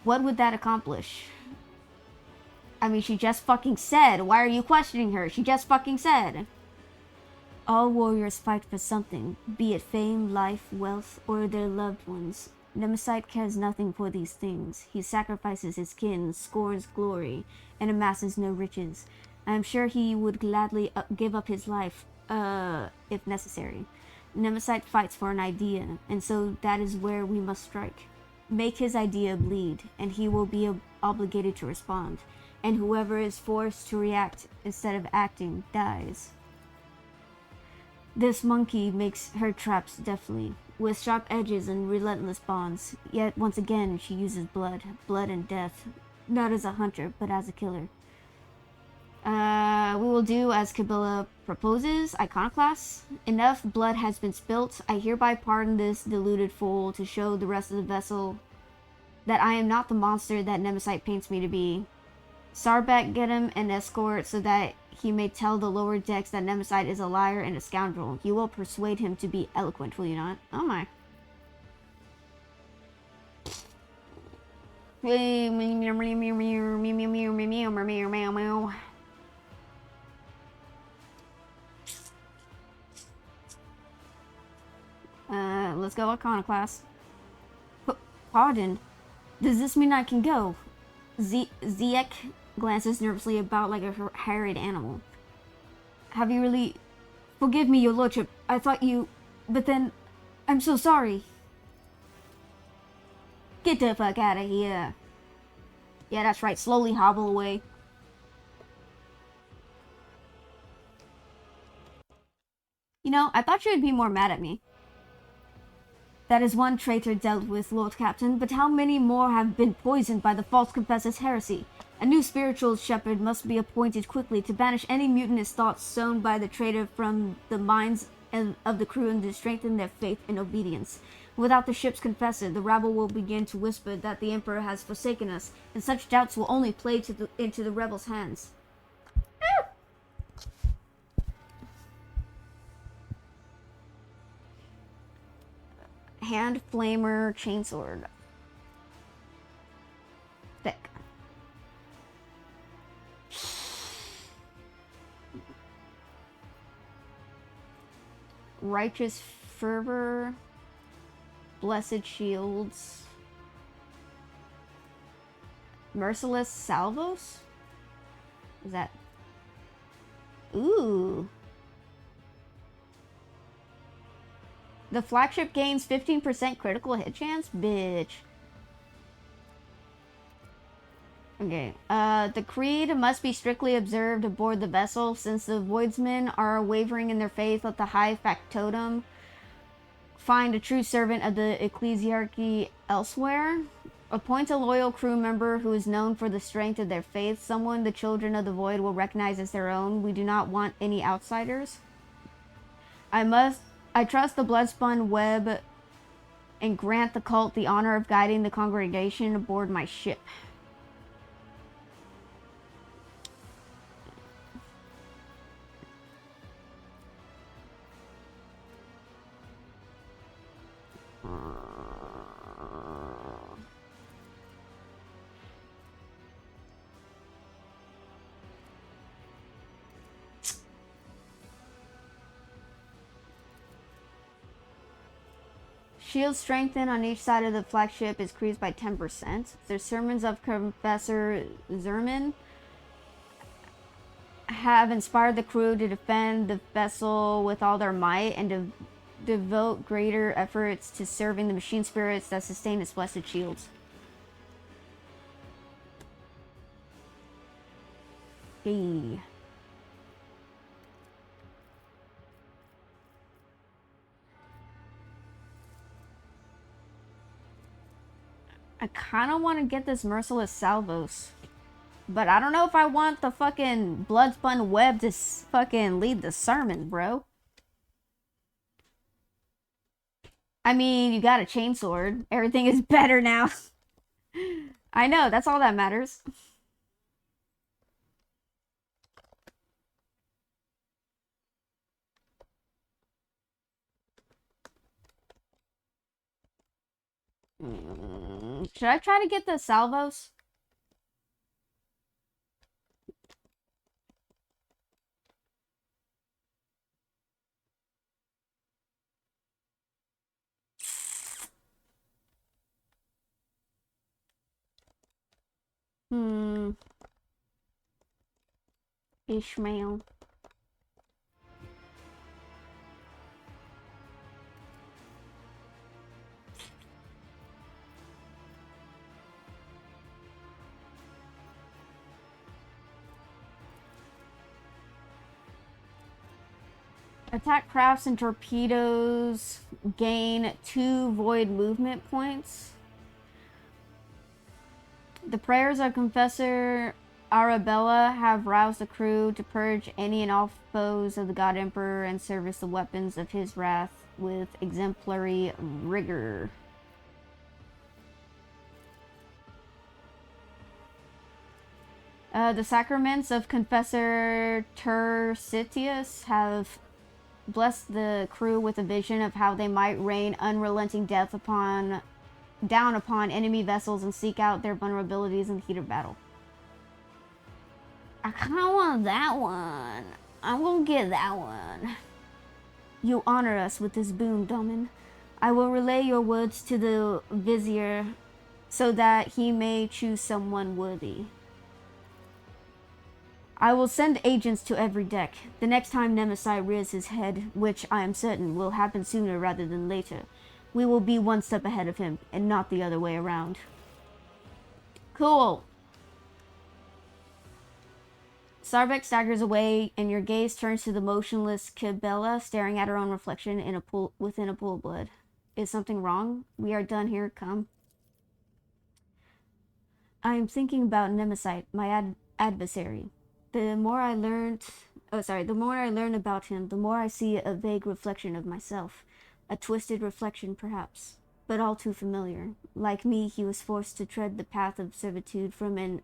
What would that accomplish? I mean, she just fucking said. Why are you questioning her? She just fucking said. All warriors fight for something, be it fame, life, wealth, or their loved ones. Nemesis cares nothing for these things. He sacrifices his kin, scorns glory, and amasses no riches. I am sure he would gladly give up his life, if necessary. Nemesis fights for an idea, and so that is where we must strike. Make his idea bleed, and he will be obligated to respond. And whoever is forced to react instead of acting dies. This monkey makes her traps deftly, with sharp edges and relentless bonds. Yet once again she uses blood and death, not as a hunter, but as a killer. We will do as Kibilla proposes, Iconoclast. Enough blood has been spilt. I hereby pardon this deluded fool to show the rest of the vessel that I am not the monster that Nemesis paints me to be. Sarbek, get him an escort so that he may tell the lower decks that Nemesis is a liar and a scoundrel. You will persuade him to be eloquent, will you not? Oh my. Let's go Iconoclast. Pardon? Does this mean I can go? Ziek glances nervously about like a harried animal. Have you really... Forgive me, your lordship. I thought you... But then... I'm so sorry. Get the fuck out of here. Yeah, that's right. Slowly hobble away. You know, I thought you would be more mad at me. That is one traitor dealt with, Lord Captain, but how many more have been poisoned by the false confessor's heresy? A new spiritual shepherd must be appointed quickly to banish any mutinous thoughts sown by the traitor from the minds of the crew and to strengthen their faith and obedience. Without the ship's confessor, the rabble will begin to whisper that the Emperor has forsaken us, and such doubts will only play into the rebels' hands. Hand flamer chainsword. Thick. Righteous fervor. Blessed shields. Merciless salvos? Is that... Ooh. The flagship gains 15% critical hit chance? Bitch. Okay. The creed must be strictly observed aboard the vessel. Since the voidsmen are wavering in their faith, let the high factotum find a true servant of the ecclesiarchy elsewhere. Appoint a loyal crew member who is known for the strength of their faith, someone the children of the void will recognize as their own. We do not want any outsiders. I trust the bloodspun web and grant the cult the honor of guiding the congregation aboard my ship. Shield strengthened on each side of the flagship is increased by 10%. The sermons of Professor Zerman have inspired the crew to defend the vessel with all their might and to devote greater efforts to serving the machine spirits that sustain its blessed shields. Hey. I kind of want to get this Merciless Salvos. But I don't know if I want the fucking Bloodspun Web to fucking lead the sermon, bro. I mean, you got a chainsword. Everything is better now. I know, that's all that matters. Should I try to get the salvos? Ishmael. Attack crafts and torpedoes gain 2 void movement points. The prayers of Confessor Arabella have roused the crew to purge any and all foes of the God Emperor and service the weapons of his wrath with exemplary rigor. The sacraments of Confessor Tercitius have blessed the crew with a vision of how they might rain unrelenting death down upon enemy vessels and seek out their vulnerabilities in the heat of battle. I kind of want that one. I'm gonna get that one. You honor us with this boon, Domin. I will relay your words to the Vizier so that he may choose someone worthy. I will send agents to every deck. The next time Nemesis rears his head, which I am certain will happen sooner rather than later, we will be one step ahead of him, and not the other way around. Cool. Sarbeck staggers away, and your gaze turns to the motionless Kibella staring at her own reflection in within a pool of blood. Is something wrong? We are done here, come. I am thinking about Nemesis, my adversary. The more I learn about him, the more I see a vague reflection of myself. A twisted reflection, perhaps, but all too familiar. Like me, he was forced to tread the path of servitude from an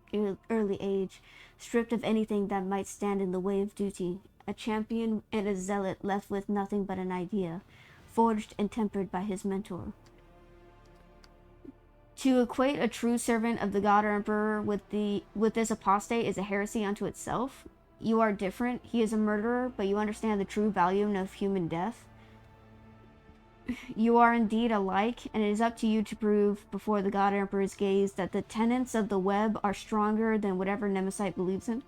early age, stripped of anything that might stand in the way of duty. A champion and a zealot left with nothing but an idea, forged and tempered by his mentor. To equate a true servant of the God Emperor with this apostate is a heresy unto itself. You are different. He is a murderer, but you understand the true value of human death. You are indeed alike, and it is up to you to prove before the God Emperor's gaze that the tenets of the web are stronger than whatever Nemesis believes in.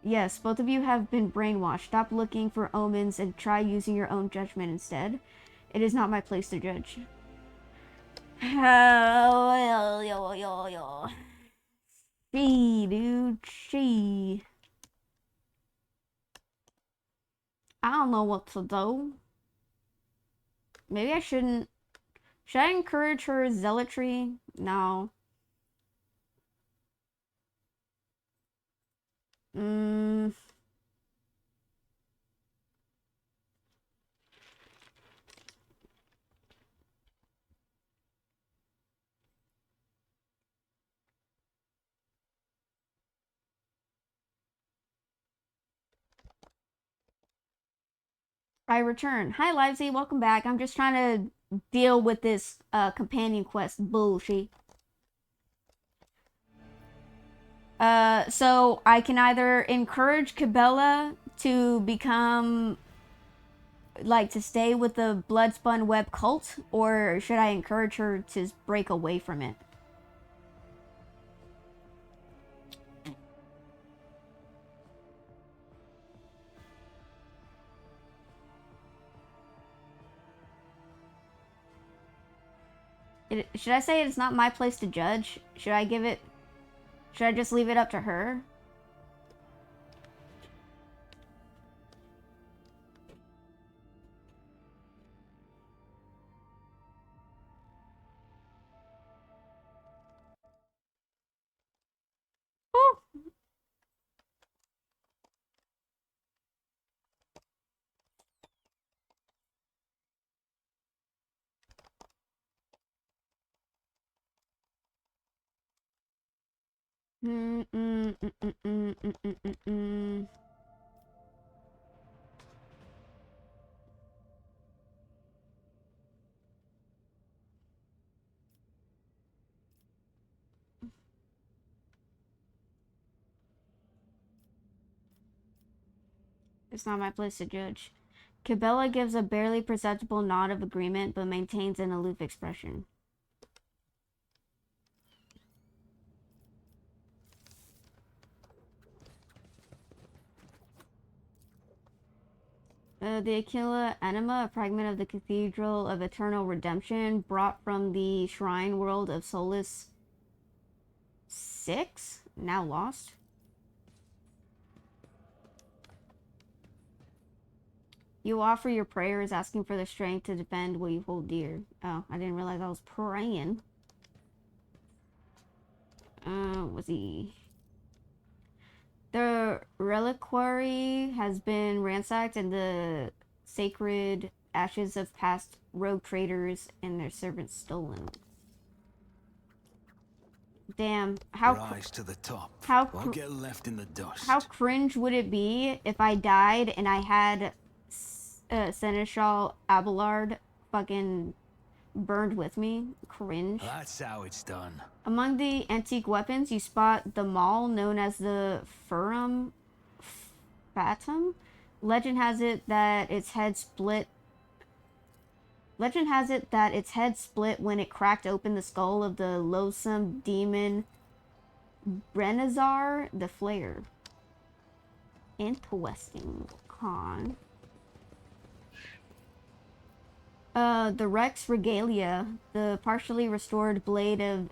Yes, both of you have been brainwashed. Stop looking for omens and try using your own judgment instead. It is not my place to judge. Dude, she. I don't know what to do. Maybe I shouldn't. Should I encourage her zealotry? No. I return. Hi, Livesy. Welcome back. I'm just trying to deal with this companion quest bullshit. So I can either encourage Cabela to become, like, to stay with the Bloodspun Web cult, or should I encourage her to break away from it? Should I say it's not my place to judge? Should I just leave it up to her? Oh. It's not my place to judge. Cabela gives a barely perceptible nod of agreement, but maintains an aloof expression. The Aquila Anima, a fragment of the Cathedral of Eternal Redemption, brought from the Shrine World of Solus 6, now lost. You offer your prayers, asking for the strength to defend what you hold dear. Oh, I didn't realize I was praying. Was he... The reliquary has been ransacked and the sacred ashes of past rogue traders and their servants stolen. Damn, Rise to the top. Won't get left in the dust. How cringe would it be if I died and I had Seneschal Abelard fucking burned with me? Cringe. That's how it's done. Among the antique weapons, you spot the maul known as the Furum Fatum. Legend has it that its head split when it cracked open the skull of the loathsome demon Brenazar the Flayer. Interesting. Con. The Rex Regalia, the partially restored blade of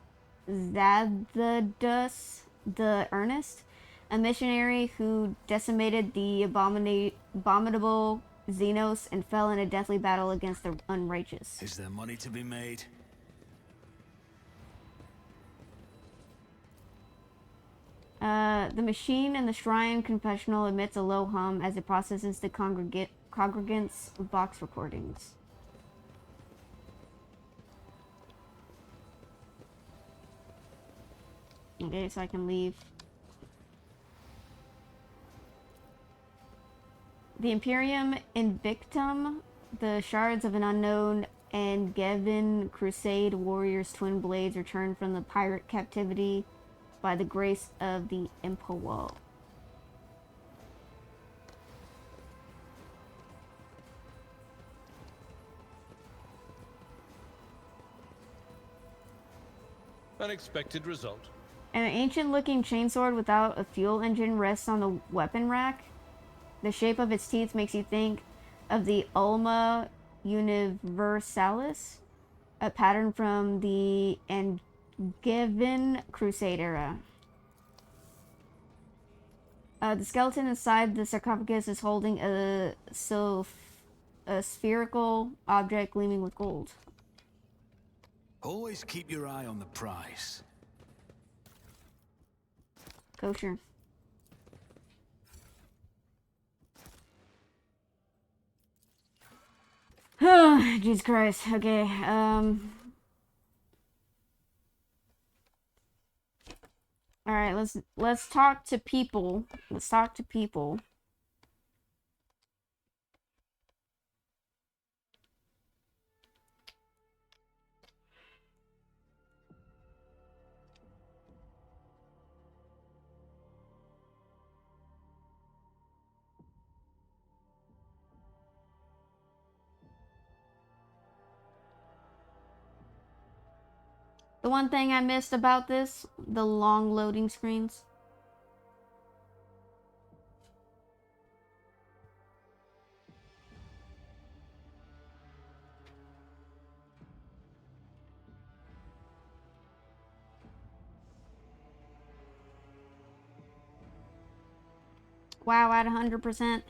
Zadadus the Earnest, a missionary who decimated the abominable Xenos and fell in a deathly battle against the unrighteous. Is there money to be made? The machine in the shrine confessional emits a low hum as it processes the congregants' vox recordings. Okay, so I can leave. The Imperium Invictum, the shards of an unknown Angevin Crusade warrior's twin blades returned from the pirate captivity by the grace of the Emperor. Unexpected result. An ancient-looking chainsword without a fuel engine rests on the weapon rack. The shape of its teeth makes you think of the Ulma Universalis, a pattern from the Angevin Crusade era. The skeleton inside the sarcophagus is holding a spherical object gleaming with gold. Always keep your eye on the prize. Kosher. Jesus Christ. Okay. All right. Let's talk to people. Let's talk to people. The one thing I missed about this, the long loading screens. Wow, at 100%.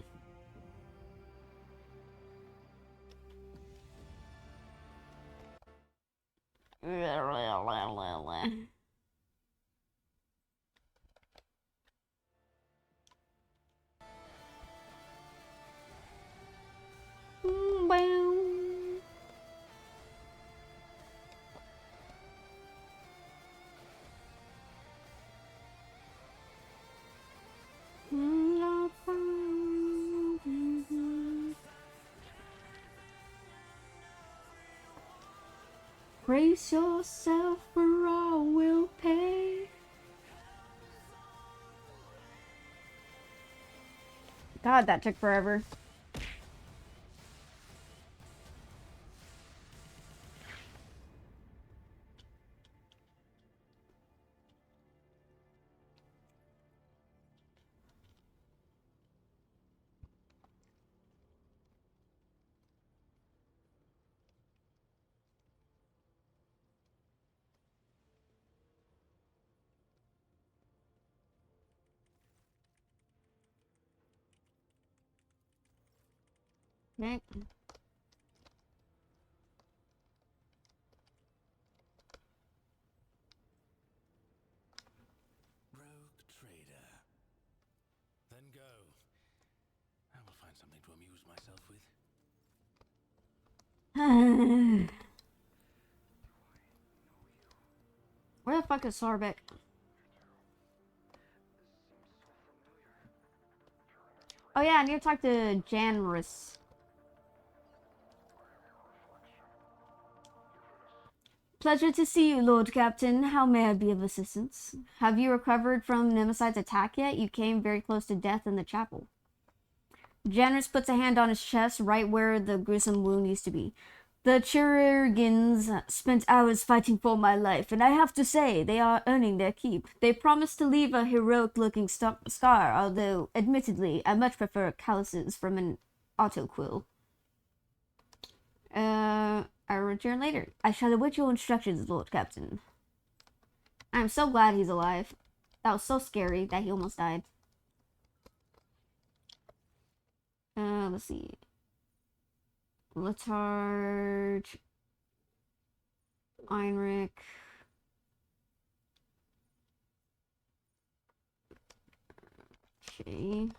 Brace yourself for all will pay. God, that took forever. Okay. Rogue trader. Then go. I will find something to amuse myself with. Where the fuck is Sarbeck? Oh yeah, I need to talk to Janris. Pleasure to see you, Lord Captain. How may I be of assistance? Have you recovered from Nemeside's attack yet? You came very close to death in the chapel. Janris puts a hand on his chest, right where the gruesome wound used to be. The Chirurgins spent hours fighting for my life, and I have to say, they are earning their keep. They promised to leave a heroic-looking scar, although, admittedly, I much prefer calluses from an autoquill. I'll return later. I shall await your instructions, Lord Captain. I'm so glad he's alive. That was so scary that he almost died. Let's see. Letharg. Einrich. Okay.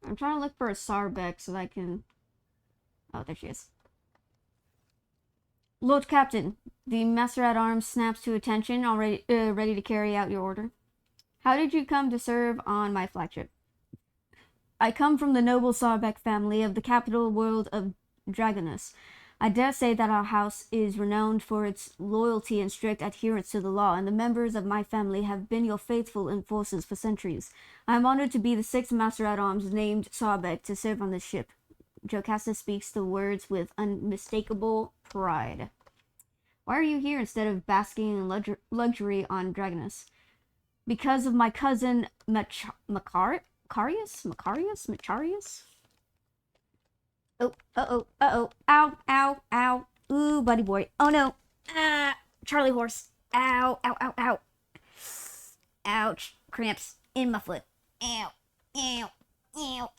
I'm trying to look for a Sarbeck so that I can... Oh, there she is. Lord Captain, the Master-at-Arms snaps to attention, already ready to carry out your order. How did you come to serve on my flagship? I come from the noble Sarbeck family of the capital world of Dragonus. I dare say that our house is renowned for its loyalty and strict adherence to the law, and the members of my family have been your faithful enforcers for centuries. I am honored to be the sixth Master-at-Arms named Sarbeck to serve on this ship. Jocasta speaks the words with unmistakable pride. Why are you here instead of basking in luxury on Dragonus? Because of my cousin Macarius? Oh, uh-oh, ow, ooh, buddy boy, oh no, Charlie horse, ow, Ouch. Cramps in my foot. Ow. Ow. Ow.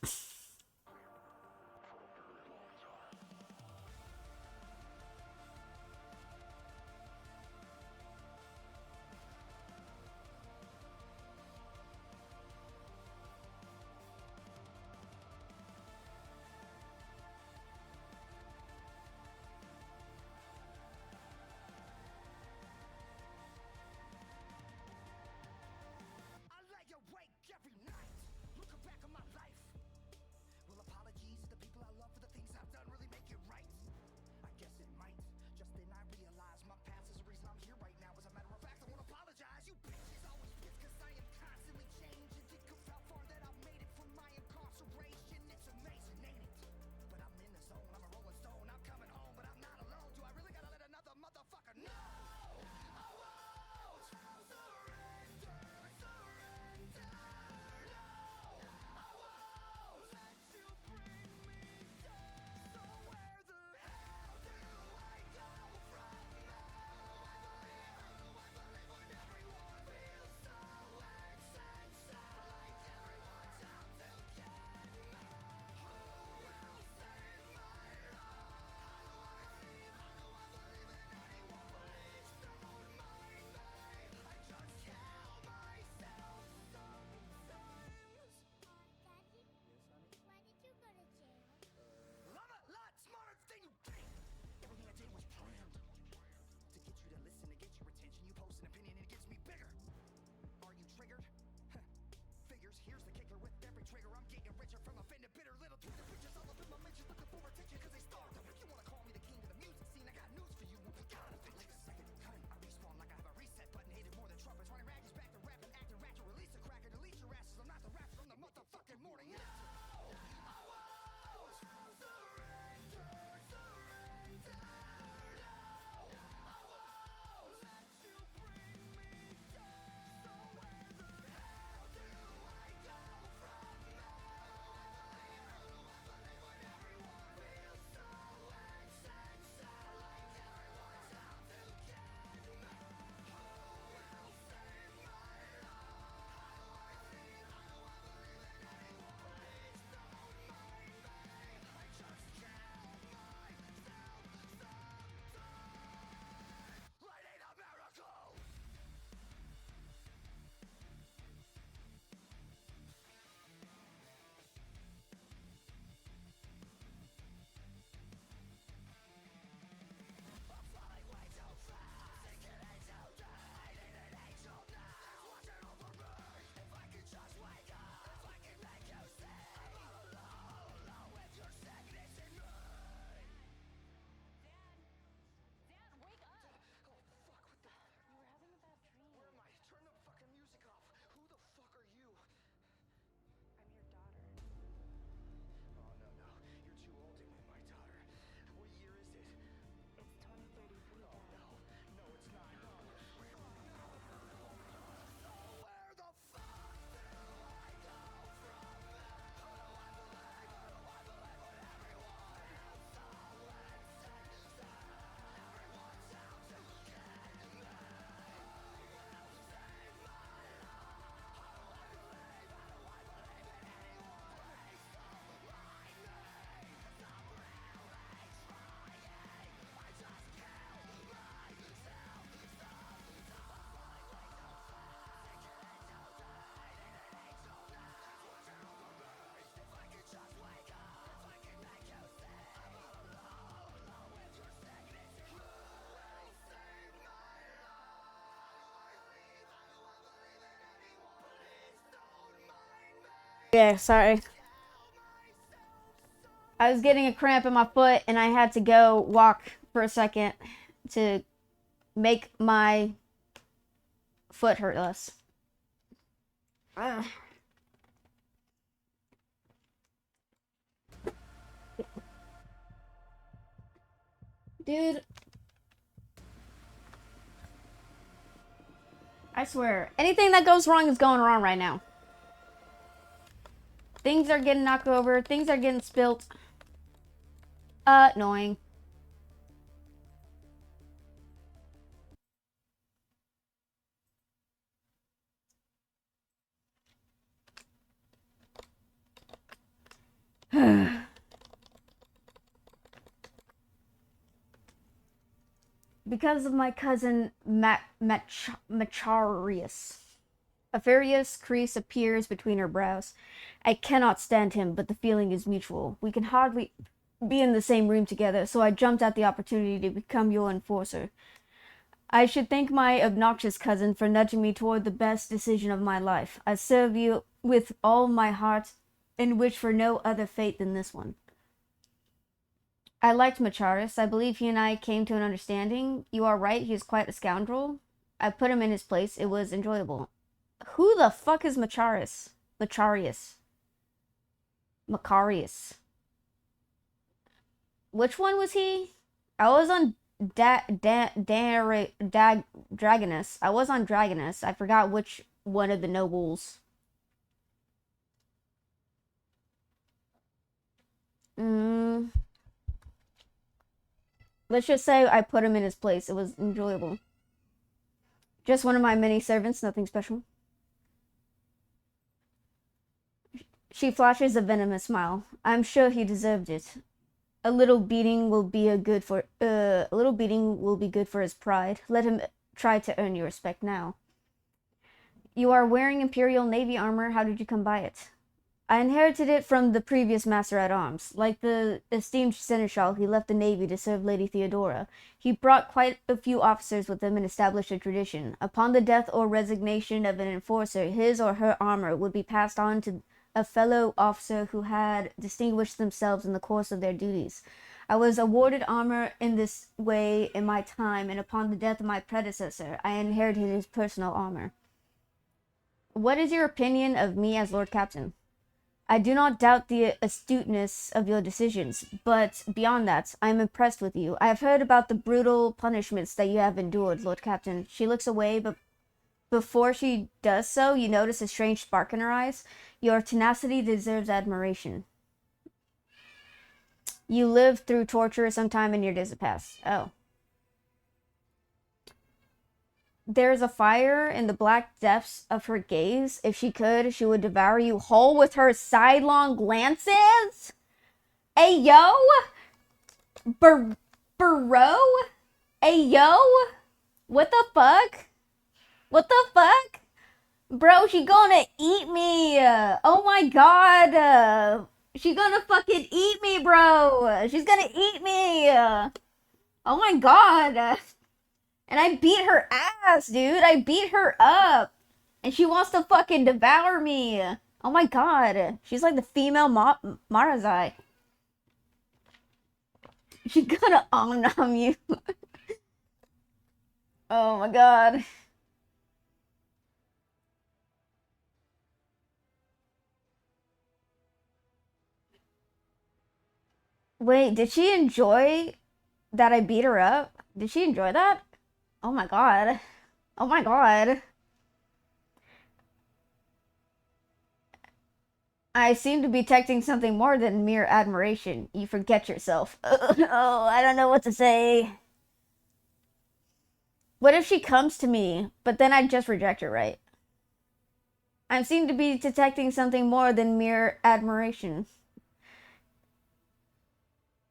Yeah, sorry. I was getting a cramp in my foot and I had to go walk for a second to make my foot hurt less. Dude. I swear, anything that goes wrong is going wrong right now. Things are getting knocked over. Things are getting spilt. Annoying. Because of my cousin Macharius. A furious crease appears between her brows. I cannot stand him, but the feeling is mutual. We can hardly be in the same room together, so I jumped at the opportunity to become your enforcer. I should thank my obnoxious cousin for nudging me toward the best decision of my life. I serve you with all my heart and wish for no other fate than this one. I liked Macharis. I believe he and I came to an understanding. You are right, he is quite a scoundrel. I put him in his place. It was enjoyable. Who the fuck is Macharis? Macharius. Macarius. Which one was he? I was on Dragonus. I was on Dragonus. I forgot which one of the nobles. Let's just say I put him in his place. It was enjoyable. Just one of my many servants, nothing special. She flashes a venomous smile. I'm sure he deserved it. A little beating will be good for his pride. Let him try to earn your respect now. You are wearing Imperial Navy armor. How did you come by it? I inherited it from the previous Master-at-Arms. Like the esteemed Seneschal, he left the Navy to serve Lady Theodora. He brought quite a few officers with him and established a tradition. Upon the death or resignation of an enforcer, his or her armor would be passed on to a fellow officer who had distinguished themselves in the course of their duties. I was awarded armor in this way in my time, and upon the death of my predecessor, I inherited his personal armor. What is your opinion of me as Lord Captain? I do not doubt the astuteness of your decisions, but beyond that, I am impressed with you. I have heard about the brutal punishments that you have endured, Lord Captain. She looks away, but before she does so, you notice a strange spark in her eyes. Your tenacity deserves admiration. You lived through torture sometime in your days past. Oh. There's a fire in the black depths of her gaze. If she could, she would devour you whole with her sidelong glances. Hey, yo! Bro? Hey, yo! What the fuck? What the fuck? Bro, she gonna eat me. Oh my god. She gonna fucking eat me, bro. She's gonna eat me. Oh my god. And I beat her ass, dude. I beat her up. And she wants to fucking devour me. Oh my god. She's like the female Marazai. She's gonna om-nom you. Oh my god. Wait, did she enjoy that I beat her up? Did she enjoy that? Oh my god. Oh my god. I seem to be detecting something more than mere admiration. You forget yourself. Oh, I don't know what to say. What if she comes to me, but then I just reject her, right? I seem to be detecting something more than mere admiration.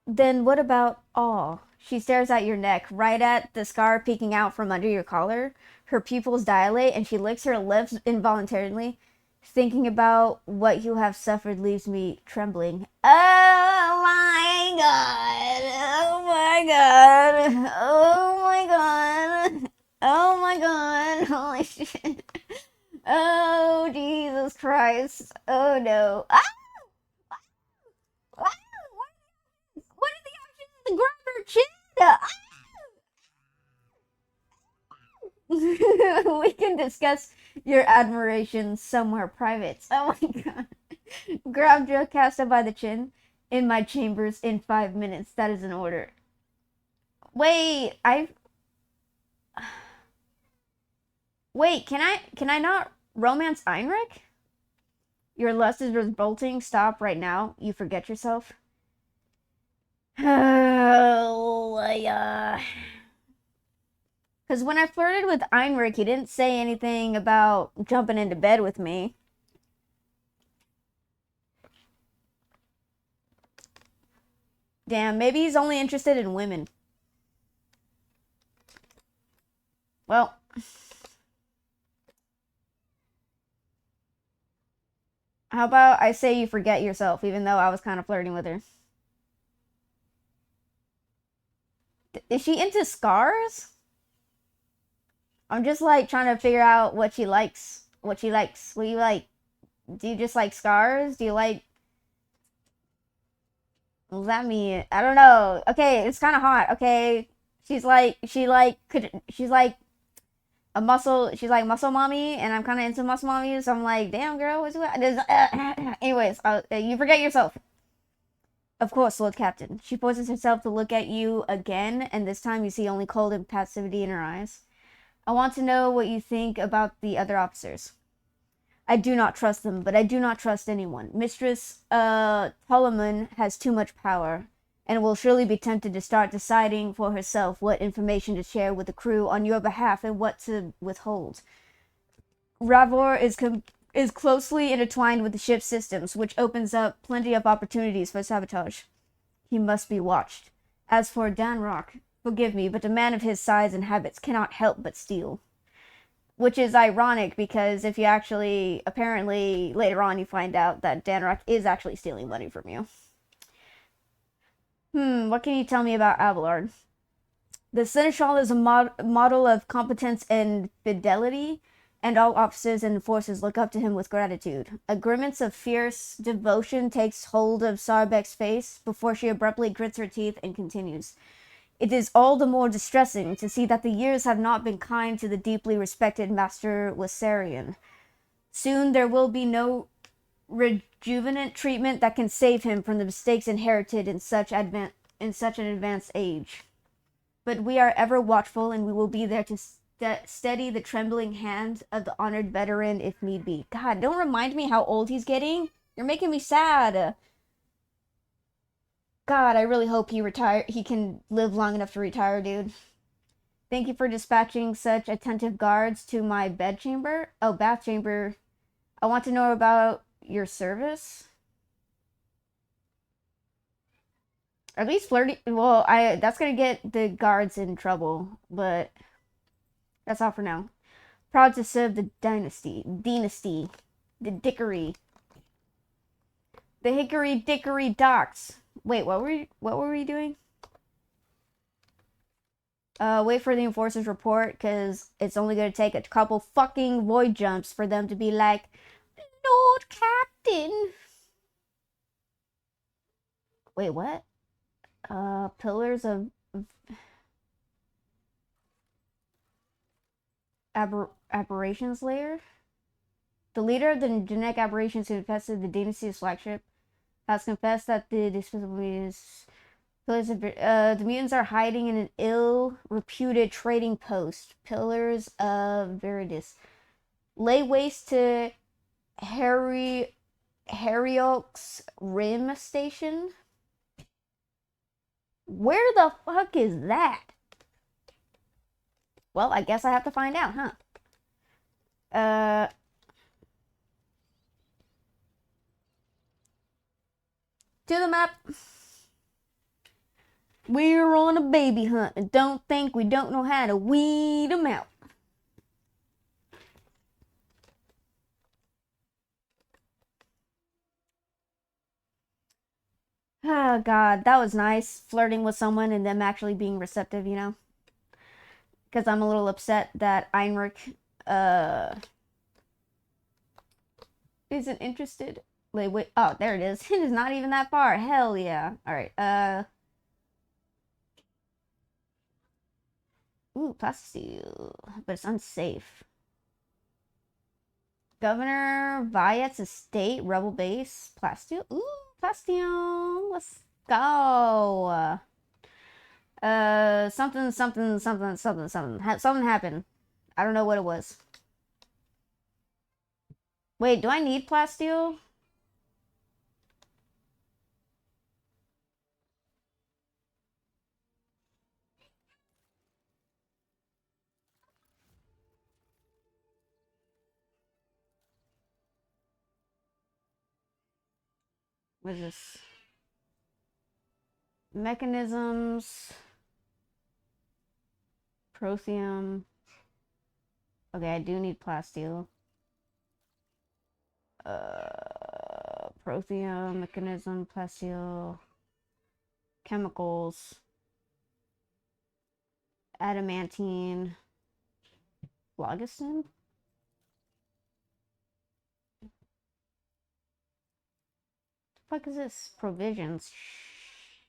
Then what about awe? She stares at your neck, right at the scar peeking out from under your collar. Her pupils dilate and she licks her lips involuntarily. Thinking about what you have suffered leaves me trembling. Oh my god! Oh my god! Oh my god! Oh my god! Holy shit! Oh Jesus Christ! Oh no! Ah! Ah! What are the options to grab her chin? We can discuss your admiration somewhere private. Oh my god. Grab Jocasta by the chin in my chambers in 5 minutes. That is an order. Wait, Wait, can I not romance Heinrich? Your lust is revolting. Stop right now. You forget yourself. Oh, yeah. Because when I flirted with Heinrich, he didn't say anything about jumping into bed with me. Damn, maybe he's only interested in women. Well. How about I say you forget yourself, even though I was kind of flirting with her. Is she into scars? I'm just like trying to figure out what she likes. What she likes. What do you like? Do you just like scars? Do you like... What does that mean? I don't know. Okay, it's kind of hot. Okay, she's like a muscle. She's like muscle mommy, and I'm kind of into muscle mommy. So I'm like, damn girl, what's what? Anyways, you forget yourself. Of course, Lord Captain. She forces herself to look at you again, and this time you see only cold and passivity in her eyes. I want to know what you think about the other officers. I do not trust them, but I do not trust anyone. Mistress Tolomon has too much power, and will surely be tempted to start deciding for herself what information to share with the crew on your behalf and what to withhold. Ravor is closely intertwined with the ship's systems, which opens up plenty of opportunities for sabotage. He must be watched. As for Danrock, forgive me, but a man of his size and habits cannot help but steal. Which is ironic, because if you actually, apparently, later on you find out that Danrock is actually stealing money from you. What can you tell me about Abelard? The Seneschal is a model of competence and fidelity, and all officers and forces look up to him with gratitude. A grimace of fierce devotion takes hold of Sarbek's face before she abruptly grits her teeth and continues. It is all the more distressing to see that the years have not been kind to the deeply respected Master Wissarion. Soon there will be no rejuvenant treatment that can save him from the mistakes inherited in such an advanced age. But we are ever watchful, and we will be there to steady the trembling hand of the honored veteran if need be. God, don't remind me how old he's getting. You're making me sad. God, I really hope he can live long enough to retire, dude. Thank you for dispatching such attentive guards to my bedchamber. Oh, bath chamber. I want to know about your service. At least flirty. Well, that's gonna get the guards in trouble, but that's all for now. Proud to serve the dynasty, the dickery, the hickory dickory docks. Wait, what were we doing? Wait for the enforcer's report, because it's only going to take a couple fucking void jumps for them to be like, Lord Captain. Wait, what? Pillars of aberrations layer? The leader of the genetic aberrations who infested the dynasty's flagship has confessed that the despicable mutants... the mutants are hiding in an ill-reputed trading post. Pillars of Veridis. Lay waste to Harryok's Rim Station? Where the fuck is that? Well, I guess I have to find out, huh? To the map. We're on a baby hunt and don't think we don't know how to weed them out. Oh, God, that was nice. Flirting with someone and them actually being receptive, you know? Because I'm a little upset that Einrich, isn't interested. Wait. Oh, there it is. It is not even that far. Hell yeah. Alright, ooh, plasteel. But it's unsafe. Governor Viet's estate, rebel base, plasteel. Ooh, plasteel. Let's go. Something happened. I don't know what it was. Wait, do I need plasteel? What is this? Mechanisms. Protheum. Okay, I do need plasteel. Protheum, mechanism, plasteel, chemicals, adamantine, phlogiston. What the fuck is this? Provisions.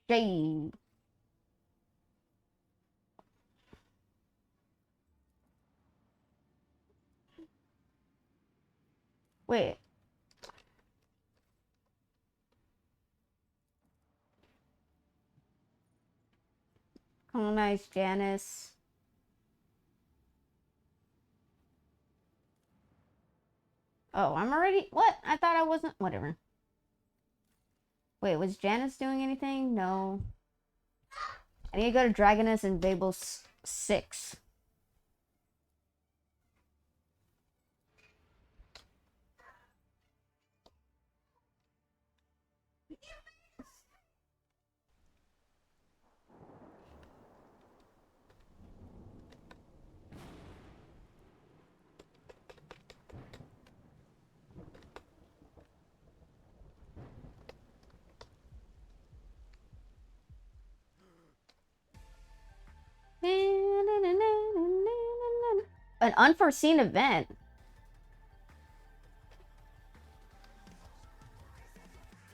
Shade. Wait. Colonize Janus. Oh, I'm already... What? I thought I wasn't... Whatever. Wait, was Janus doing anything? No. I need to go to Dragonus and Babel 6. An unforeseen event.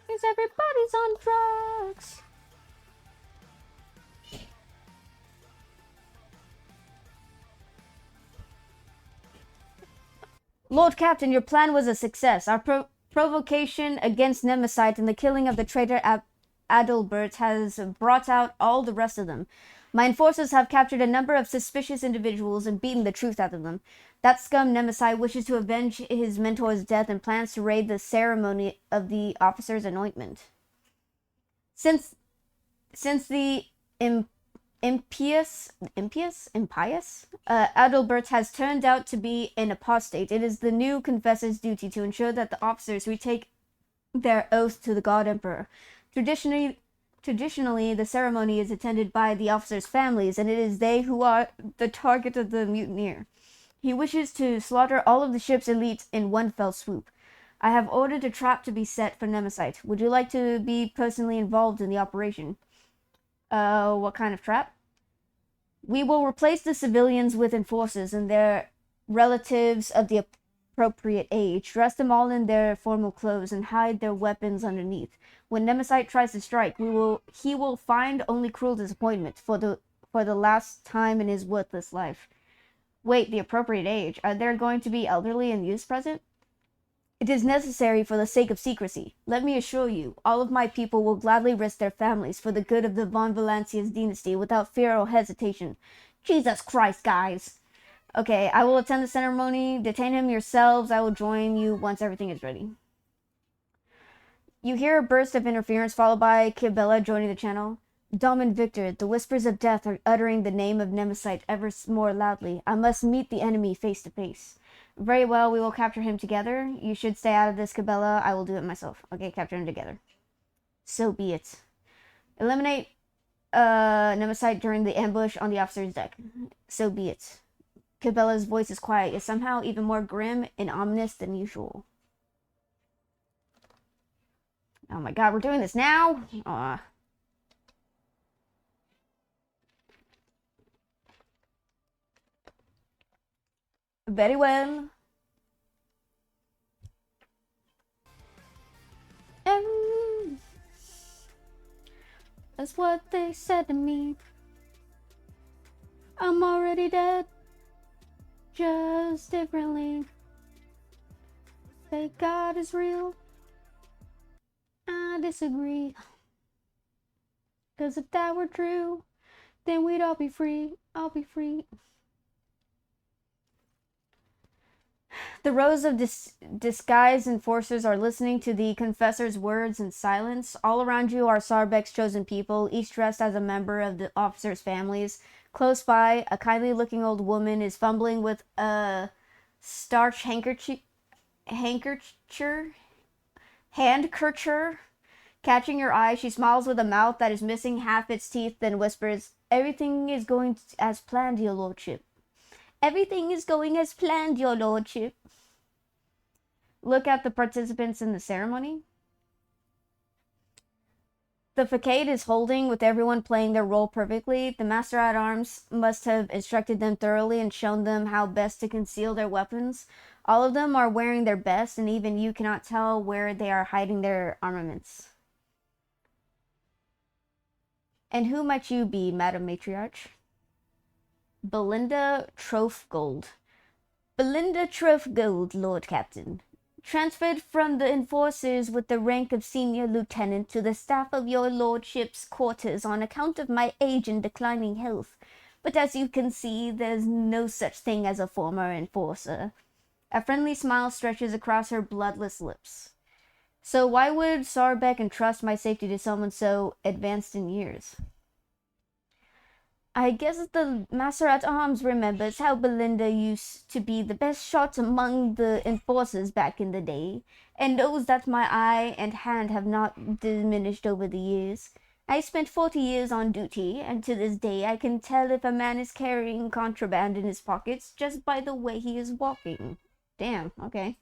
Because everybody's on drugs. Lord Captain, your plan was a success. Our provocation against Nemesis and the killing of the traitor Adalbert has brought out all the rest of them. My enforcers have captured a number of suspicious individuals and beaten the truth out of them. That scum Nemesis wishes to avenge his mentor's death and plans to raid the ceremony of the officer's anointment. Since the impious Adalbert has turned out to be an apostate, it is the new confessor's duty to ensure that the officers retake their oath to the God Emperor. Traditionally, the ceremony is attended by the officers' families, and it is they who are the target of the mutineer. He wishes to slaughter all of the ship's elites in one fell swoop. I have ordered a trap to be set for Nemesis. Would you like to be personally involved in the operation? What kind of trap? We will replace the civilians with enforcers and their relatives of the appropriate age, dress them all in their formal clothes, and hide their weapons underneath. When Nemesis tries to strike, he will find only cruel disappointment for the last time in his worthless life. Wait, the appropriate age? Are there going to be elderly and youths present? It is necessary for the sake of secrecy. Let me assure you, all of my people will gladly risk their families for the good of the von Valancius dynasty without fear or hesitation. Jesus Christ, guys! Okay, I will attend the ceremony. Detain him yourselves. I will join you once everything is ready. You hear a burst of interference followed by Kibella joining the channel. Dom and Victor, the whispers of death are uttering the name of Nemesis ever more loudly. I must meet the enemy face to face. Very well, we will capture him together. You should stay out of this, Kibella. I will do it myself. Okay, capture him together. So be it. Eliminate Nemesis during the ambush on the officer's deck. So be it. Kibella's voice is quiet, yet somehow even more grim and ominous than usual. Oh my god, we're doing this now? Aw. Very well. That's what they said to me. I'm already dead. Just differently. Say God is real. I disagree. 'Cause if that were true, then we'd all be free. I'll be free. The rows of disguised enforcers are listening to the confessor's words in silence. All around you are Sarbek's chosen people, each dressed as a member of the officers' families. Close by, a kindly-looking old woman is fumbling with a starch handkerchief Catching your eye, she smiles with a mouth that is missing half its teeth, then whispers, "Everything is going as planned, your lordship. Everything is going as planned, your lordship." Look at the participants in the ceremony. The facade is holding, with everyone playing their role perfectly. The Master-at-Arms must have instructed them thoroughly and shown them how best to conceal their weapons. All of them are wearing their best, and even you cannot tell where they are hiding their armaments. And who might you be, Madam Matriarch? Belinda Trothgold. Belinda Trothgold, Lord Captain. Transferred from the enforcers with the rank of senior lieutenant to the staff of your lordship's quarters on account of my age and declining health. But as you can see, there's no such thing as a former enforcer. A friendly smile stretches across her bloodless lips. So why would Sarbek entrust my safety to someone so advanced in years? I guess the Master-at-Arms remembers how Belinda used to be the best shot among the enforcers back in the day, and knows that my eye and hand have not diminished over the years. I spent 40 years on duty, and to this day I can tell if a man is carrying contraband in his pockets just by the way he is walking. Damn, okay.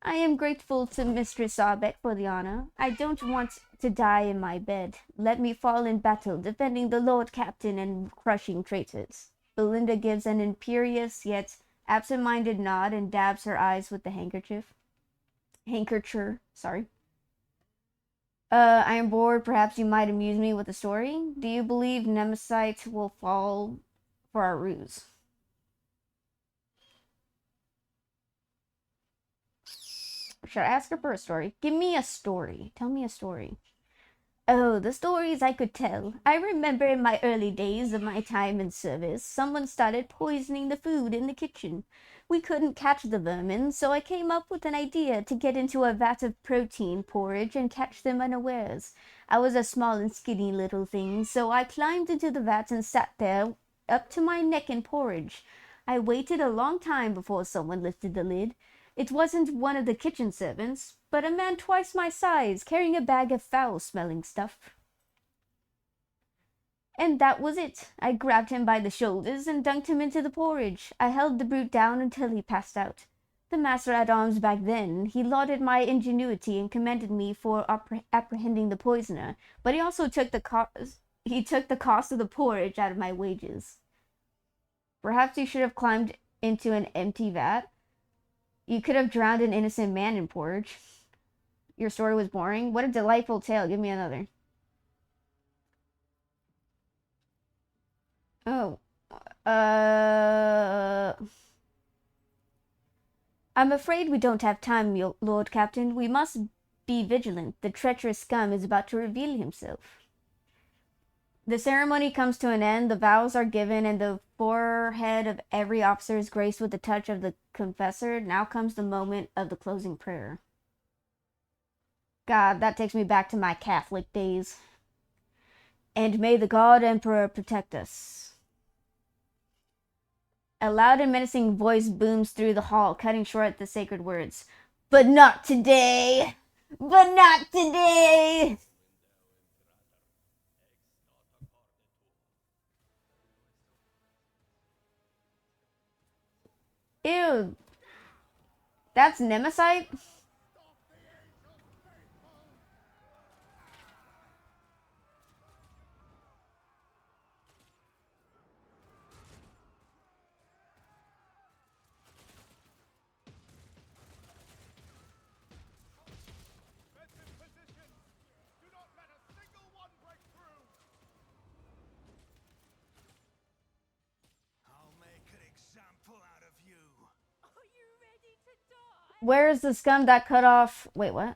I am grateful to Mistress Sarbek for the honor. I don't want to die in my bed. Let me fall in battle, defending the Lord Captain and crushing traitors. Belinda gives an imperious yet absent-minded nod and dabs her eyes with the handkerchief. Sorry. I am bored. Perhaps you might amuse me with a story. Do you believe Nemesis will fall for our ruse? Should I ask her for a story? Give me a story. Tell me a story. Oh, the stories I could tell. I remember in my early days of my time in service, someone started poisoning the food in the kitchen. We couldn't catch the vermin, so I came up with an idea to get into a vat of protein porridge and catch them unawares. I was a small and skinny little thing, so I climbed into the vat and sat there up to my neck in porridge. I waited a long time before someone lifted the lid. It wasn't one of the kitchen servants, but a man twice my size, carrying a bag of foul-smelling stuff. And that was it. I grabbed him by the shoulders and dunked him into the porridge. I held the brute down until he passed out. The Master-at-Arms back then, he lauded my ingenuity and commended me for apprehending the poisoner, but he also took the cost of the porridge out of my wages. Perhaps you should have climbed into an empty vat. You could have drowned an innocent man in porridge. Your story was boring. What a delightful tale. Give me another. Oh. I'm afraid we don't have time, Lord Captain. We must be vigilant. The treacherous scum is about to reveal himself. The ceremony comes to an end, the vows are given, and the forehead of every officer is graced with the touch of the confessor. Now comes the moment of the closing prayer. God, that takes me back to my Catholic days. And may the God Emperor protect us. A loud and menacing voice booms through the hall, cutting short the sacred words. But not today! But not today! Ew. That's Nemesis? Where is the scum that cut off... Wait, what?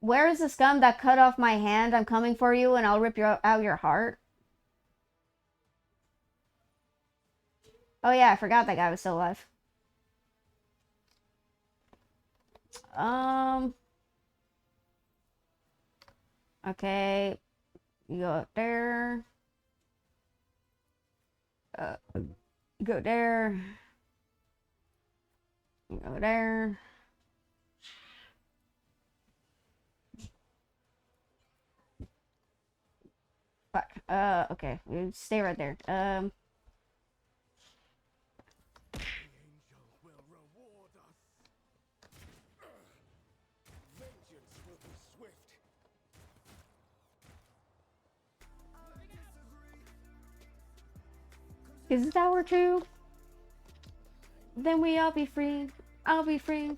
Where is the scum that cut off my hand? I'm coming for you and I'll rip out your heart. Oh yeah, I forgot that guy was still alive. Okay. You go up there. Go there. Go there. Fuck. Okay. We stay right there. Is that where true? Then we all be free. I'll be free.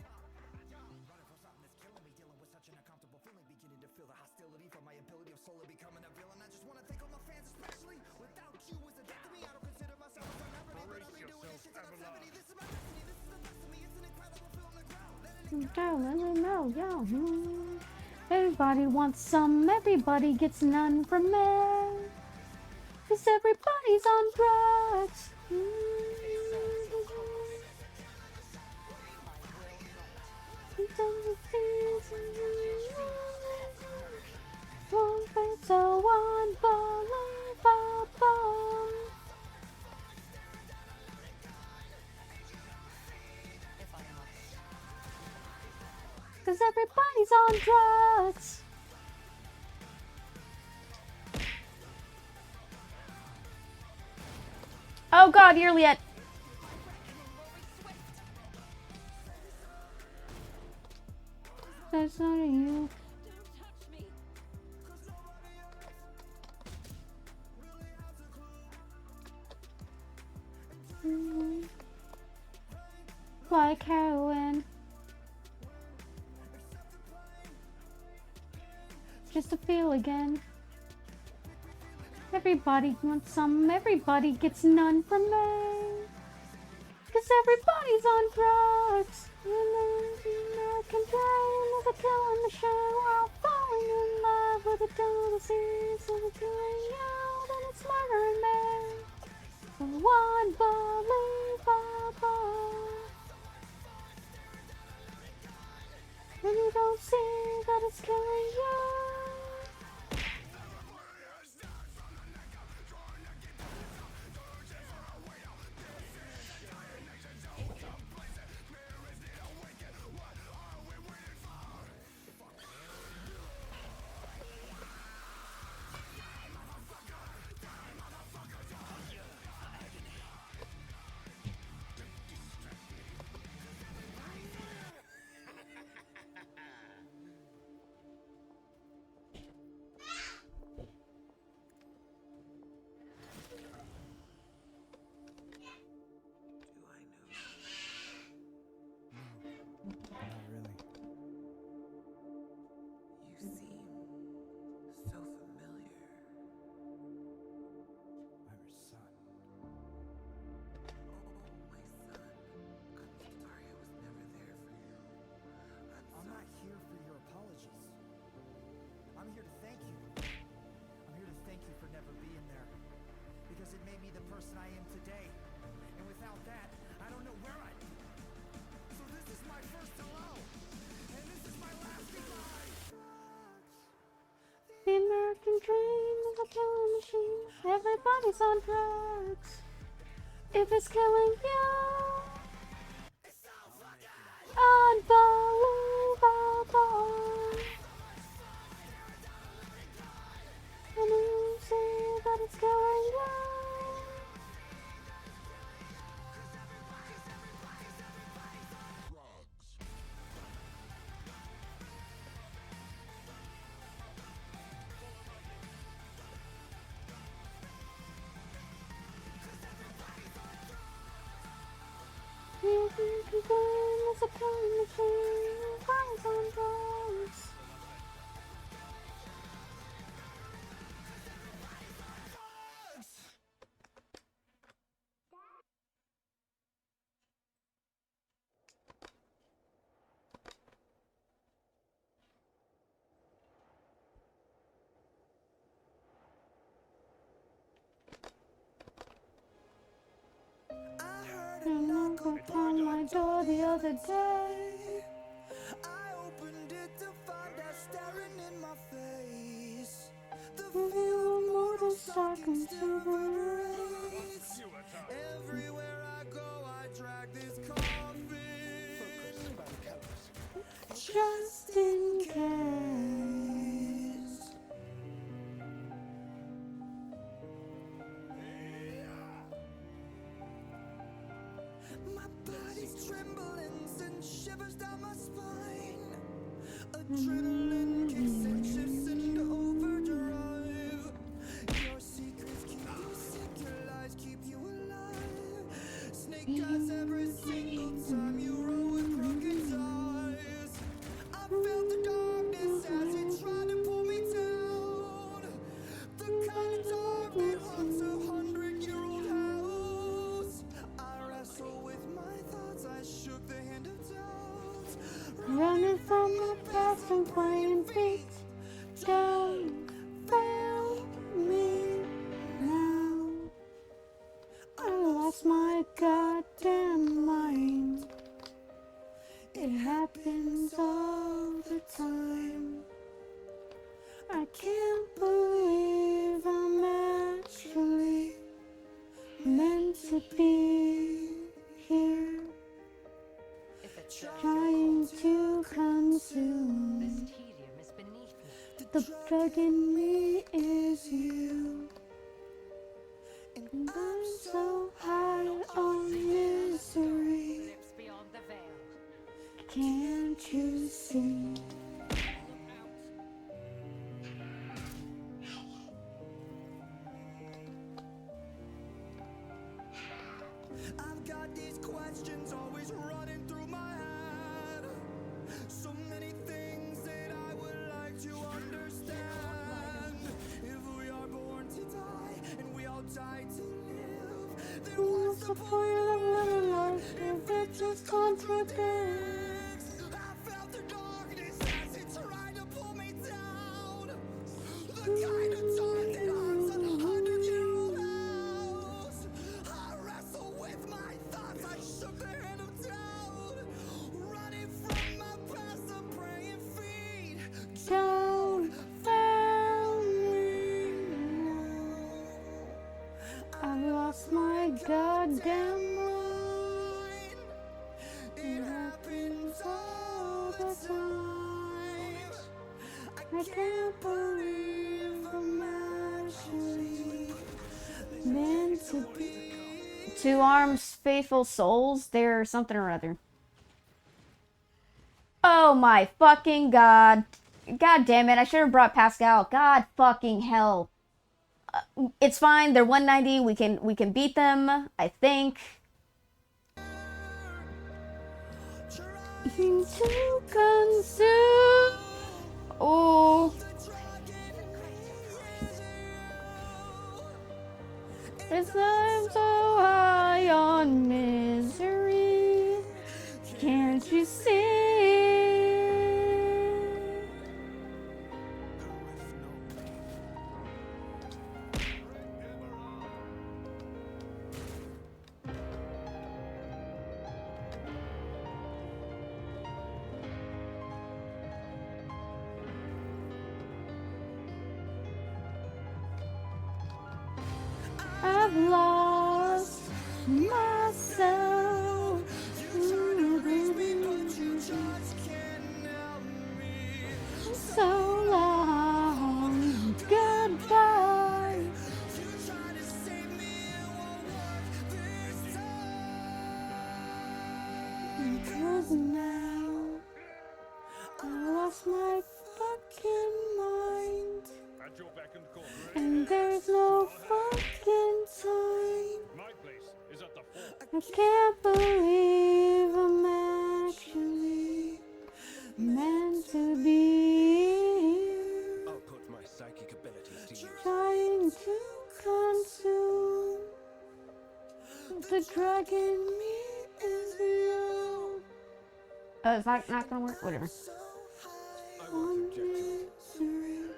No, yo. Everybody wants some, everybody gets none from me. Cause everybody's on drugs. So unbelievable. Cause everybody's on drugs. Oh god, Earliet. That's not you. Like heroin. Just to feel again. Everybody wants some, everybody gets none from me. Cause everybody's on drugs. American dream is a killing machine. We're all falling in love with a total disease. And it's killing you, then it's murdering me. So unbelievable. And you don't see that it's killing you. The American dream is a killing machine. Everybody's on drugs. If it's killing you, unbelievable. And you see that it's killing you. It's a killing machine. Everybody's on drugs. Knock upon my door the other day. I opened it to find out staring in my face. The feel of mortal stockings reverberates everywhere My body's trembling, sends shivers down my spine. Adrenaline kicks and shifts into overdrive. Your secrets keep you sick, your lies keep you alive. Snake eyes every single time you roll with crooked eyes. I felt the darkness as it tried to pull me down. The kind of dark that haunts 100-year-old house. I wrestle with my thoughts, I shook the hand of doubt. Running from the past and playing feet. Don't fail me now. I lost my goddamn mind. It happens all the time. I can't believe I'm actually meant to be here. Trying to consume. This tedium is beneath me. The drug in me is you. And I'm so high on misery. Lives beyond the veil. Can't you see? I've got these questions always running through my head. So many things that I would like to understand. If we are born to die and we all die to live, then what's the point of living life if it just contradicts? I felt the darkness as it tried to pull me down. The kind of dark that haunts 100-year-old house. I wrestle with my thoughts, I shook the hand of doubt. Running from my past, I'm praying feet. Don't fail me now. I've lost my goddamn mind. It happens all the time. I can't believe I'm actually meant to be. Two arms, faithful souls, they're something or other. Oh my fucking god. God damn it, I should have brought Pascal. God fucking hell. It's fine, they're 190, we can beat them, I think. To consume. Oh. It's I'm so high on misery. Can't you see? I've lost myself. So long, goodbye. Because now I lost my fucking mind. And there's no fucking time. My place is at the fort. I can't believe I'm actually meant to be here. I'll put my psychic abilities to use. Trying to consume. The drug in me is you. Is that not gonna work? Whatever. I won't object to it.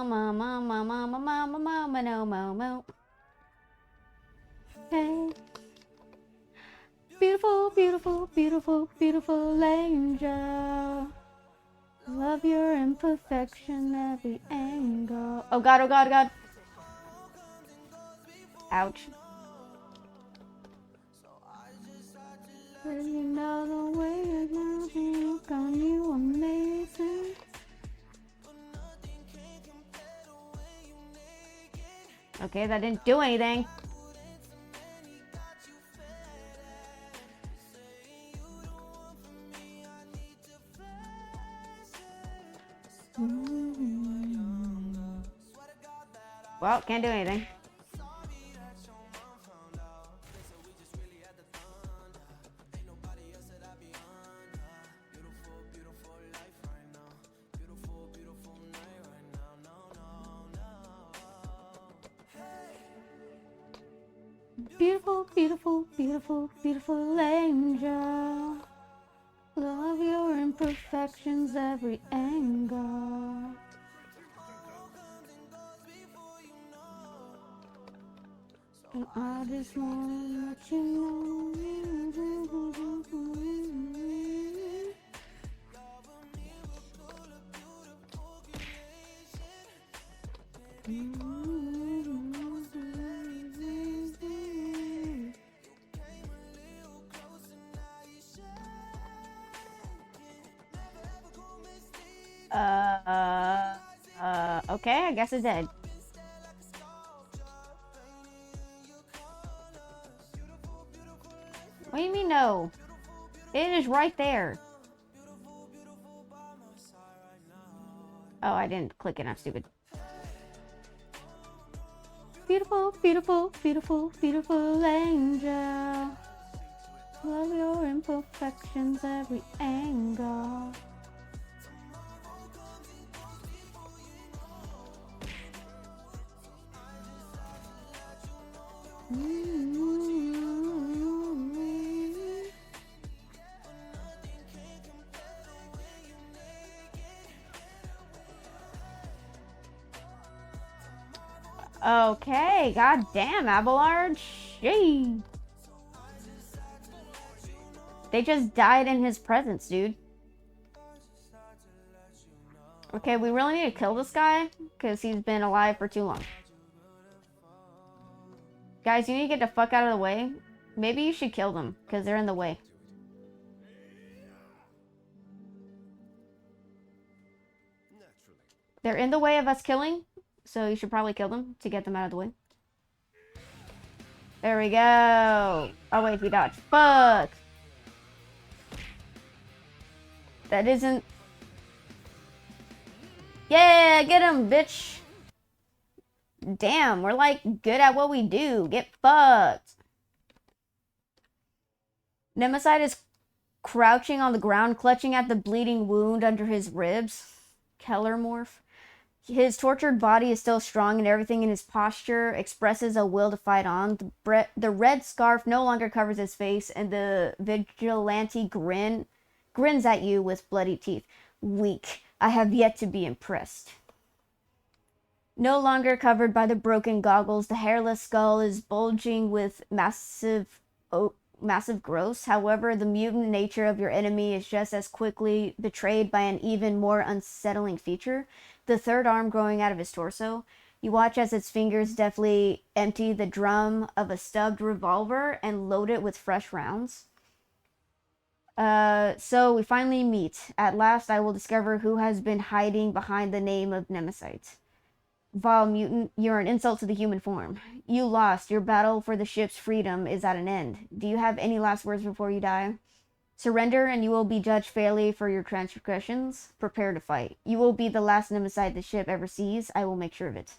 mama, mama, mama, mama, mama, no, momo. Hey. Beautiful, beautiful, beautiful, beautiful angel. Love your imperfection, every angle. Oh god, oh god, oh god. Ouch. You know the way it moves me, on you amazing. Okay, that didn't do anything. Well, can't do anything. Beautiful, beautiful, beautiful, beautiful angel. Love your imperfections, every angle. And I just wanna let you know. Okay, I guess it's dead. What do you mean no? It is right there. Oh, I didn't click it, I'm stupid. Beautiful, beautiful, beautiful, beautiful angel. Love your imperfections, every angle. Okay, goddamn, Abelard. Gee. They just died in his presence, dude. Okay, we really need to kill this guy because he's been alive for too long. Guys, you need to get the fuck out of the way. Maybe you should kill them because they're in the way. They're in the way of us killing, so you should probably kill them to get them out of the way. There we go. Oh wait, he dodged. Fuck. That isn't... Yeah, get him, bitch. Damn, we're like good at what we do. Get fucked. Nemesite is crouching on the ground, clutching at the bleeding wound under his ribs. Kellermorph. His tortured body is still strong, and everything in his posture expresses a will to fight on. The red scarf no longer covers his face, and the vigilante grins at you with bloody teeth. Weak. I have yet to be impressed. No longer covered by the broken goggles, the hairless skull is bulging with massive growths. However, the mutant nature of your enemy is just as quickly betrayed by an even more unsettling feature. The third arm growing out of his torso. You watch as its fingers deftly empty the drum of a stubbed revolver and load it with fresh rounds. So we finally meet. At last I will discover who has been hiding behind the name of Nemesite. Vile mutant, you're an insult to the human form. You lost. Your battle for the ship's freedom is at an end. Do you have any last words before you die? Surrender and you will be judged fairly for your transgressions. Prepare to fight. You will be the last Nemesite the ship ever sees. I will make sure of it.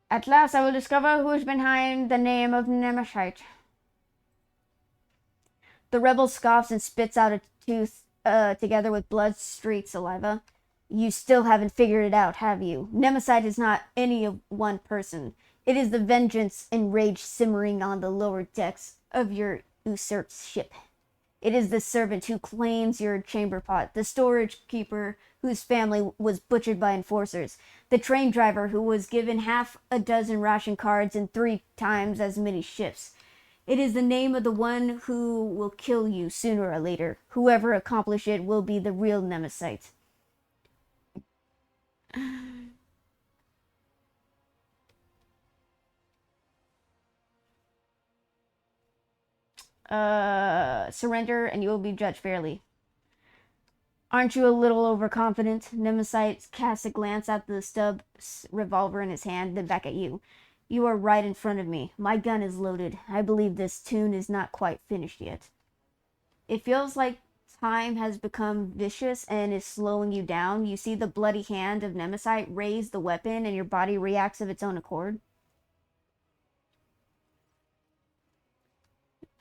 At last I will discover who is behind the name of Nemesite. The rebel scoffs and spits out a tooth together with blood-streaked saliva. You still haven't figured it out, have you? Nemesite is not any of one person. It is the vengeance and rage simmering on the lower decks of your usurped ship. It is the servant who claims your chamber pot, the storage keeper whose family was butchered by enforcers, the train driver who was given half a dozen ration cards and 3 times as many shifts. It is the name of the one who will kill you sooner or later. Whoever accomplished it will be the real Nemesis. Surrender and you will be judged fairly. Aren't you a little overconfident? Nemesis casts a glance at the stub revolver in his hand, then back at you. You are right in front of me. My gun is loaded. I believe this tune is not quite finished yet. It feels like time has become vicious and is slowing you down. You see the bloody hand of Nemesis raise the weapon and your body reacts of its own accord.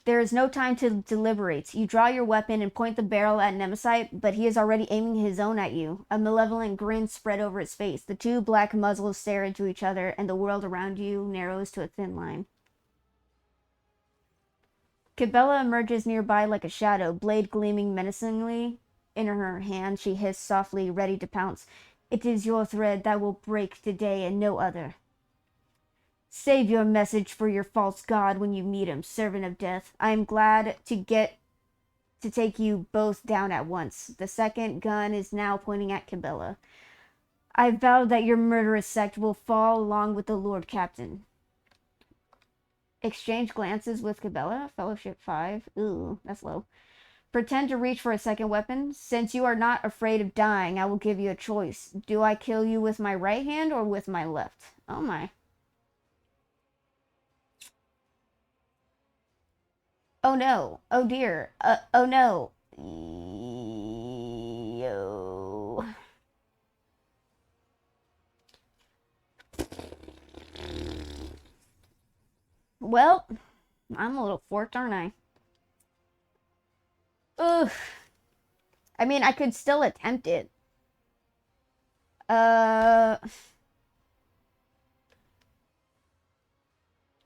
There is no time to deliberate. You draw your weapon and point the barrel at Nemesis, but he is already aiming his own at you. A malevolent grin spread over his face. The 2 black muzzles stare into each other, and the world around you narrows to a thin line. Cabela emerges nearby like a shadow, blade gleaming menacingly. In her hand, she hissed softly, ready to pounce. It is your thread that will break today and no other. Save your message for your false god when you meet him, servant of death. I am glad to take you both down at once. The second gun is now pointing at Cabela. I vow that your murderous sect will fall along with the Lord Captain. Exchange glances with Cabela. Fellowship 5. Ooh, that's low. Pretend to reach for a second weapon. Since you are not afraid of dying, I will give you a choice. Do I kill you with my right hand or with my left? Oh my. Oh no. Oh dear. Oh no. Yo. Well, I'm a little forked, aren't I? Ugh. I mean, I could still attempt it.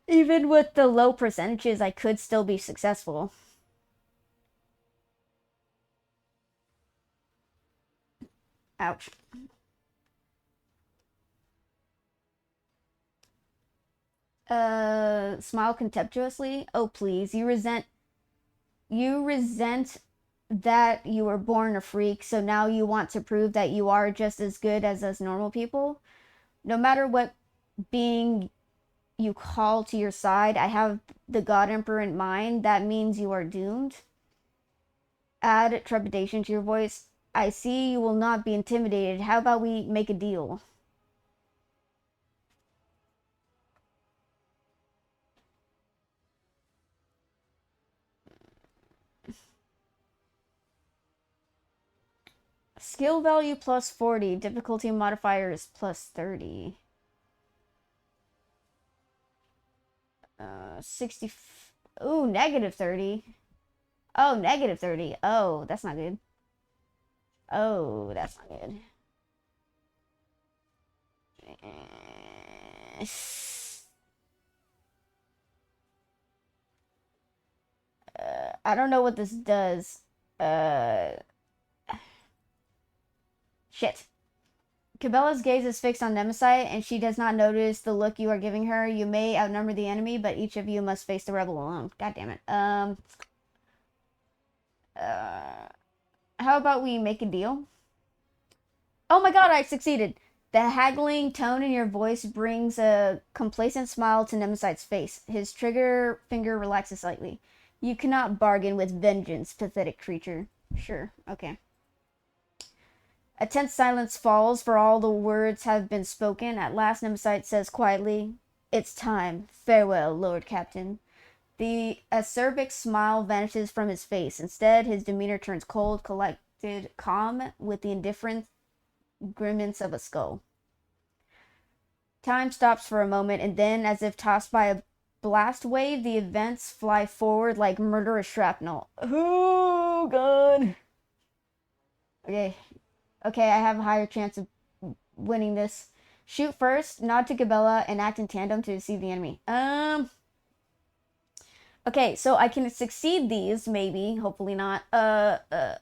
Even with the low percentages, I could still be successful. Ouch. Smile contemptuously. Oh, please. You resent that you were born a freak, so now you want to prove that you are just as good as us normal people? No matter what being you call to your side, I have the God Emperor in mind. That means you are doomed. Add trepidation to your voice. I see you will not be intimidated. How about we make a deal? Skill value plus 40. Difficulty modifier is plus 30. 60. Ooh, negative 30. Oh, negative 30. Oh, that's not good. Oh, that's not good. I don't know what this does. Shit. Cabela's gaze is fixed on Nemesis, and she does not notice the look you are giving her. You may outnumber the enemy, but each of you must face the rebel alone. God damn it. How about we make a deal? Oh my god, I succeeded. The haggling tone in your voice brings a complacent smile to Nemesis' face. His trigger finger relaxes slightly. You cannot bargain with vengeance, pathetic creature. Sure, okay. A tense silence falls, for all the words have been spoken. At last, Nemesis says quietly, "It's time. Farewell, Lord Captain." The acerbic smile vanishes from his face. Instead, his demeanor turns cold, collected, calm, with the indifferent grimace of a skull. Time stops for a moment, and then, as if tossed by a blast wave, the events fly forward like murderous shrapnel. Oh, God. Okay, I have a higher chance of winning this. Shoot first, nod to Cabela, and act in tandem to deceive the enemy. Okay, so I can succeed these, maybe. Hopefully not. Well,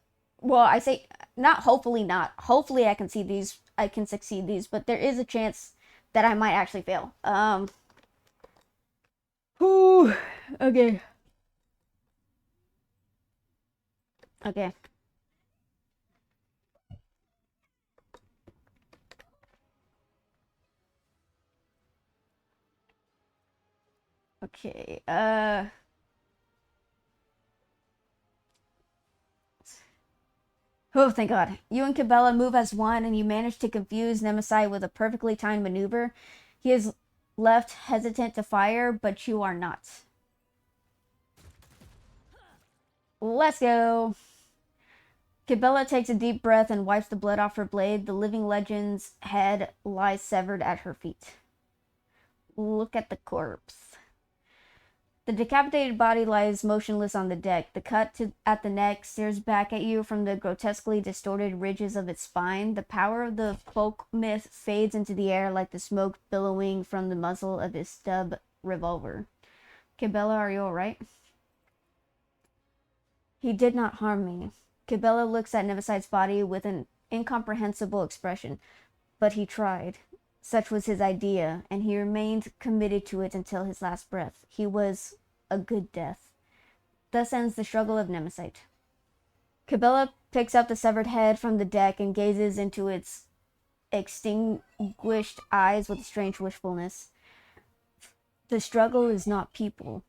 I say not hopefully not. Hopefully I can see these. I can succeed these, but there is a chance that I might actually fail. Whew. Okay. Okay. Okay. Oh, thank God. You and Cabela move as one, and you manage to confuse Nemesis with a perfectly timed maneuver. He is left hesitant to fire, but you are not. Let's go. Cabela takes a deep breath and wipes the blood off her blade. The living legend's head lies severed at her feet. Look at the corpse. The decapitated body lies motionless on the deck. The cut at the neck stares back at you from the grotesquely distorted ridges of its spine. The power of the folk myth fades into the air like the smoke billowing from the muzzle of his stub revolver. Cabela, are you alright? He did not harm me. Cabela looks at Nevisite's body with an incomprehensible expression, but he tried. Such was his idea, and he remained committed to it until his last breath. He was a good death. Thus ends the struggle of Nemesis. Cabela picks up the severed head from the deck and gazes into its extinguished eyes with a strange wishfulness. The struggle is not people.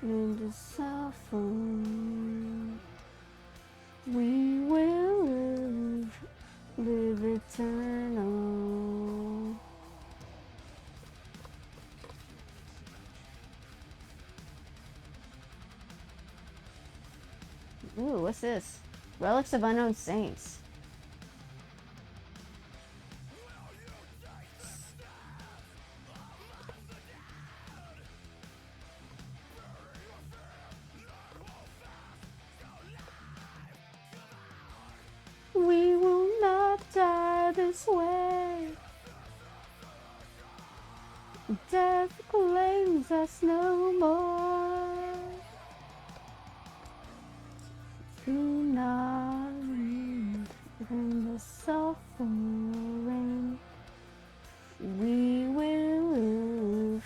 and to suffer. We will live eternal. Ooh, what's this? Relics of Unknown Saints. We will not die this way. Death claims us no more. Do not end in the suffering. We will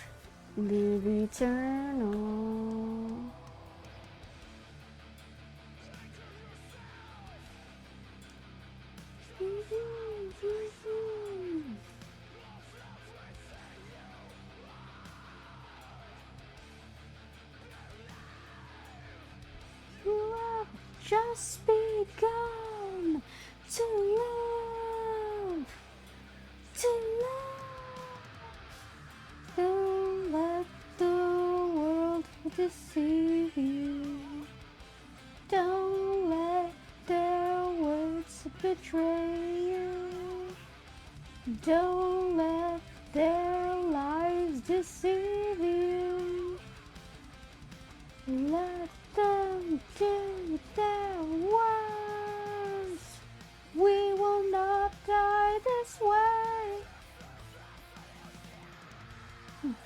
live eternal. You have just begun to love, to love. Don't let the world deceive you. Don't let their words betray you. Don't let their lies deceive you. Let them do their worst. We will not die this way.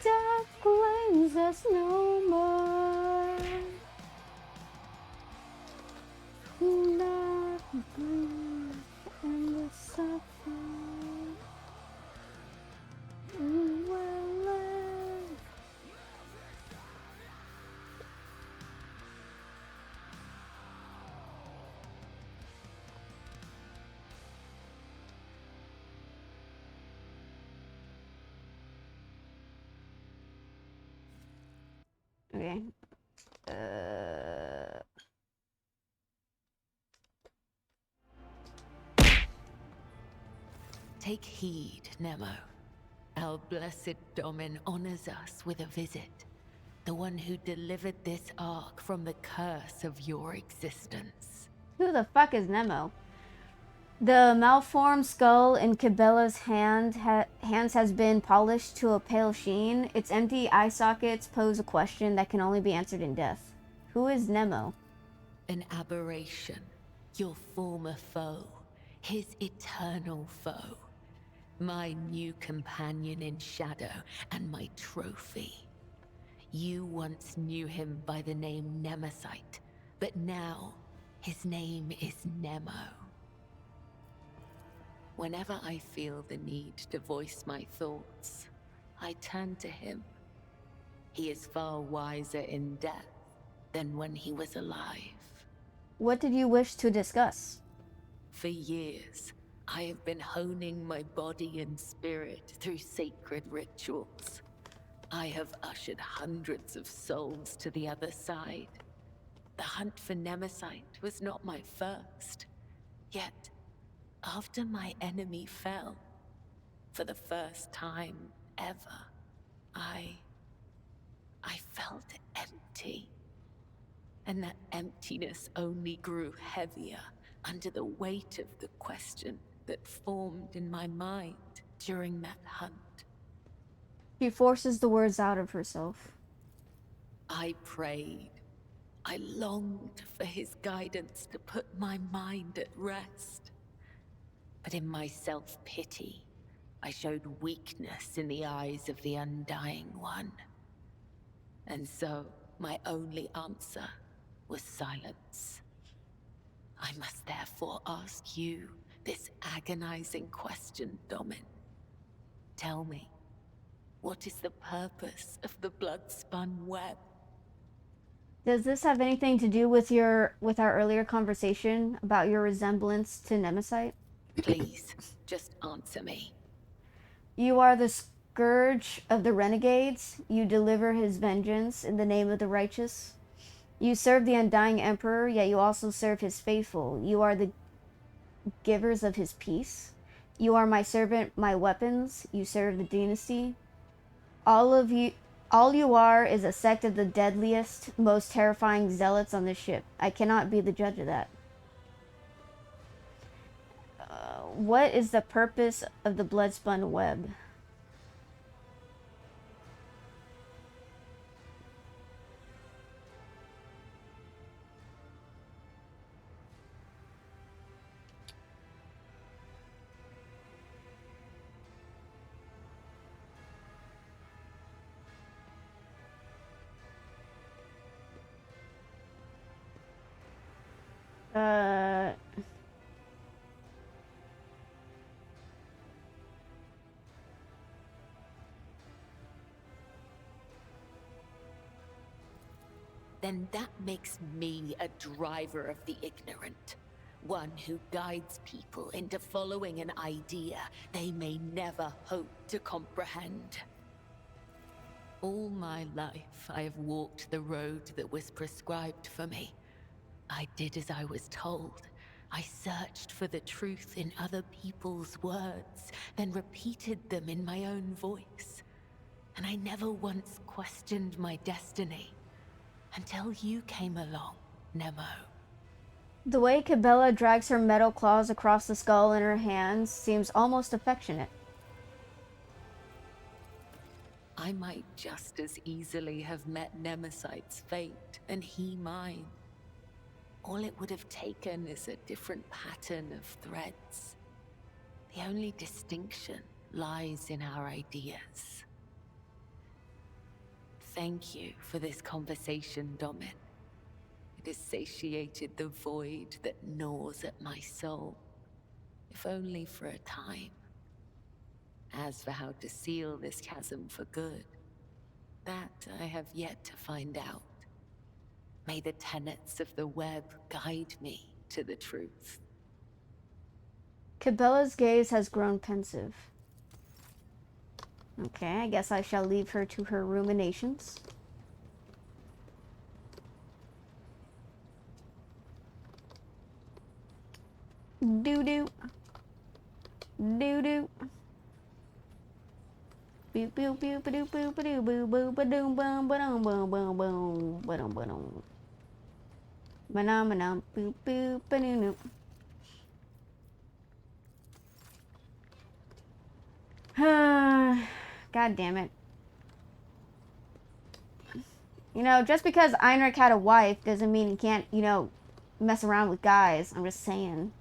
Death claims us no more. Not breathe and the suffering. We will live. Okay. Take heed, Nemo. Our blessed Domin honors us with a visit. The one who delivered this ark from the curse of your existence. Who the fuck is Nemo? The malformed skull in Cabela's hands has been polished to a pale sheen. Its empty eye sockets pose a question that can only be answered in death. Who is Nemo? An aberration. Your former foe. His eternal foe. My new companion in shadow and my trophy. You once knew him by the name Nemesite, but now his name is Nemo. Whenever I feel the need to voice my thoughts, I turn to him. He is far wiser in death than when he was alive. What did you wish to discuss? For years, I have been honing my body and spirit through sacred rituals. I have ushered hundreds of souls to the other side. The hunt for Nemesite was not my first. Yet, after my enemy fell, for the first time ever, I felt empty. And that emptiness only grew heavier under the weight of the question that formed in my mind during that hunt. She forces the words out of herself. I prayed. I longed for his guidance to put my mind at rest. But in my self-pity, I showed weakness in the eyes of the Undying One. And so, my only answer was silence. I must therefore ask you this agonizing question, Domin. Tell me, what is the purpose of the blood-spun web? Does this have anything to do with our earlier conversation about your resemblance to Nemesite? Please, just answer me. You are the scourge of the renegades. You deliver his vengeance in the name of the righteous. You serve the undying emperor, yet you also serve his faithful. You are the givers of his peace. You are my servant, my weapons. You serve the dynasty. All you are is a sect of the deadliest, most terrifying zealots on this ship. I cannot be the judge of that. What is the purpose of the bloodspun web? Then that makes me a driver of the ignorant. One who guides people into following an idea they may never hope to comprehend. All my life, I have walked the road that was prescribed for me. I did as I was told. I searched for the truth in other people's words, then repeated them in my own voice. And I never once questioned my destiny. Until you came along, Nemo. The way Cabela drags her metal claws across the skull in her hands seems almost affectionate. I might just as easily have met Nemesite's fate and he mine. All it would have taken is a different pattern of threads. The only distinction lies in our ideas. Thank you for this conversation, Domin. It has satiated the void that gnaws at my soul, if only for a time. As for how to seal this chasm for good, that I have yet to find out. May the tenets of the web guide me to the truth. Cabela's gaze has grown pensive. Okay, I guess I shall leave her to her ruminations. Doo-doo. Doo-doo. Boop boop boop ba doop boop ba doo boo boo ba doom boom ba dum boom boom boom ba dum ba dum. Manam manam boop boop ba doo doo. God damn it. You know, just because Einrich had a wife doesn't mean he can't, you know, mess around with guys. I'm just saying.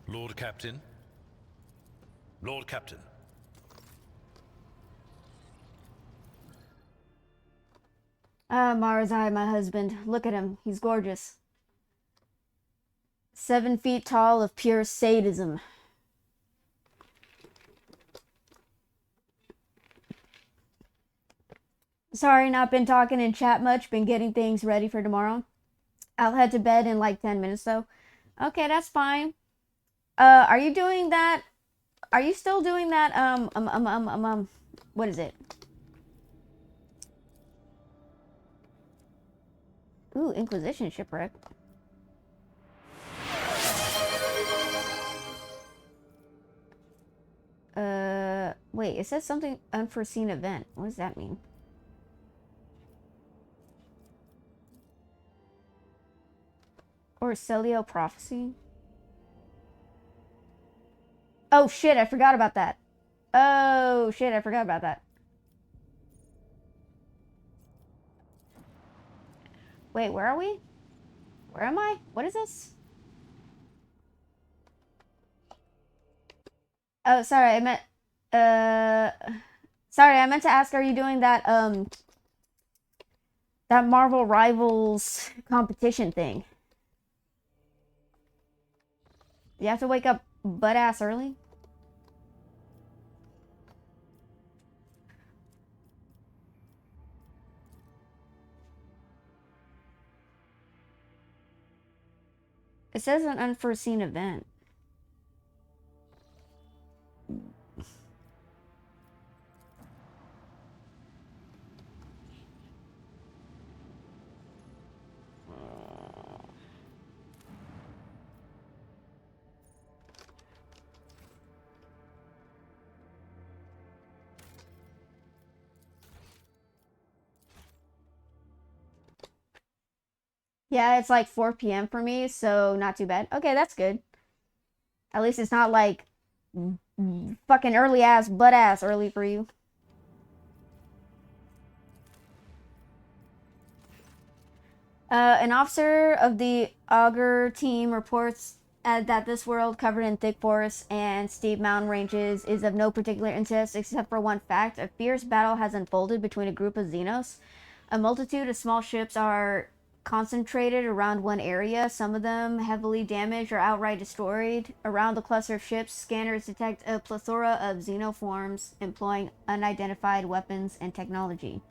Lord Captain? Lord Captain. Marazai, my husband. Look at him. He's gorgeous. 7 feet tall of pure sadism. Sorry, not been talking in chat much. Been getting things ready for tomorrow. I'll head to bed in like 10 minutes though. Okay, that's fine. Are you doing that? Are you still doing that? What is it? Ooh, Inquisition shipwreck. Wait, it says something unforeseen event. What does that mean? Or Celio prophecy? Oh shit, I forgot about that. Oh shit, I forgot about that. Wait, where are we? Where am I? What is this? Oh, sorry, I meant sorry, I meant to ask, are you doing that that Marvel Rivals competition thing? You have to wake up butt ass early? It says an unforeseen event. Yeah, it's like 4 p.m. for me, so not too bad. Okay, that's good. At least it's not like fucking early ass, butt ass early for you. An officer of the Augur team reports that this world, covered in thick forests and steep mountain ranges, is of no particular interest except for one fact. A fierce battle has unfolded between a group of Xenos. A multitude of small ships are concentrated around one area, some of them heavily damaged or outright destroyed. Around the cluster of ships, scanners detect a plethora of xenoforms employing unidentified weapons and technology.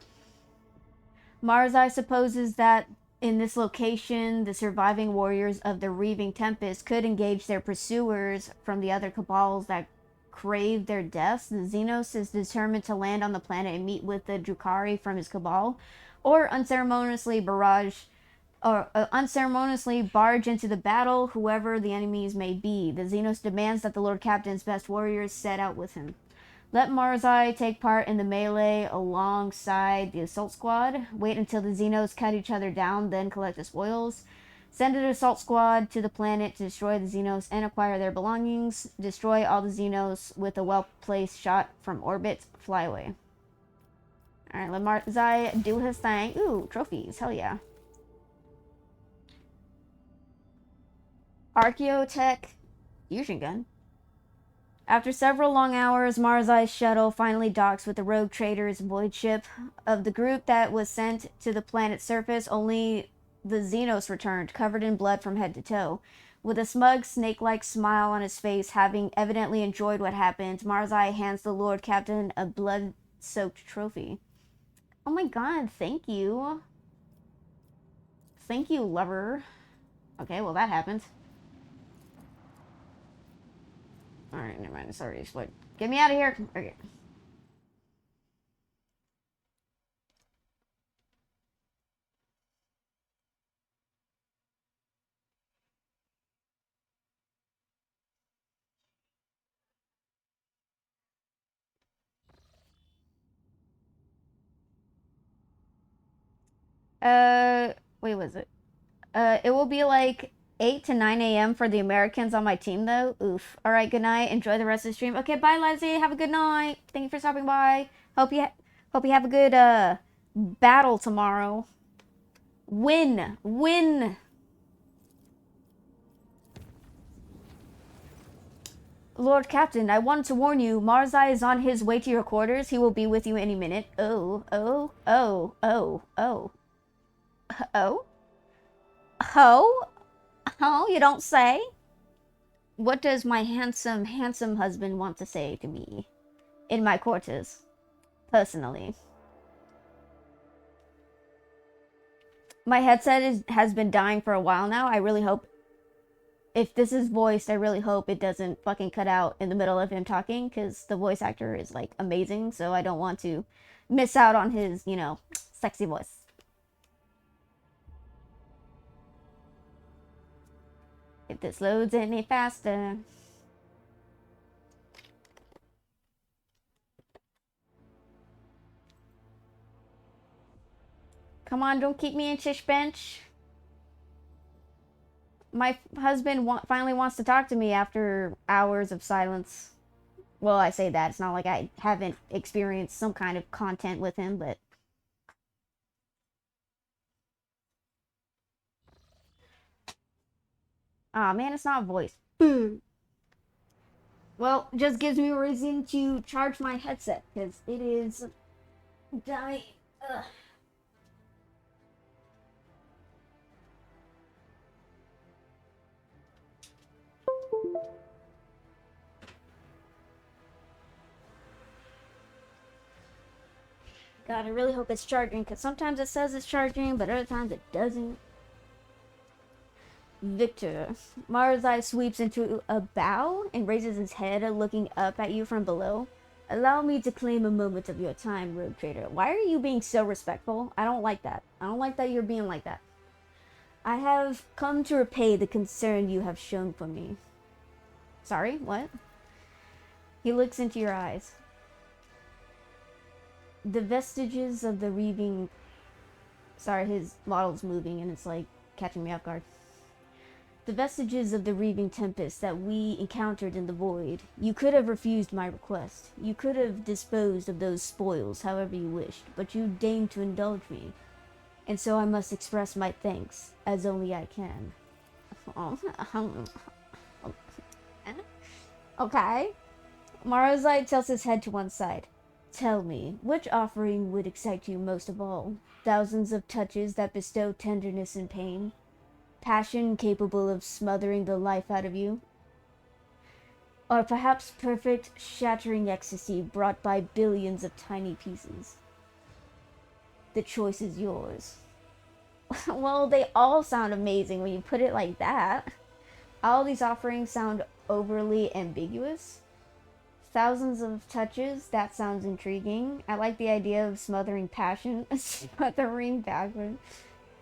Marzai supposes that in this location, the surviving warriors of the Reaving Tempest could engage their pursuers from the other cabals that crave their deaths. The Xenos is determined to land on the planet and meet with the Drukhari from his cabal, or unceremoniously barge into the battle, whoever the enemies may be. The Xenos demands that the Lord Captain's best warriors set out with him. Let Marzai take part in the melee alongside the assault squad. Wait until the Xenos cut each other down, then collect the spoils. Send an assault squad to the planet to destroy the Xenos and acquire their belongings. Destroy all the Xenos with a well-placed shot from orbit. Fly away. Alright, let Marzai do his thing. Ooh, trophies. Hell yeah. Archaeotech fusion gun. After several long hours, Marzai's shuttle finally docks with the rogue trader's void ship. Of the group that was sent to the planet's surface, only the Xenos returned, covered in blood from head to toe. With a smug, snake-like smile on his face, having evidently enjoyed what happened, Marzai hands the Lord Captain a blood-soaked trophy. Oh my god, thank you. Thank you, lover. Okay, well that happened. Alright, never mind. Sorry, explode. Get me out of here. Okay. Wait, was it? It will be like 8 to 9 a.m. for the Americans on my team, though. Oof. All right, good night. Enjoy the rest of the stream. Okay, bye, Leslie. Have a good night. Thank you for stopping by. Hope you have a good battle tomorrow. Win. Lord Captain, I wanted to warn you. Marzai is on his way to your quarters. He will be with you any minute. Oh. Oh, you don't say? What does my handsome husband want to say to me in my quarters, personally? My headset has been dying for a while now. I really hope, if this is voiced, I really hope it doesn't fucking cut out in the middle of him talking, because the voice actor is, like, amazing, so I don't want to miss out on his, you know, sexy voice. If this loads any faster. Come on, don't keep me in shish bench. My husband finally wants to talk to me after hours of silence. Well, I say that. It's not like I haven't experienced some kind of content with him, but... Aw, man, it's not voice. Well, just gives me a reason to charge my headset, because it is dying. Ugh. God, I really hope it's charging, because sometimes it says it's charging, but other times it doesn't. Victor. Mara's eye sweeps into a bow and raises his head, looking up at you from below. Allow me to claim a moment of your time, Rogue Trader. Why are you being so respectful? I don't like that. I don't like that you're being like that. I have come to repay the concern you have shown for me. Sorry, what? He looks into your eyes. The vestiges of the reaving... Sorry, his model's moving and it's like catching me off guard. The vestiges of the reaving tempest that we encountered in the void. You could have refused my request. You could have disposed of those spoils however you wished, but you deigned to indulge me. And so I must express my thanks, as only I can. Okay. Marazai tilts his head to one side. Tell me, which offering would excite you most of all? Thousands of touches that bestow tenderness and pain? Passion capable of smothering the life out of you? Or perhaps perfect, shattering ecstasy brought by billions of tiny pieces? The choice is yours. Well, they all sound amazing when you put it like that. All these offerings sound overly ambiguous. Thousands of touches, that sounds intriguing. I like the idea of smothering passion. Smothering passion.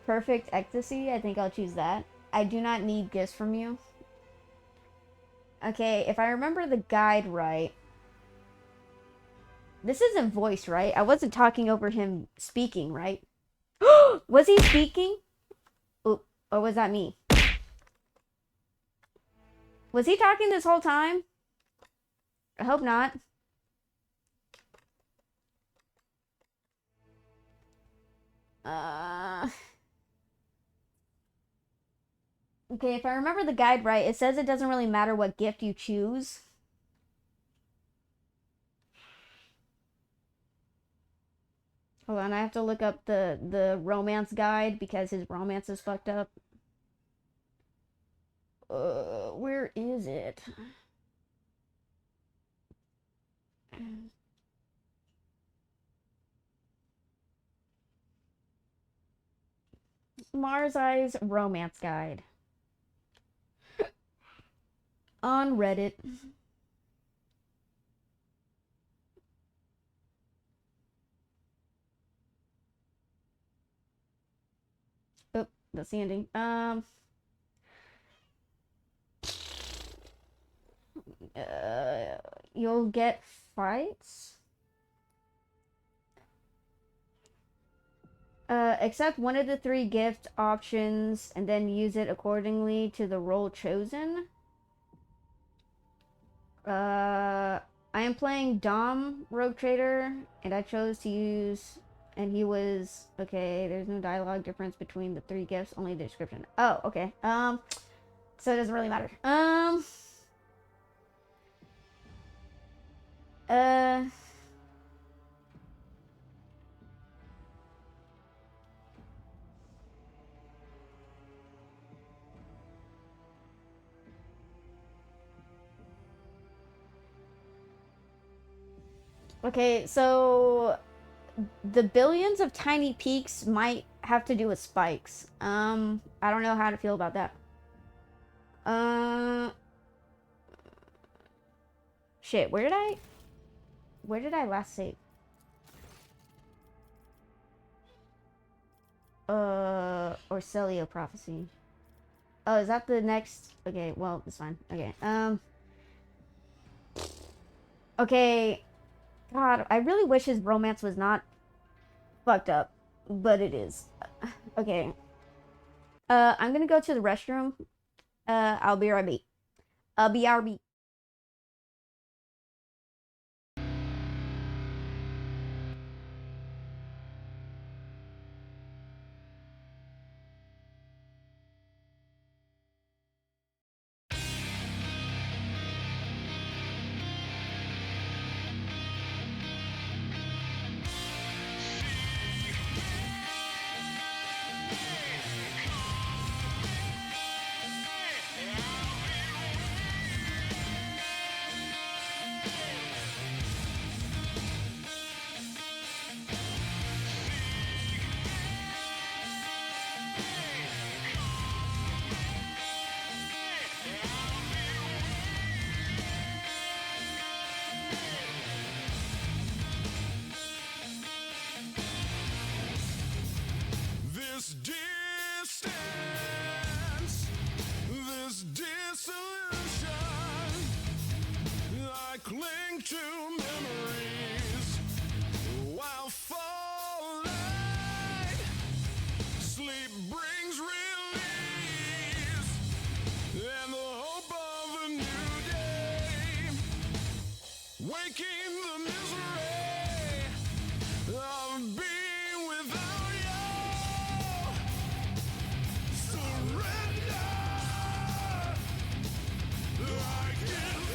Perfect ecstasy, I think I'll choose that. I do not need gifts from you. Okay, if I remember the guide right... This isn't voice, right? I wasn't talking over him speaking, right? Was he speaking? Or was that me? Was he talking this whole time? I hope not. Okay, if I remember the guide right, it says it doesn't really matter what gift you choose. Hold on, I have to look up the romance guide because his romance is fucked up. Where is it? Mars Eyes Romance Guide. On Reddit. Oh, that's the ending. You'll get fights. Accept one of the 3 gift options and then use it accordingly to the role chosen. I am playing Dom Rogue Trader, and I chose to use, and he was, okay, there's no dialogue difference between the 3 gifts, only the description. Oh, okay. So it doesn't really matter. Okay, so the billions of tiny peaks might have to do with spikes. I don't know how to feel about that. Shit, where did I last save? Orcelio Prophecy. Oh, is that the next? Okay, well, it's fine. Okay, okay. God, I really wish his romance was not fucked up, but it is. Okay. I'm gonna go to the restroom. I'll be right back. I'll be RB. into memories while falling. Sleep brings release and the hope of a new day. Waking the misery of being without you. Surrender. I give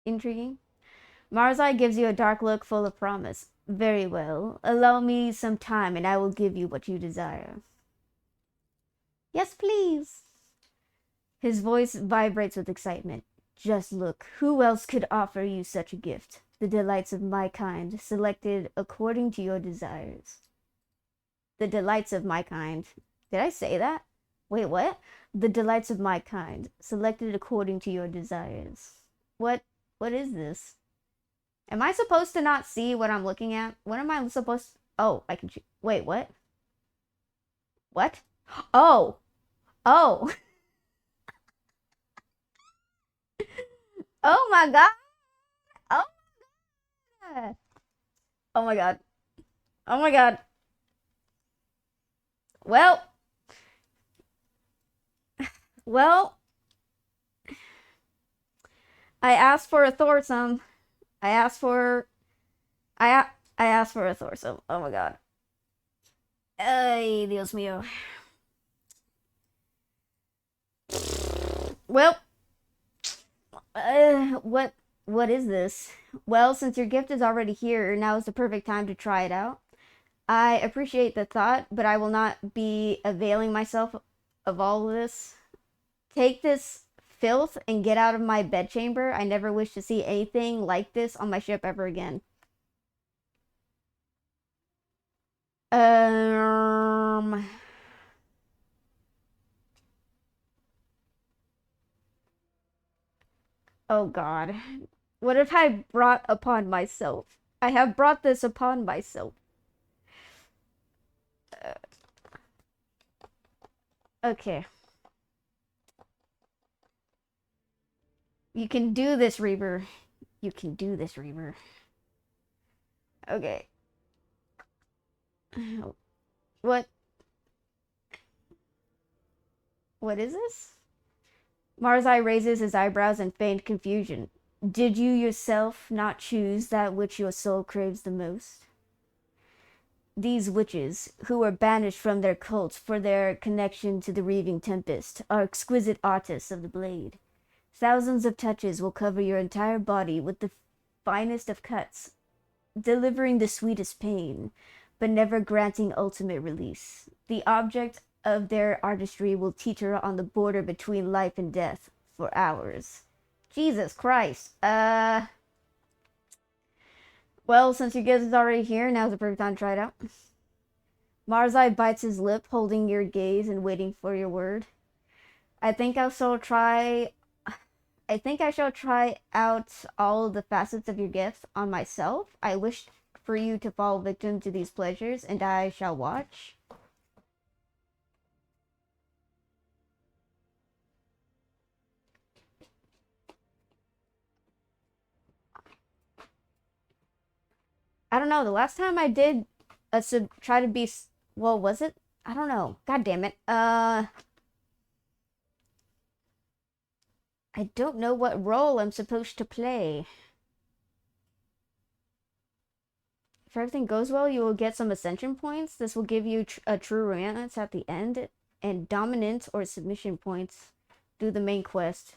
Intriguing. Marzai gives you a dark look full of promise. Very well. Allow me some time and I will give you what you desire. Yes, please. His voice vibrates with excitement. Just look, who else could offer you such a gift? The delights of my kind, selected according to your desires. The delights of my kind. Did I say that? Wait, what? The delights of my kind, selected according to your desires. What is this? Am I supposed to not see what I'm looking at? What am I supposed to... Oh, I can choose. Wait, what? What? Oh! Oh! Oh my god! Oh my god! Oh my god. Oh my god. Well. Well. I asked for a thoursome. I asked for... I asked for a thoursome. Oh my god. Ay, Dios mío. Well. What is this? Well, since your gift is already here, now is the perfect time to try it out. I appreciate the thought, but I will not be availing myself of all of this. Take this filth and get out of my bedchamber. I never wish to see anything like this on my ship ever again. Oh god. What have I brought upon myself? I have brought this upon myself. Okay. You can do this, Reaver. You can do this, Reaver. Okay. What? What is this? Marzai raises his eyebrows in feigned confusion. Did you yourself not choose that which your soul craves the most? These witches, who were banished from their cults for their connection to the Reaving Tempest, are exquisite artists of the blade. Thousands of touches will cover your entire body with the finest of cuts, delivering the sweetest pain, but never granting ultimate release. The object of their artistry will teeter on the border between life and death for hours. Jesus Christ. Well, since you guys is already here, now's the perfect time to try it out. Marzai bites his lip, holding your gaze and waiting for your word. I think I shall try out all the facets of your gifts on myself. I wish for you to fall victim to these pleasures, and I shall watch. I don't know. The last time I did try to be, well, was it? I don't know. God damn it. I don't know what role I'm supposed to play. If everything goes well, you will get some ascension points. This will give you a true romance at the end, and dominance or submission points do the main quest.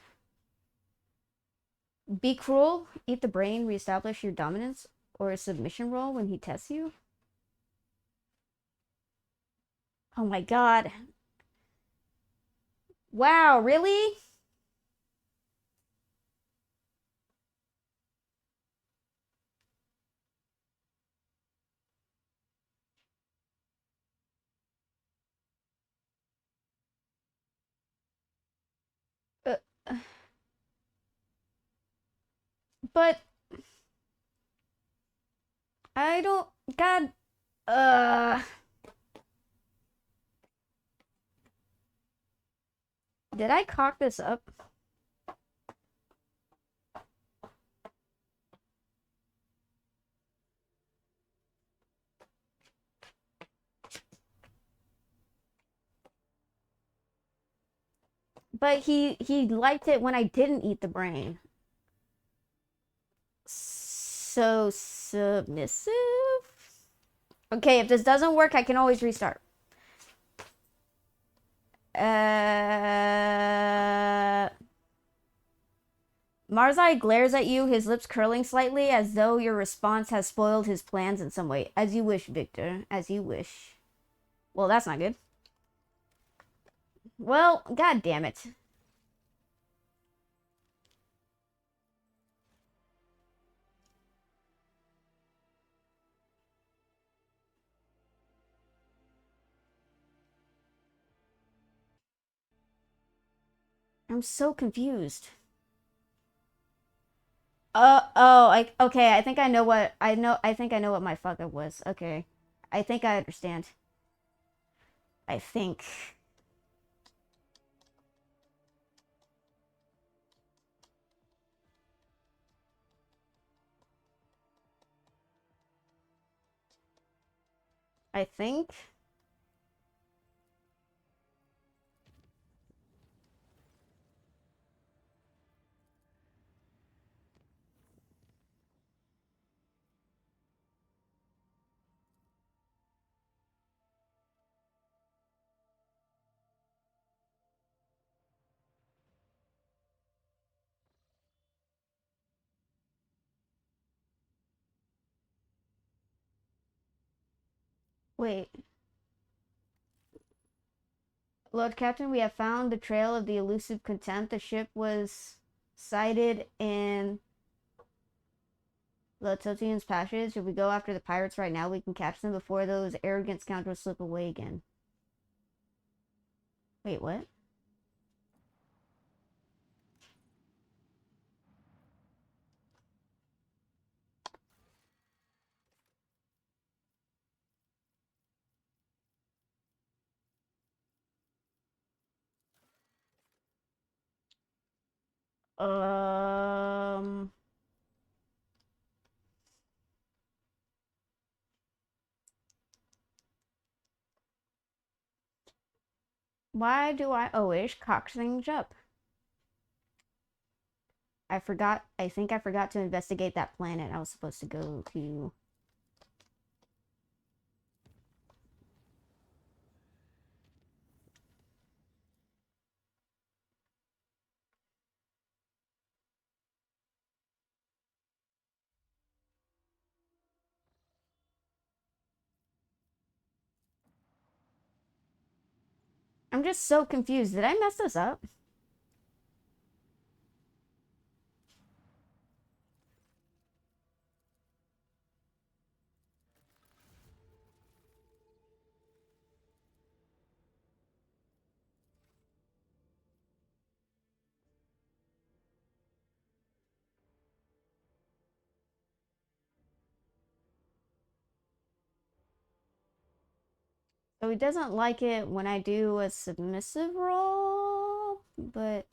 Be cruel, eat the brain, reestablish your dominance or a submission roll when he tests you. Oh my god. Wow, really? But I don't... God... Did I cock this up? But he liked it when I didn't eat the brain. So submissive? Okay, if this doesn't work, I can always restart. Marzai glares at you, his lips curling slightly, as though your response has spoiled his plans in some way. As you wish, Victor. As you wish. Well, that's not good. Well, god damn it. I'm so confused. Okay, I think I know what, I think I know what my fuck up was. Okay. I think I understand. I think. I think. Wait. Lord Captain, we have found the trail of the elusive contempt. The ship was sighted in the Totian's passage. If we go after the pirates right now, we can catch them before those arrogant scoundrels slip away again. Wait, what? Um... Why do I always cock things up? I think I forgot to investigate that planet I was supposed to go to. I'm just so confused. Did I mess this up? So he doesn't like it when I do a submissive role, but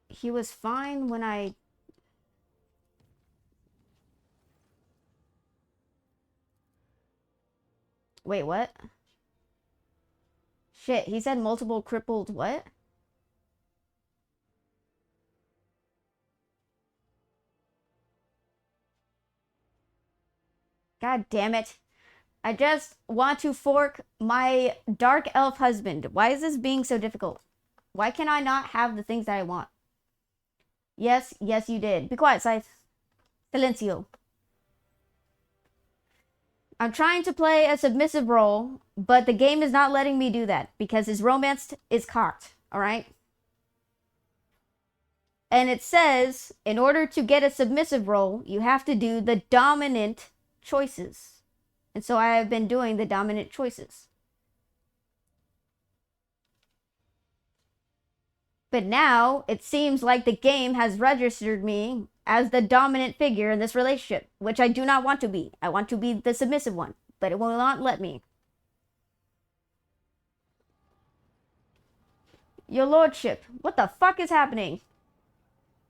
he was fine when I... Wait, what? Shit, he said multiple crippled what? God damn it. I just want to fork my dark elf husband. Why is this being so difficult? Why can I not have the things that I want? Yes, yes you did. Be quiet, Scythe. Silencio. I'm trying to play a submissive role, but the game is not letting me do that because his romance is cocked, alright? And it says, in order to get a submissive role, you have to do the dominant choices. And so I have been doing the dominant choices. But now, it seems like the game has registered me as the dominant figure in this relationship, which I do not want to be. I want to be the submissive one, but it will not let me. Your lordship, what the fuck is happening?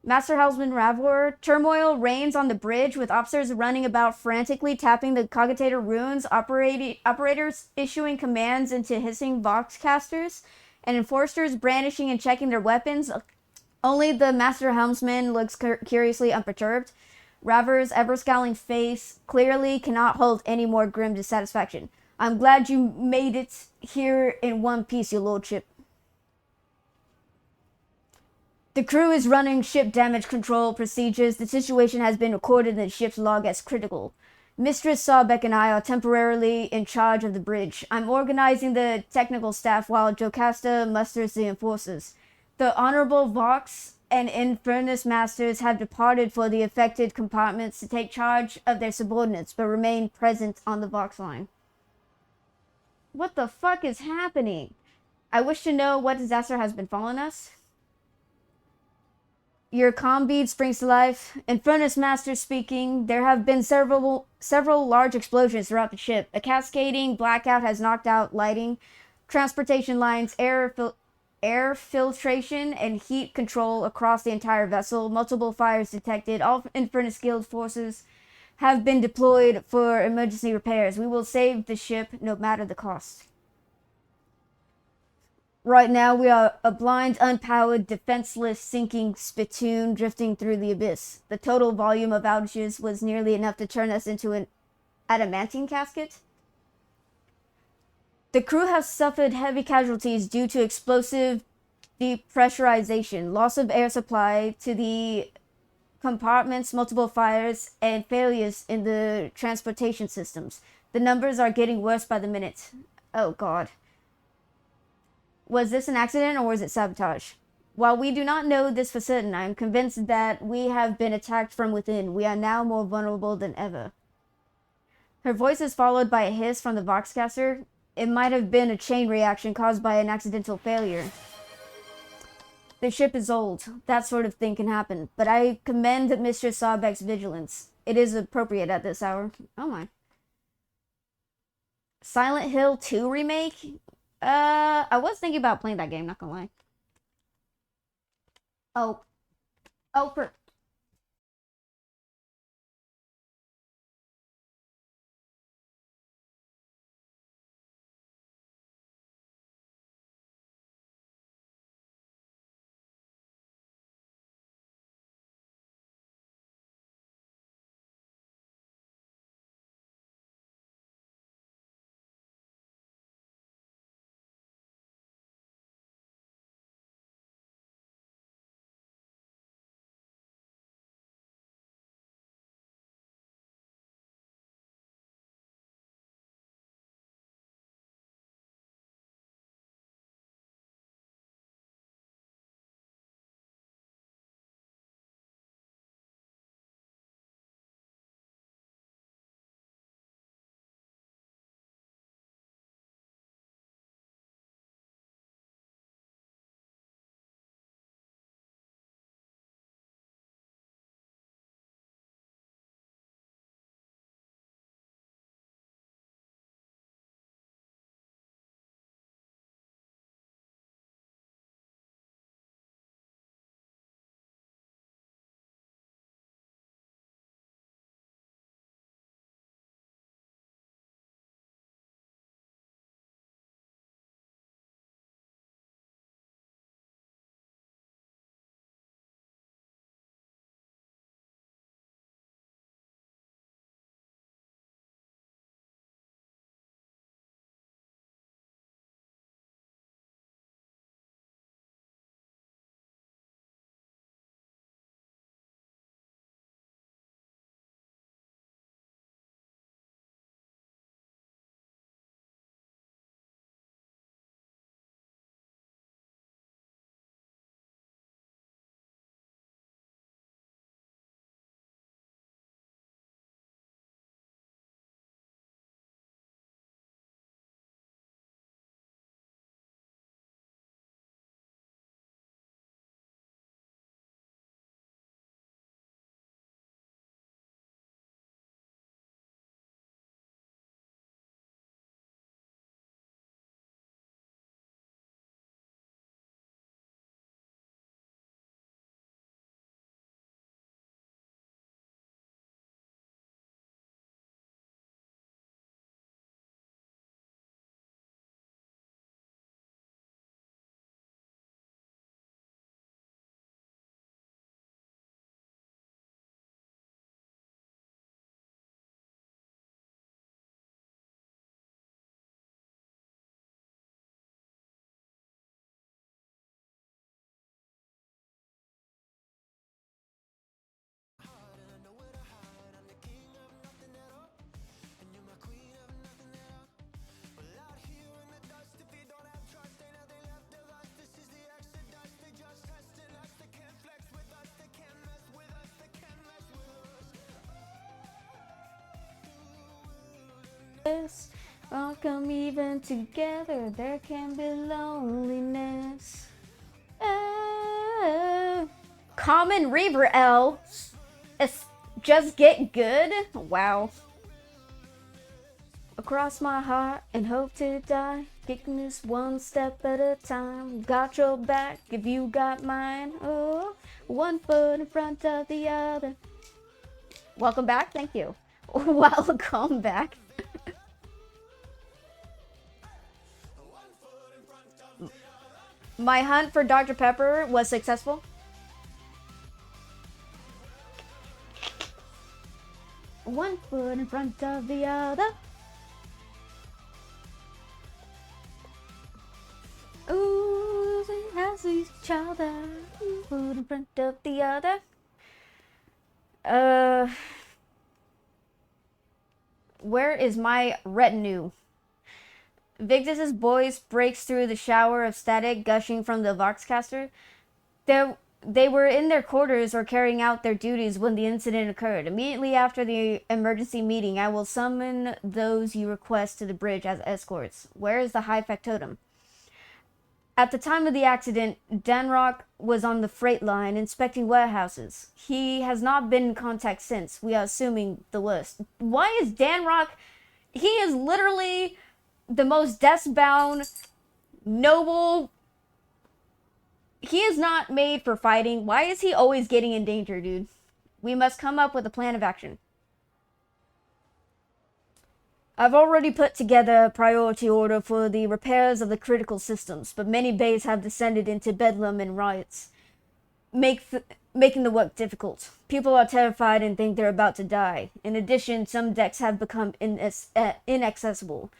Master Helmsman Ravor, turmoil reigns on the bridge with officers running about frantically tapping the cogitator runes, operators issuing commands into hissing voxcasters, and enforcers brandishing and checking their weapons. Only the Master Helmsman looks curiously unperturbed. Ravor's ever-scowling face clearly cannot hold any more grim dissatisfaction. I'm glad you made it here in one piece, your lordship. The crew is running ship damage control procedures. The situation has been recorded in the ship's log as critical. Mistress Sawbeck and I are temporarily in charge of the bridge. I'm organizing the technical staff while Jocasta musters the enforcers. The Honorable Vox and Infernus Masters have departed for the affected compartments to take charge of their subordinates, but remain present on the Vox line. What the fuck is happening? I wish to know what disaster has been falling us. Your comm bead springs to life. Infernus Master speaking. There have been several large explosions throughout the ship. A cascading blackout has knocked out lighting, transportation lines, air filtration, and heat control across the entire vessel. Multiple fires detected. All Infernus Guild forces have been deployed for emergency repairs. We will save the ship no matter the cost. Right now, we are a blind, unpowered, defenseless, sinking spittoon drifting through the abyss. The total volume of outages was nearly enough to turn us into an adamantine casket. The crew has suffered heavy casualties due to explosive depressurization, loss of air supply to the compartments, multiple fires, and failures in the transportation systems. The numbers are getting worse by the minute. Oh, God. Was this an accident or was it sabotage? While we do not know this for certain, I am convinced that we have been attacked from within. We are now more vulnerable than ever. Her voice is followed by a hiss from the Voxcaster. It might have been a chain reaction caused by an accidental failure. The ship is old. That sort of thing can happen. But I commend Mistress Sawbeck's vigilance. It is appropriate at this hour. Oh my. Silent Hill 2 remake? I was thinking about playing that game, not gonna lie. Oh, Yes, welcome even together, there can be loneliness. Common Reaver L. Just get good? Wow. Across my heart and hope to die, kicking this one step at a time. Got your back if you got mine. Oh, one foot in front of the other. Welcome back, thank you. Welcome back. My hunt for Dr. Pepper was successful. One foot in front of the other. Ooh, we have each other. One foot in front of the other. Where is my retinue? Victus's voice breaks through the shower of static gushing from the Voxcaster. They were in their quarters or carrying out their duties when the incident occurred. Immediately after the emergency meeting, I will summon those you request to the bridge as escorts. Where is the high factotum? At the time of the accident, Danrock was on the freight line inspecting warehouses. He has not been in contact since. We are assuming the worst. Why is Danrock... He is literally the most death-bound, noble... He is not made for fighting. Why is he always getting in danger, dude? We must come up with a plan of action. I've already put together a priority order for the repairs of the critical systems, but many bays have descended into bedlam and riots, making the work difficult. People are terrified and think they're about to die. In addition, some decks have become inaccessible.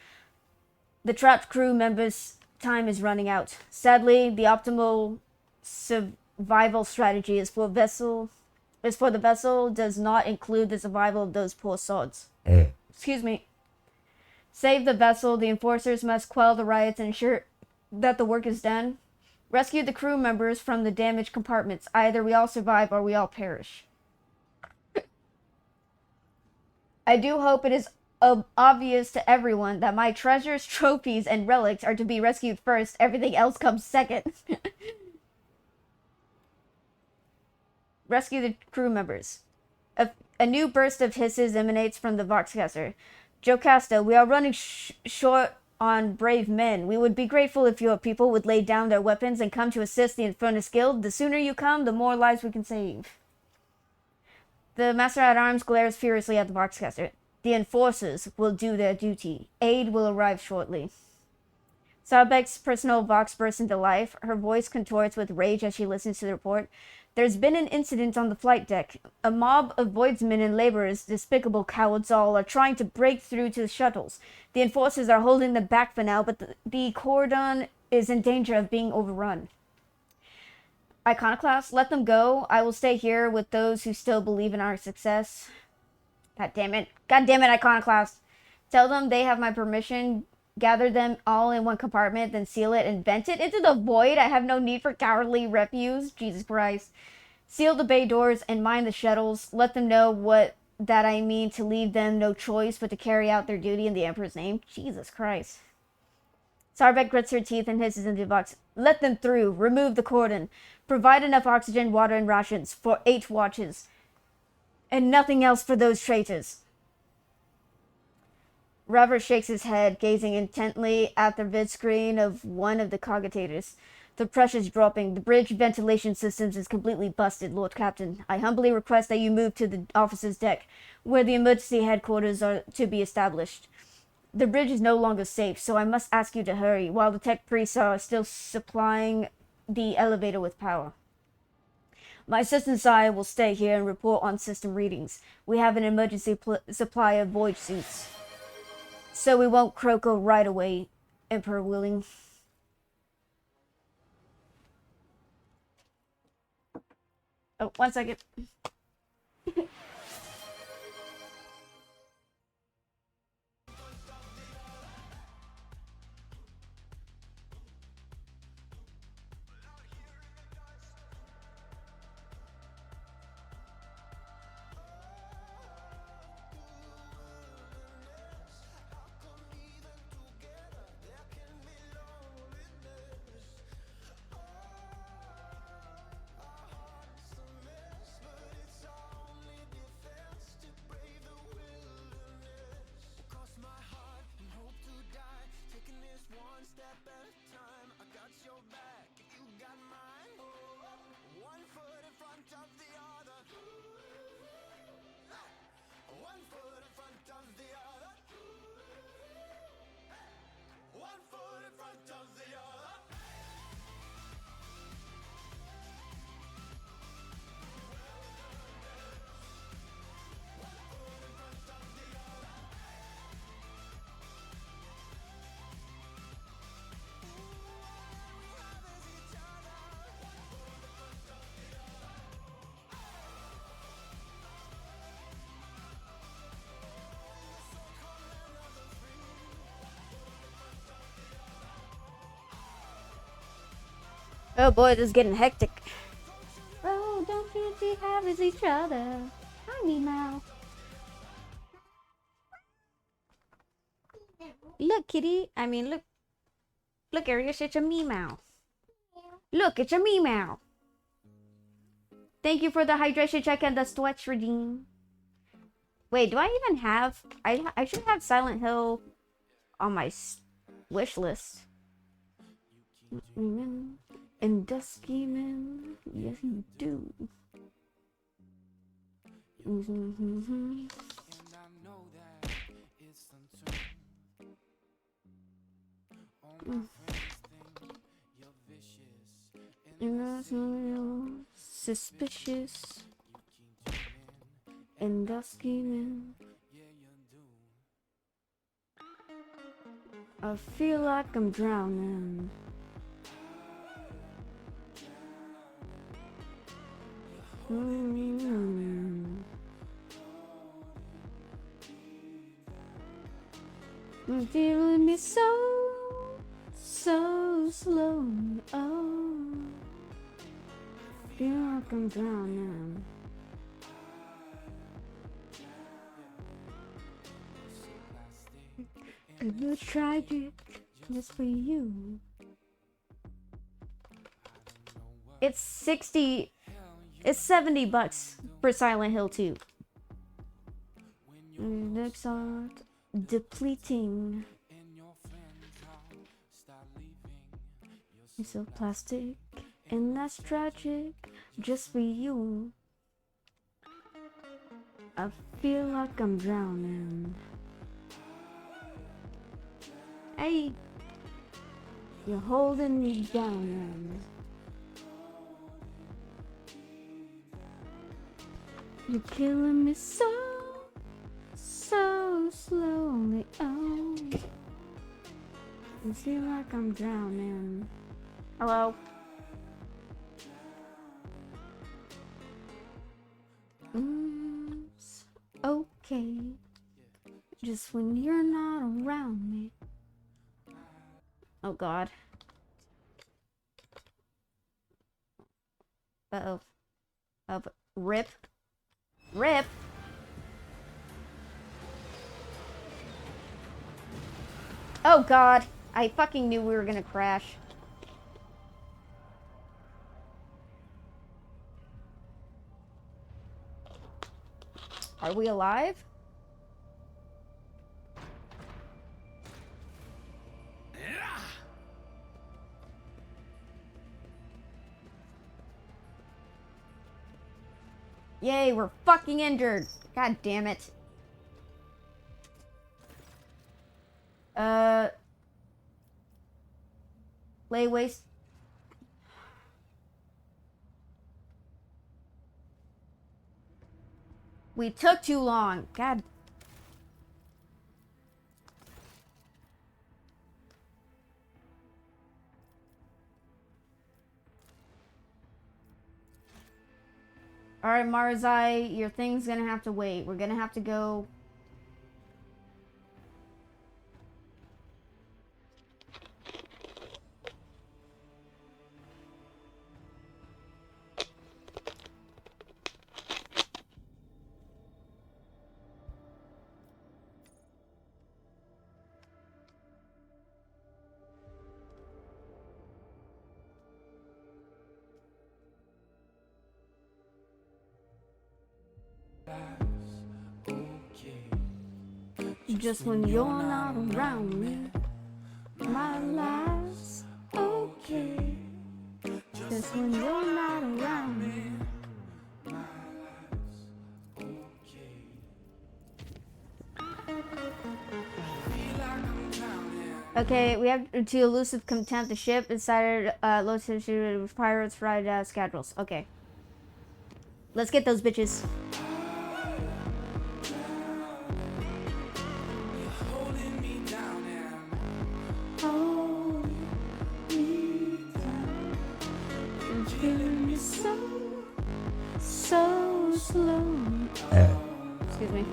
The trapped crew members' time is running out. Sadly, the optimal survival strategy is for the vessel does not include the survival of those poor sods. Excuse me. Save the vessel. The enforcers must quell the riots and ensure that the work is done. Rescue the crew members from the damaged compartments. Either we all survive or we all perish. I do hope it is obvious to everyone that my treasures, trophies, and relics are to be rescued first. Everything else comes second. Rescue the crew members. A new burst of hisses emanates from the Voxcaster. Jocasta, we are running short on brave men. We would be grateful if your people would lay down their weapons and come to assist the Infernus Guild. The sooner you come, the more lives we can save. The Master-at-Arms glares furiously at the Voxcaster. The enforcers will do their duty. Aid will arrive shortly. Sabek's personal Vox bursts into life. Her voice contorts with rage as she listens to the report. There's been an incident on the flight deck. A mob of voidsmen and laborers, despicable cowards all, are trying to break through to the shuttles. The enforcers are holding them back for now, but the cordon is in danger of being overrun. Iconoclast, let them go. I will stay here with those who still believe in our success. God damn it. God damn it, Iconoclast. Tell them they have my permission. Gather them all in one compartment, then seal it and vent it into the void. I have no need for cowardly refuse. Jesus Christ. Seal the bay doors and mind the shuttles. Let them know that I mean to leave them no choice but to carry out their duty in the Emperor's name. Jesus Christ. Sarbek grits her teeth and hisses into the box. Let them through. Remove the cordon. Provide enough oxygen, water, and rations for 8 watches. And nothing else for those traitors. Robert shakes his head, gazing intently at the vid screen of one of the cogitators. The pressure's dropping. The bridge ventilation systems is completely busted, Lord Captain. I humbly request that you move to the officer's deck, where the emergency headquarters are to be established. The bridge is no longer safe, so I must ask you to hurry, while the tech priests are still supplying the elevator with power. My assistant I will stay here and report on system readings. We have an emergency supply of void suits. So we won't croco right away, Emperor willing. Oh, 1 second. Oh boy, this is getting hectic. Oh, don't you see how is each other? Hi, Meow. Look, kitty. I mean, look. Look, Arius, it's a Meow. Look, it's a Meow. Thank you for the hydration check and the stretch redeem. Wait, do I even have... I should have Silent Hill on my wish list. And Dusky Man. Yes, you do. Suspicious and dusky man. I feel like I'm drowning. You're feeling me so slowly. Oh, feel like I'm drowning. I tried it just for you. It's 60. It's $70 for Silent Hill 2. Next art, depleting. You're so plastic, and that's tragic. Just for you. I feel like I'm drowning. Hey, you're holding me down. You're killing me so slowly. Oh, I feel like I'm drowning. Hello. Okay. Just when you're not around me. Oh God. Uh-oh. Rip. Rip. Oh God. I fucking knew we were gonna crash. Are we alive? Yay, we're fucking injured. God damn it. Lay waste. We took too long. God. Alright, Marzai, your thing's gonna have to wait. We're gonna have to go. Just when you're not around me, my life's okay. Just when you're not around me, my life's okay. Okay, we have to elusive contempt the ship inside low tissue pirates ride scoundrels. Okay. Let's get those bitches. So slow. Excuse me.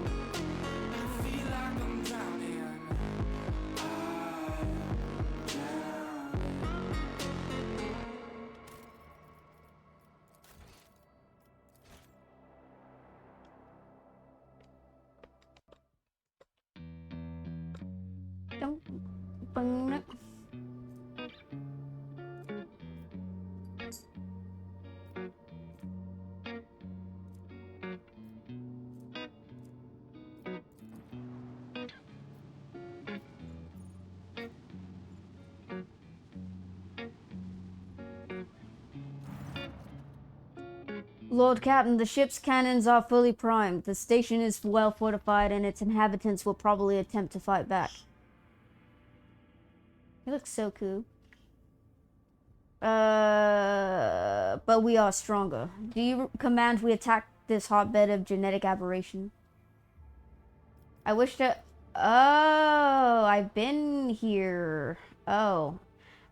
Lord Captain, the ship's cannons are fully primed. The station is well fortified and its inhabitants will probably attempt to fight back. He looks so cool. But we are stronger. Do you command we attack this hotbed of genetic aberration? I wish to... Oh, I've been here. Oh.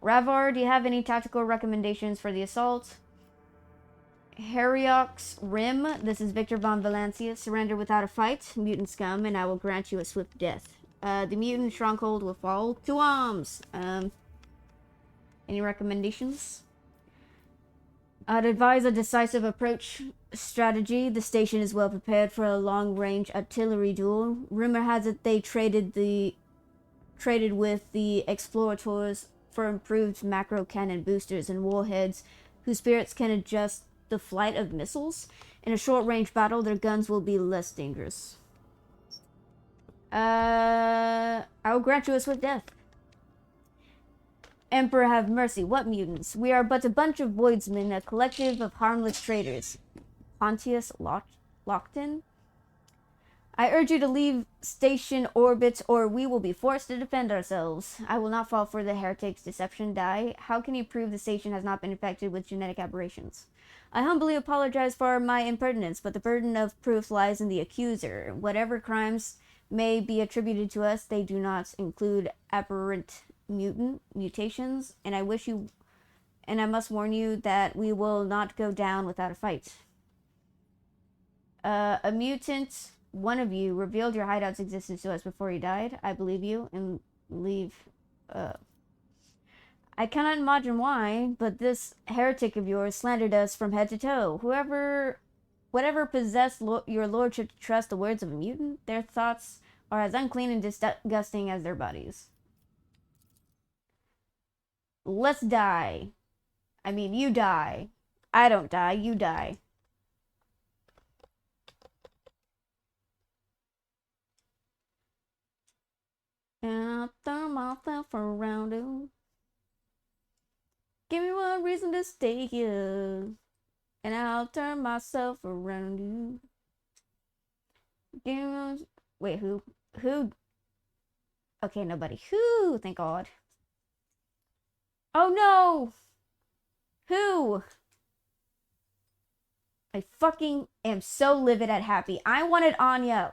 Ravar, do you have any tactical recommendations for the assault? Heriox Rim, this is Victor von Valencia. Surrender without a fight, mutant scum, and I will grant you a swift death. The mutant stronghold will fall to arms. Any recommendations? I'd advise a decisive approach strategy. The station is well prepared for a long-range artillery duel. Rumor has it they traded with the explorators for improved macro cannon boosters and warheads whose spirits can adjust the flight of missiles. In a short-range battle, their guns will be less dangerous. I will grant you a swift death. Emperor have mercy, what mutants? We are but a bunch of voidsmen, a collective of harmless traitors. Pontius Lockton? I urge you to leave station orbit or we will be forced to defend ourselves. I will not fall for the heretic's deception die. How can you prove the station has not been infected with genetic aberrations? I humbly apologize for my impertinence, but the burden of proof lies in the accuser. Whatever crimes may be attributed to us, they do not include aberrant mutations, and I must warn you that we will not go down without a fight. A mutant, one of you, revealed your hideout's existence to us before you died. I believe you and leave. I cannot imagine why, but this heretic of yours slandered us from head to toe. Whatever possessed your lordship to trust the words of a mutant, their thoughts are as unclean and disgusting as their bodies. Let's die. I mean, you die. I don't die, you die. And I'll throw myself around you. Give me one reason to stay here. And I'll turn myself around you. Give me one... Wait, who? Who? Okay, nobody. Who? Thank God. Oh no! Who? I fucking am so livid at Happy. I wanted Anya.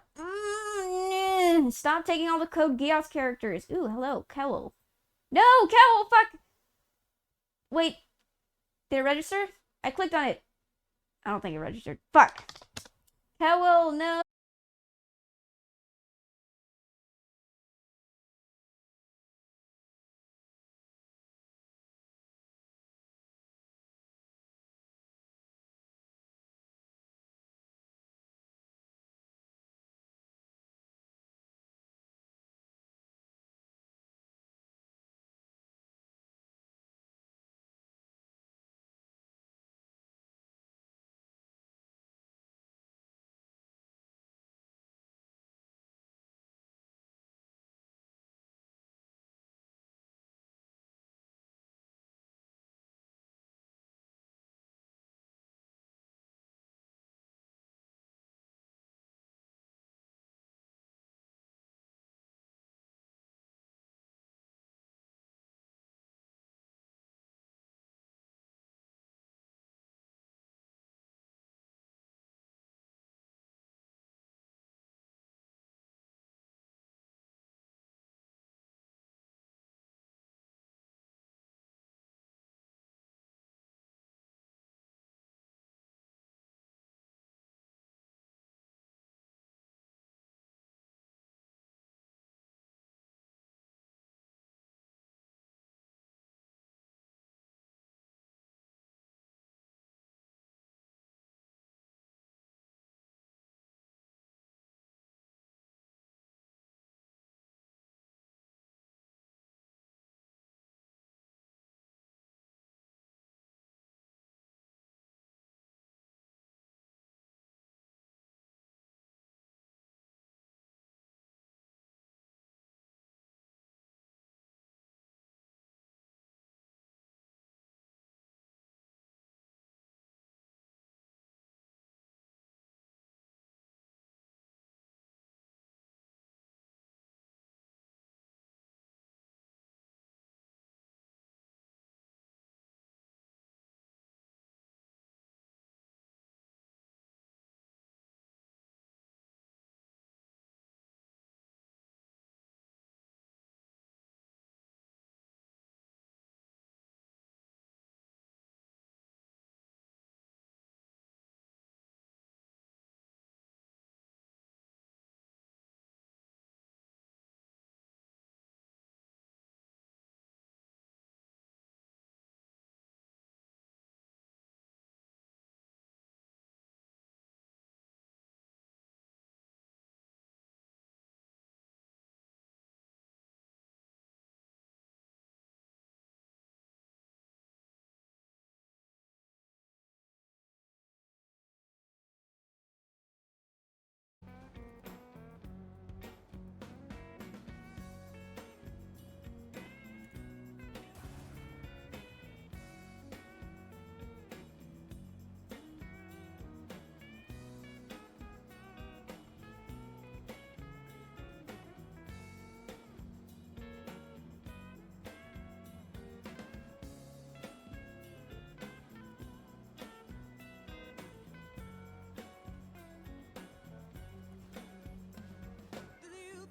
Stop taking all the Code Geass characters. Ooh, hello, Kewell. No, Kewell, fuck! Wait. Did it register? I clicked on it. I don't think it registered. Fuck. Kewell, no.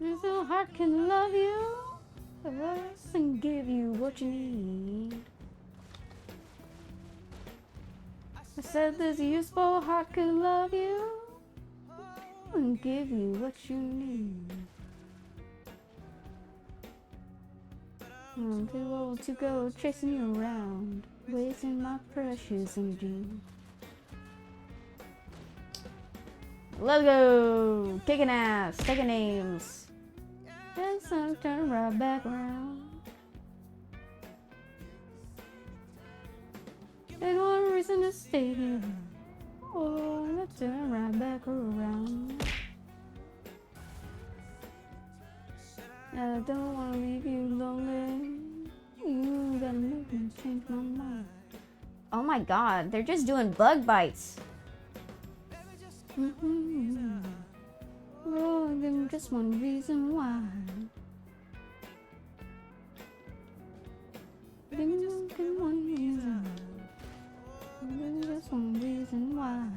There's no heart can love you and give you what you need. I said there's a useful heart can love you and give you what you need. I'm too old to go chasing you around, wasting my precious energy. Let's go! Kicking ass, taking names. And some turn right back around. Ain't one reason to stay here. Oh, let's turn right back around. I don't wanna leave you lonely. You gotta make me change my mind. Oh my god, they're just doing bug bites. Oh, give me just one reason why. Give me one reason. Give me just one reason why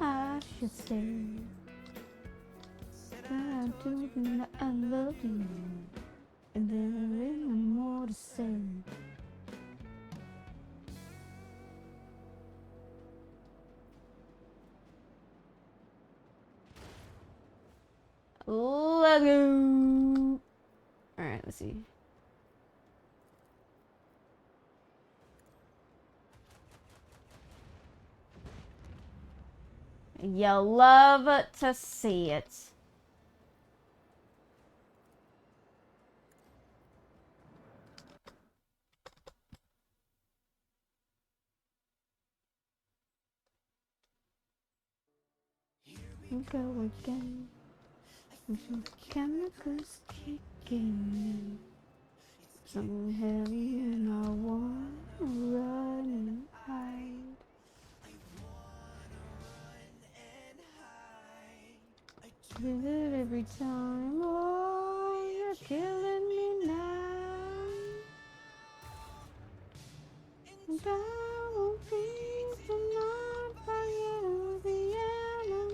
I should stay. I do think that I love you, and there ain't no more to say. Let's go. Alright, let's see. You love to see it. Here we go again. Some chemicals kicking in. Something heavy and I want to run and hide. Do it every time. Oh, you're killing me now. And I won't be tonight by you, the animal.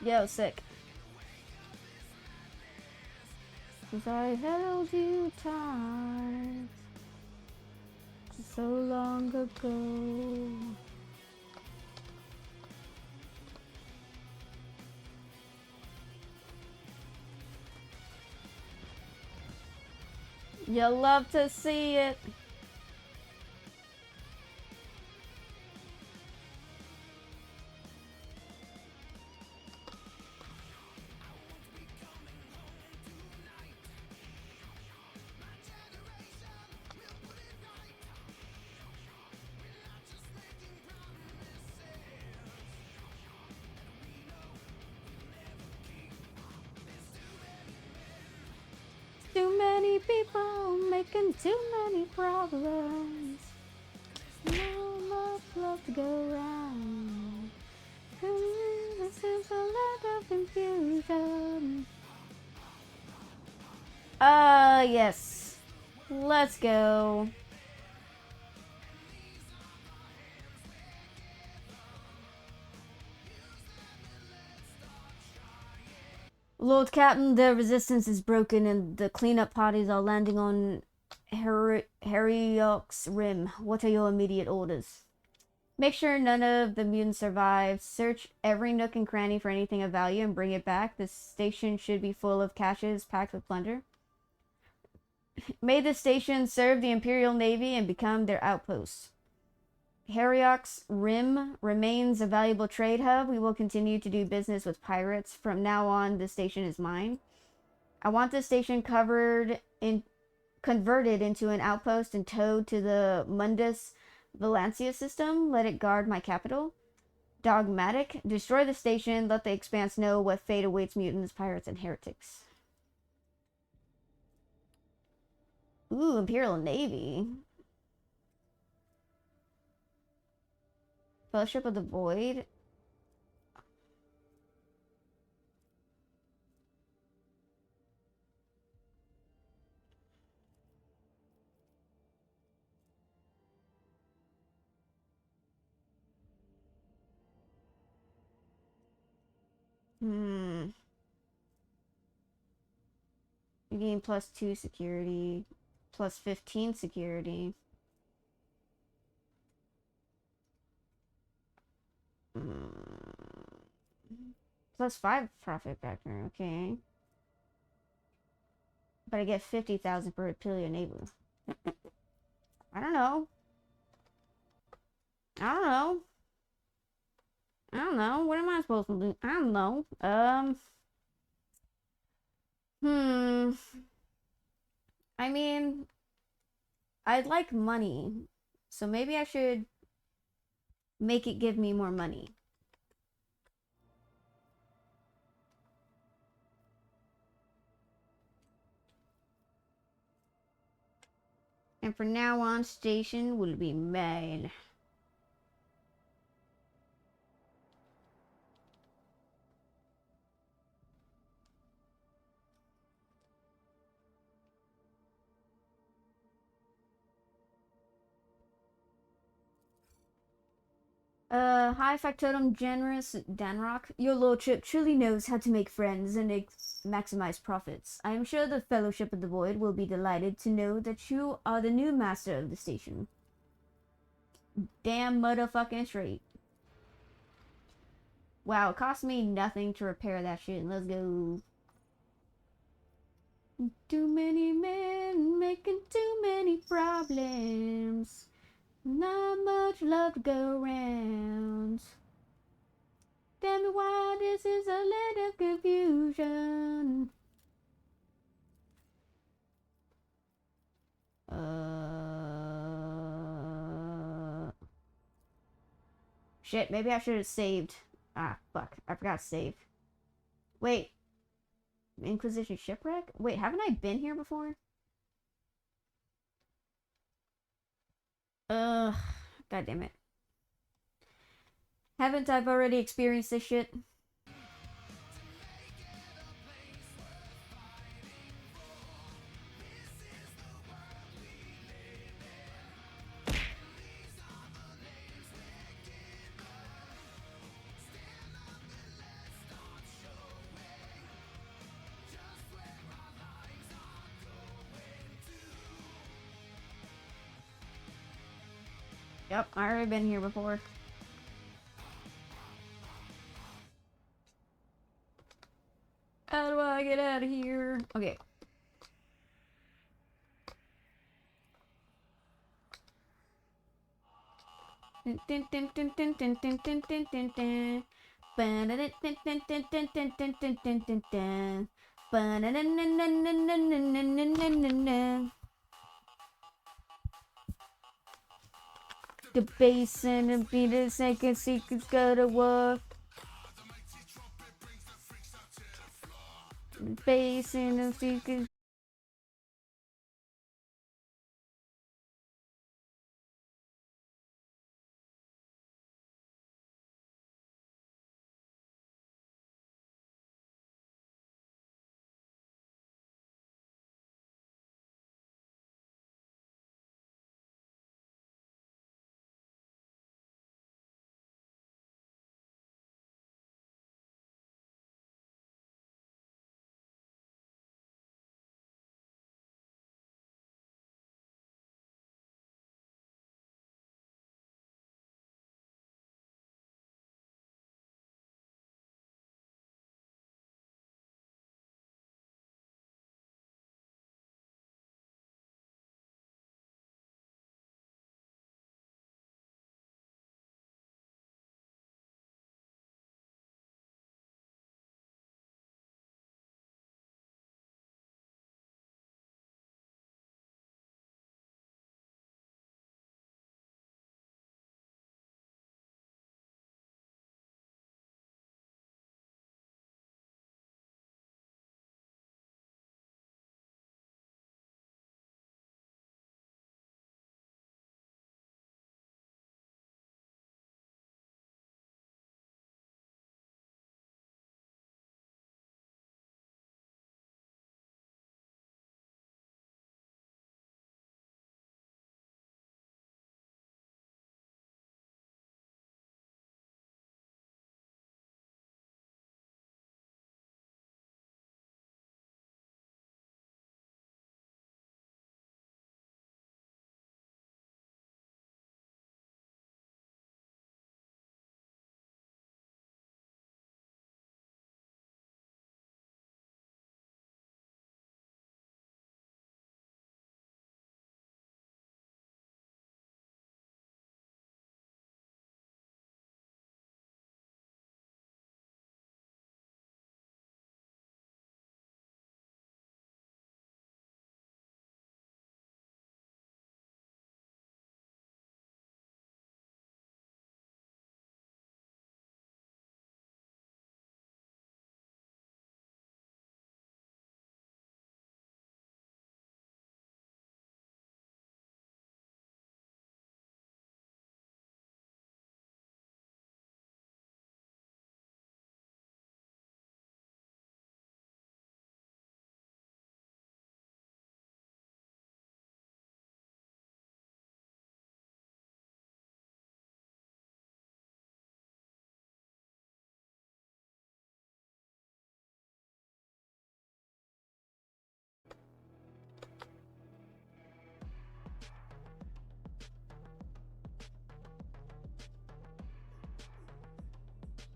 Yo, sick. 'Cause I held you tight so long ago. You love to see it. Too many people making too many problems. No love to go around. This is a lot of confusion. Yes. Let's go. Lord Captain, the resistance is broken and the cleanup parties are landing on Harryok's Rim. What are your immediate orders? Make sure none of the mutants survive. Search every nook and cranny for anything of value and bring it back. The station should be full of caches packed with plunder. May the station serve the Imperial Navy and become their outpost. Harryok's Rim remains a valuable trade hub. We will continue to do business with pirates. From now on, the station is mine. I want the station converted into an outpost and towed to the Mundus Valancia system. Let it guard my capital. Dogmatic. Destroy the station. Let the Expanse know what fate awaits mutants, pirates, and heretics. Ooh, Imperial Navy. Fellowship of the Void. You gain +2 security, +15 security. +5 profit factor, okay. But I get 50,000 per Imperial Navy. I don't know. I don't know. I don't know. What am I supposed to do? I don't know. I mean, I'd like money. So maybe I should make it give me more money. And from now on, station will be mine. High factotum generous Danrock. Your lordship truly knows how to make friends and maximize profits. I am sure the Fellowship of the Void will be delighted to know that you are the new master of the station. Damn motherfucking straight. Wow, it cost me nothing to repair that shit. Let's go. Too many men making too many problems. Not much love to go around. Tell me why this is a land of confusion. Shit, maybe I should have saved. Ah, fuck. I forgot to save. Wait. Inquisition Shipwreck? Wait, haven't I been here before? God damn it. Haven't I already experienced this shit? Yep, I already been here before. How do I get out of here? Okay. The basin and be the second secrets go to work. The basin of secrets.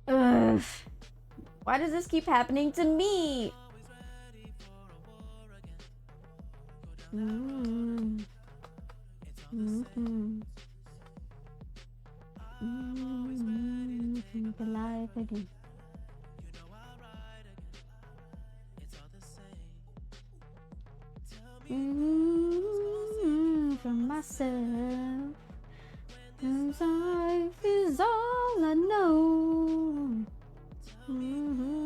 Ugh. Why does this keep happening to me? Mm. Mm-hmm. Mm-hmm. The life again. Mm-hmm. For myself. 'Cause life is all I know. Mm-hmm.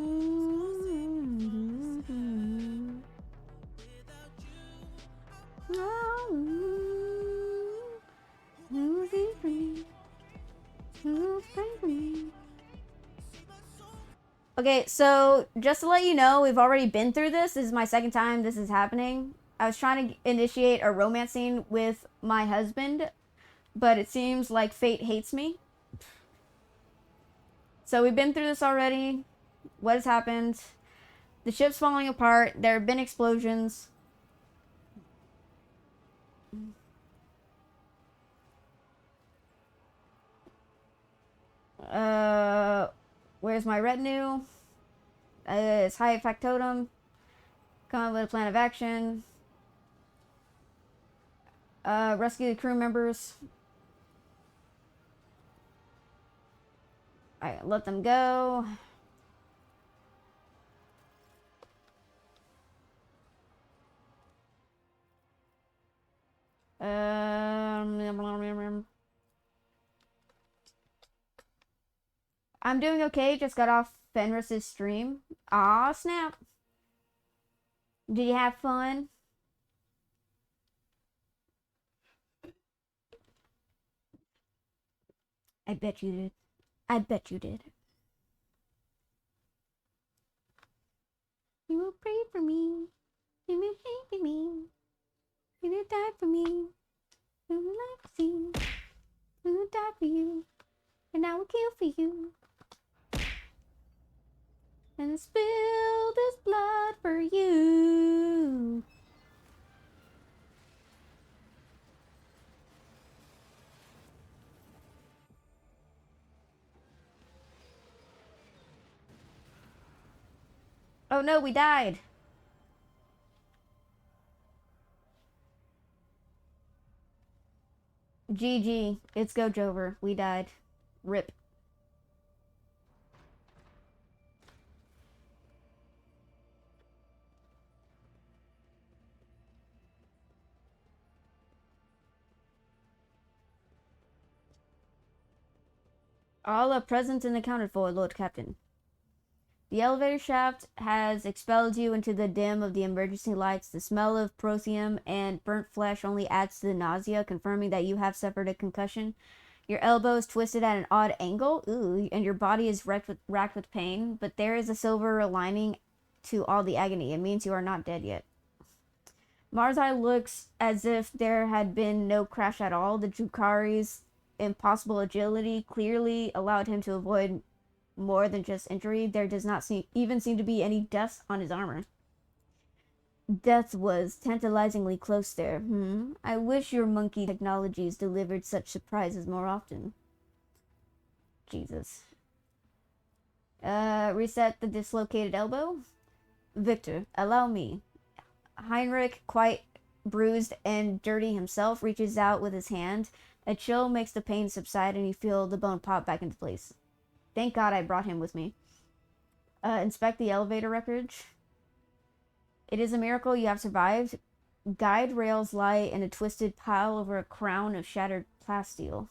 Okay, so just to let you know, we've already been through this. This is my second time this is happening. I was trying to initiate a romance scene with my husband, but it seems like fate hates me. So we've been through this already. What has happened? The ship's falling apart. There have been explosions. Where's my retinue? It's high factotum. Come up with a plan of action. Rescue the crew members. Alright, let them go. I'm doing okay. Just got off Fenris's stream. Aw, snap. Did you have fun? I bet you did. I bet you did. You will pray for me. You will hate for me. You will die for me. You will live to see. You will die for you. And I will kill for you. And spill this blood for you. Oh no, we died. GG. It's Gojover. We died. RIP. All present and accounted for, Lord Captain. The elevator shaft has expelled you into the dim of the emergency lights. The smell of protheum and burnt flesh only adds to the nausea, confirming that you have suffered a concussion. Your elbow is twisted at an odd angle, and your body is racked with pain, but there is a silver lining to all the agony. It means you are not dead yet. Marzai looks as if there had been no crash at all. The Drukari's impossible agility clearly allowed him to avoid more than just injury. There does not even seem to be any dust on his armor. Death was tantalizingly close there. I wish your monkey technologies delivered such surprises more often. Jesus. Reset the dislocated elbow. Victor, allow me. Heinrich, quite bruised and dirty himself, reaches out with his hand. A chill makes the pain subside and you feel the bone pop back into place. Thank God I brought him with me. Inspect the elevator wreckage. It is a miracle you have survived. Guide rails lie in a twisted pile over a crown of shattered plasteel.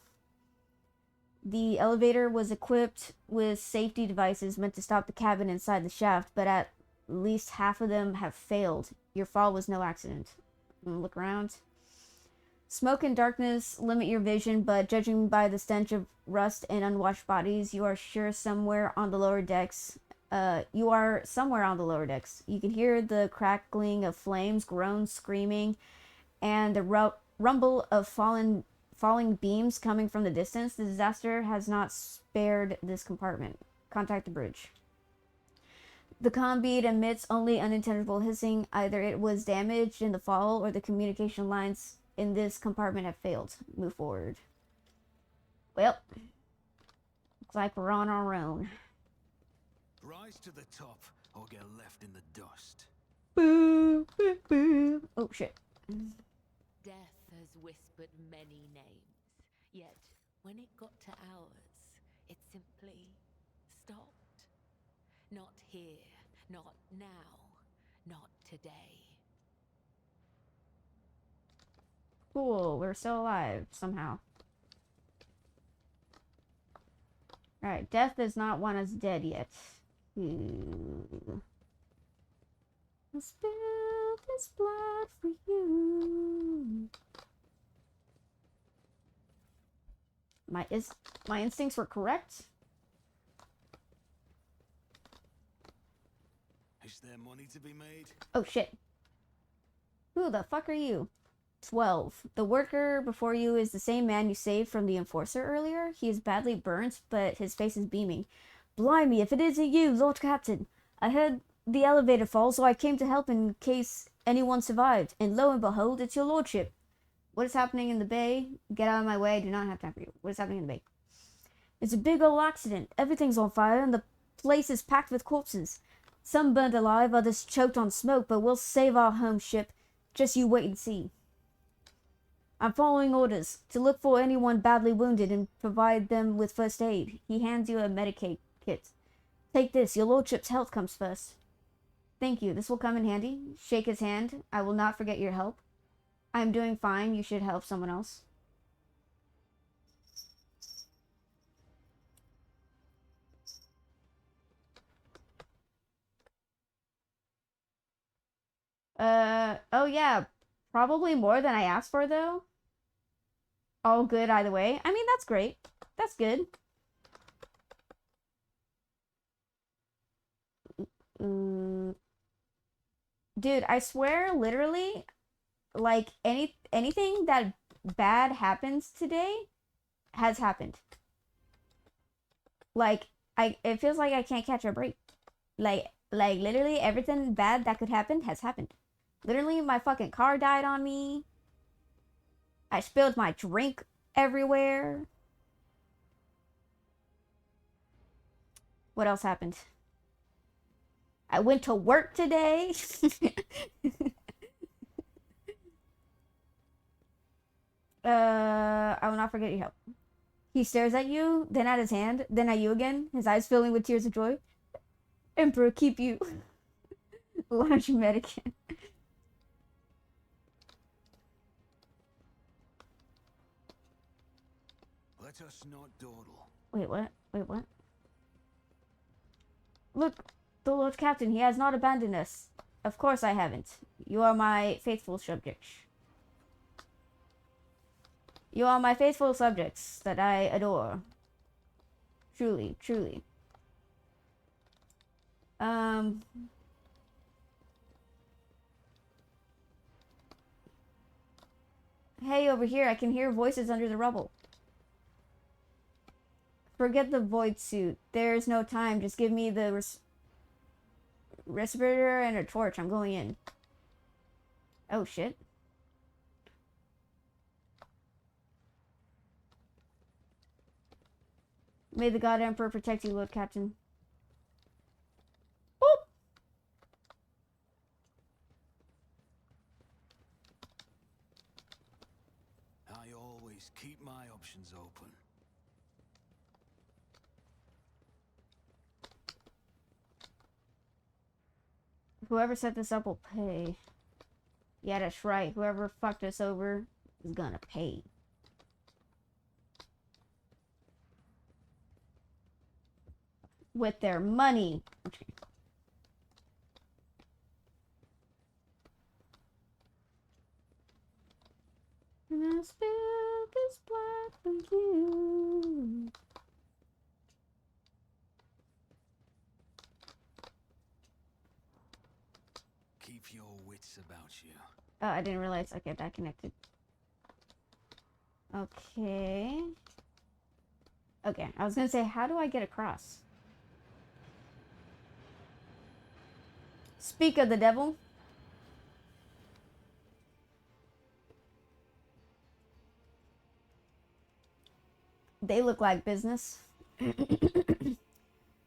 The elevator was equipped with safety devices meant to stop the cabin inside the shaft, but at least half of them have failed. Your fall was no accident. Look around. Smoke and darkness limit your vision, but judging by the stench of rust and unwashed bodies, you are somewhere on the lower decks. You can hear the crackling of flames, groans, screaming, and the rumble of falling beams coming from the distance. The disaster has not spared this compartment. Contact the bridge. The comm bead emits only unintelligible hissing. Either it was damaged in the fall or the communication lines in this compartment have failed. Move forward. Well, looks like we're on our own. Rise to the top or get left in the dust. Boo, boo, boo. Oh, shit. Death has whispered many names, yet when it got to ours, it simply stopped. Not here, not now, not today. Cool, we're still alive, somehow. Alright, death does not want us dead yet. I'll spill this blood for you. My instincts were correct? Is there money to be made? Oh shit. Who the fuck are you? 12. The worker before you is the same man you saved from the enforcer earlier. He is badly burnt, but his face is beaming. Blimey, if it isn't you, Lord Captain. I heard the elevator fall, so I came to help in case anyone survived. And lo and behold, it's your lordship. What is happening in the bay? Get out of my way. I do not have time for you. What is happening in the bay? It's a big old accident. Everything's on fire and the place is packed with corpses. Some burned alive, others choked on smoke, but we'll save our home ship. Just you wait and see. I'm following orders to look for anyone badly wounded and provide them with first aid. He hands you a Medicaid kit. Take this. Your lordship's health comes first. Thank you. This will come in handy. Shake his hand. I will not forget your help. I am doing fine. You should help someone else. Oh yeah. Probably more than I asked for, though. All good either way. I mean, that's great. That's good. Dude, I swear, literally, like, anything that bad happens today has happened. Like, it feels like I can't catch a break. Like, literally, everything bad that could happen has happened. Literally, my fucking car died on me. I spilled my drink everywhere. What else happened? I went to work today. I will not forget your help. He stares at you, then at his hand, then at you again, his eyes filling with tears of joy. Emperor, keep you. Large medicine. Let us not dawdle. Wait, what? Wait, what? Look, the Lord Captain, he has not abandoned us. Of course I haven't. You are my faithful subjects. You are my faithful subjects that I adore. Truly, truly. Hey, over here, I can hear voices under the rubble. Forget the void suit. There's no time. Just give me the respirator and a torch. I'm going in. Oh, shit. May the God Emperor protect you, Lord Captain. Boop! I always keep my options open. Whoever set this up will pay. Yeah, that's right. Whoever fucked us over is gonna pay. With their money. Okay. And I spilled this black for you. Keep your wits about you. Oh, I didn't realize. Okay, that connected. Okay. Okay, I was gonna say, how do I get across? Speak of the devil. They look like business.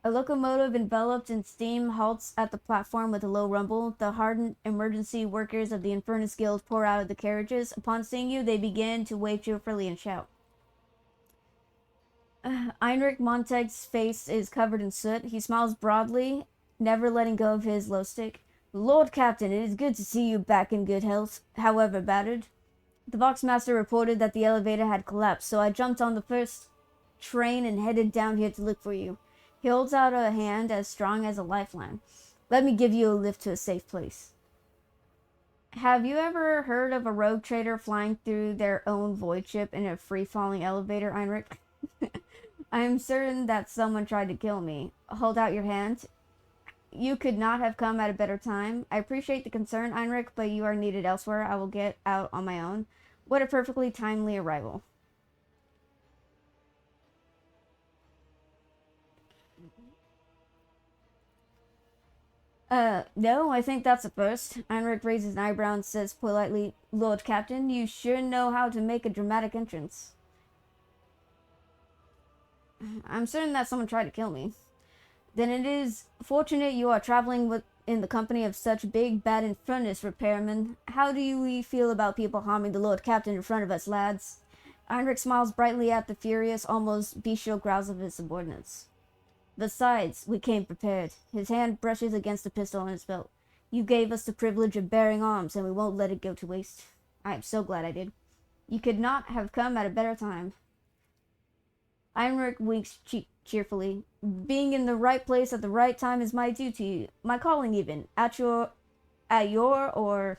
A locomotive enveloped in steam halts at the platform with a low rumble. The hardened emergency workers of the Infernus Guild pour out of the carriages. Upon seeing you, they begin to wave cheerfully and shout. Heinrich Monteg's face is covered in soot. He smiles broadly, never letting go of his low stick. Lord Captain, it is good to see you back in good health, however battered. The Voxmaster reported that the elevator had collapsed, so I jumped on the first train and headed down here to look for you. He holds out a hand as strong as a lifeline. Let me give you a lift to a safe place. Have you ever heard of a rogue trader flying through their own void ship in a free-falling elevator, Heinrich? I am certain that someone tried to kill me. Hold out your hand. You could not have come at a better time. I appreciate the concern, Heinrich, but you are needed elsewhere. I will get out on my own. What a perfectly timely arrival. No, I think that's a first. Heinrich raises an eyebrow and says politely, Lord Captain, you sure know how to make a dramatic entrance. I'm certain that someone tried to kill me. Then it is fortunate you are traveling in the company of such big, bad, and furnace repairmen. How do we feel about people harming the Lord Captain in front of us, lads? Heinrich smiles brightly at the furious, almost bestial growls of his subordinates. Besides, we came prepared. His hand brushes against the pistol on his belt. You gave us the privilege of bearing arms, and we won't let it go to waste. I am so glad I did. You could not have come at a better time. Heinrich winks cheerfully. Being in the right place at the right time is my duty, my calling even. At your, or...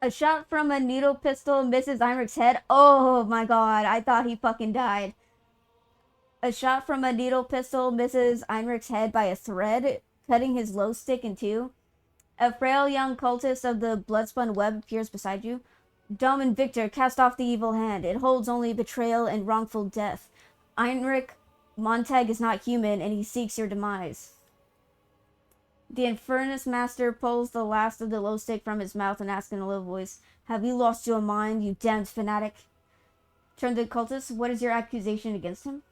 A shot from a needle pistol misses Heinrich's head. Oh my god, I thought he fucking died. A shot from a needle pistol misses Heinrich's head by a thread, cutting his low stick in two. A frail young cultist of the bloodspun web appears beside you. Dom and Victor, cast off the evil hand. It holds only betrayal and wrongful death. Heinrich Montag is not human, and he seeks your demise. The Infernus Master pulls the last of the low stick from his mouth and asks in a low voice, "Have you lost your mind, you damned fanatic?" Turn to the cultist. What is your accusation against him?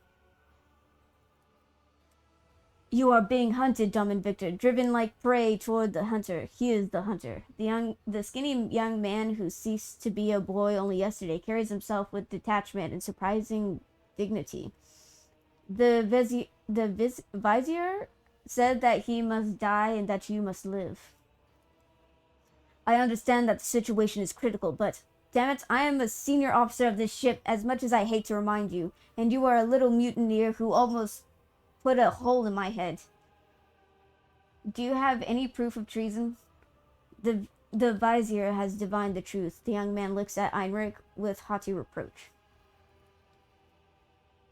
You are being hunted, Dom and Victor, driven like prey toward the hunter. He is the hunter. The skinny young man who ceased to be a boy only yesterday carries himself with detachment and surprising dignity. The vizier said that he must die and that you must live. I understand that the situation is critical, but damn it, I am a senior officer of this ship, as much as I hate to remind you, and you are a little mutineer who almost put a hole in my head. Do you have any proof of treason? The vizier has divined the truth. The young man looks at Heinrich with haughty reproach.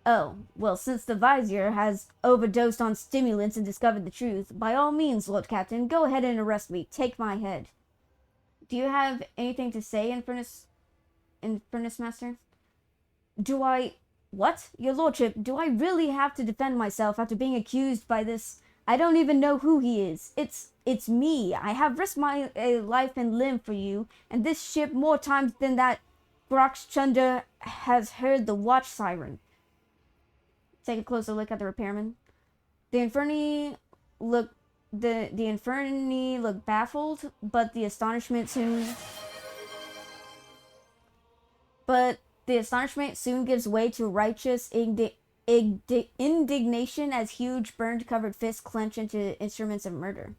Oh, well, since the vizier has overdosed on stimulants and discovered the truth, by all means, Lord Captain, go ahead and arrest me. Take my head. Do you have anything to say, Infernus Master? Do I... What? Your lordship, do I really have to defend myself after being accused by this... I don't even know who he is. It's me. I have risked my life and limb for you, and this ship more times than that Grokchunder has heard the watch siren. Take a closer look at the repairman. The Inferni look baffled, but the astonishment soon gives way to righteous indignation as huge burned-covered fists clench into instruments of murder.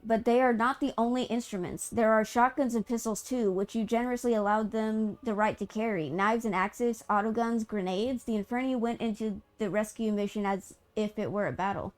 But they are not the only instruments. There are shotguns and pistols too, which you generously allowed them the right to carry. Knives and axes, autoguns, grenades. The Inferni went into the rescue mission as if it were a battle.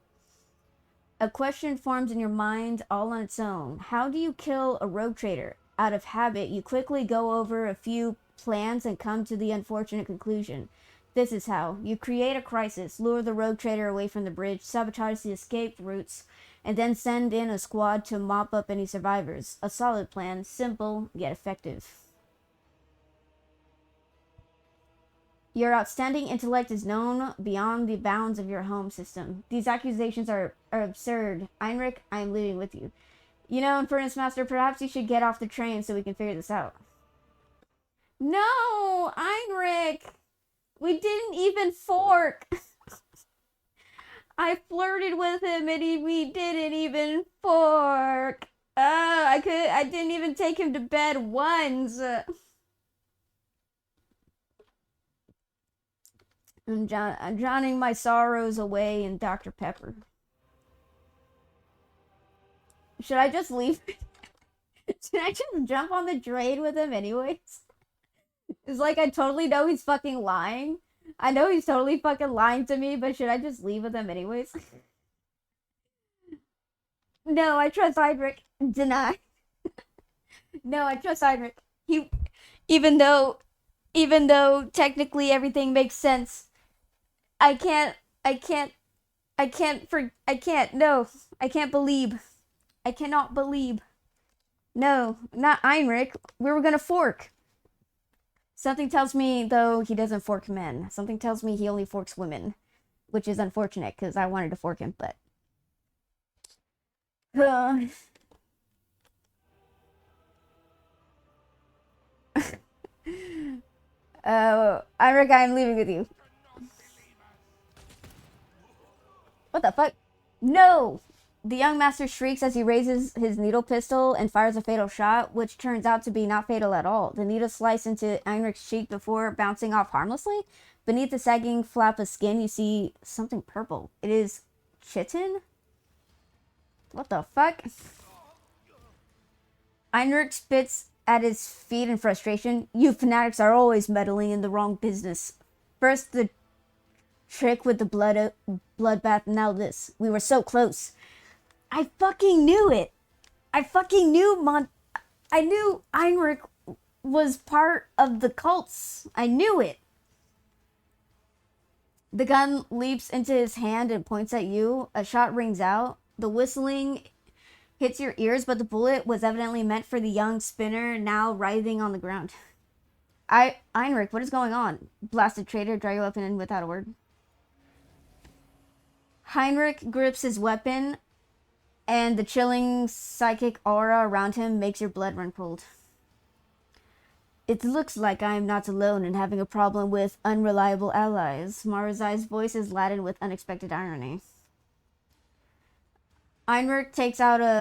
A question forms in your mind all on its own. How do you kill a rogue trader? Out of habit, you quickly go over a few plans and come to the unfortunate conclusion. This is how. You create a crisis, lure the rogue trader away from the bridge, sabotage the escape routes, and then send in a squad to mop up any survivors. A solid plan, simple yet effective. Your outstanding intellect is known beyond the bounds of your home system. These accusations are absurd. Heinrich, I am leaving with you. You know, Infernus Master, perhaps you should get off the train so we can figure this out. No, Heinrich! We didn't even fork! I flirted with him and we didn't even fork. I didn't even take him to bed once. I'm drowning my sorrows away in Dr. Pepper. Should I just leave? Should I just jump on the train with him anyways? It's like I totally know he's fucking lying. I know he's totally fucking lying to me, but should I just leave with him anyways? No, I trust Heinrich. Deny. No, I trust Heinrich. Even though technically everything makes sense, I can't believe. I cannot believe. No, not Heinrich. We were gonna fork. Something tells me, though, he doesn't fork men. Something tells me he only forks women. Which is unfortunate, because I wanted to fork him, but... Rick, I'm leaving with you. What the fuck? No! The young master shrieks as he raises his needle pistol and fires a fatal shot, which turns out to be not fatal at all. The needle sliced into Heinrich's cheek before bouncing off harmlessly. Beneath the sagging flap of skin, you see something purple. It is chitin? What the fuck? Heinrich spits at his feet in frustration. You fanatics are always meddling in the wrong business. First the trick with the bloodbath, now this. We were so close. I fucking knew it. I fucking knew I knew Heinrich was part of the cults. I knew it. The gun leaps into his hand and points at you. A shot rings out. The whistling hits your ears, but the bullet was evidently meant for the young spinner, now writhing on the ground. Heinrich, what is going on? Blasted traitor, draw your weapon in without a word. Heinrich grips his weapon, and the chilling psychic aura around him makes your blood run cold. It looks like I am not alone in having a problem with unreliable allies. Marazai's voice is laden with unexpected irony. Heinrich takes out a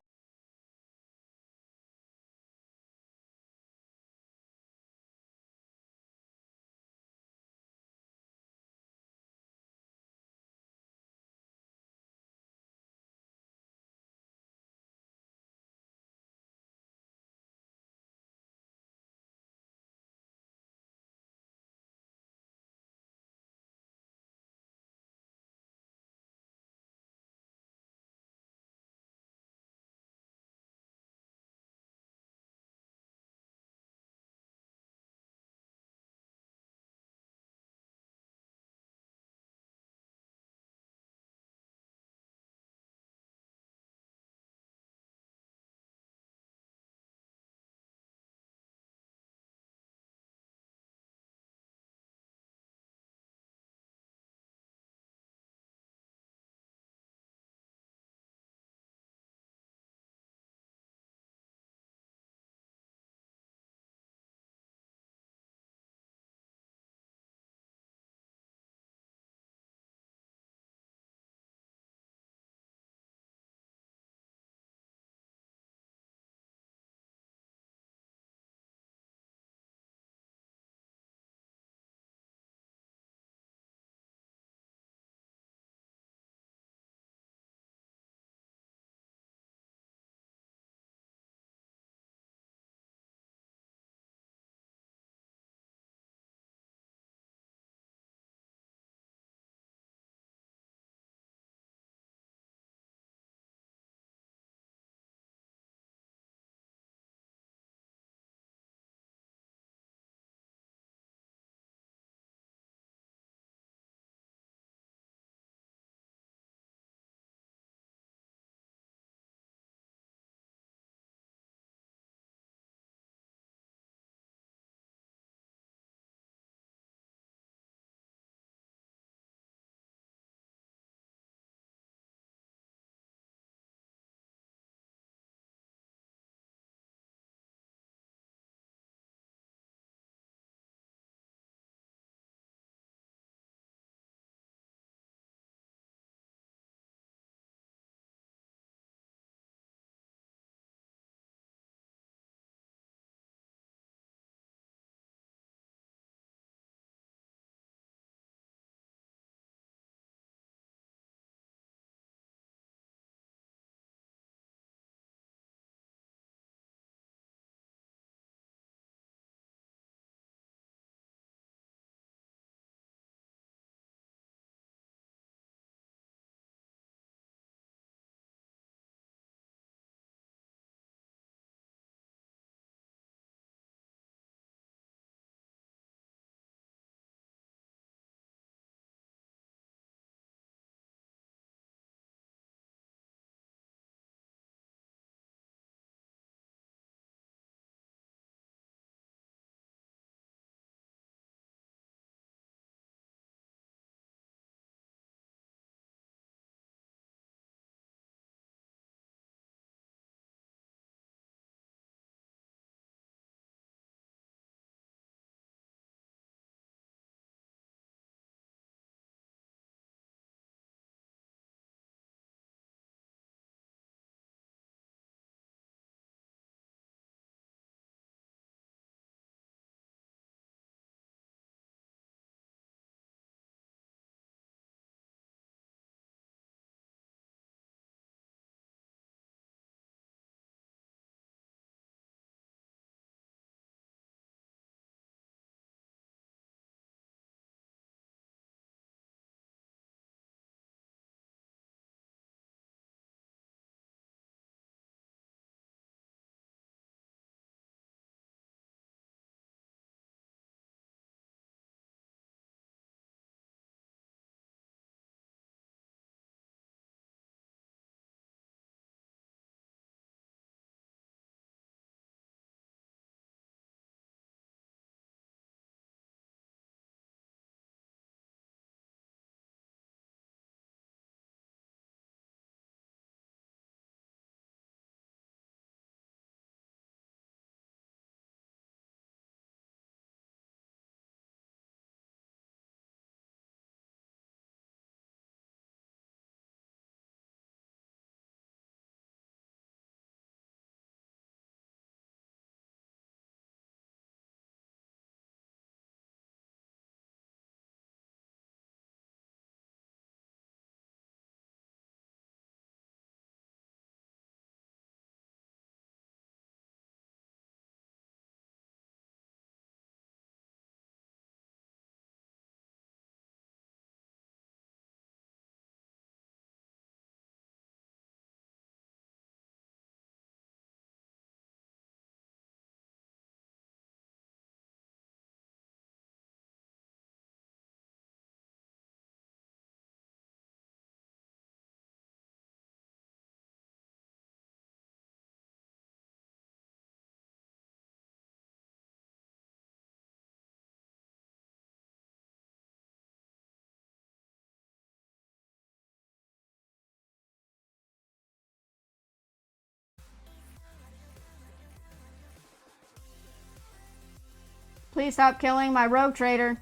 Please stop killing my rogue trader.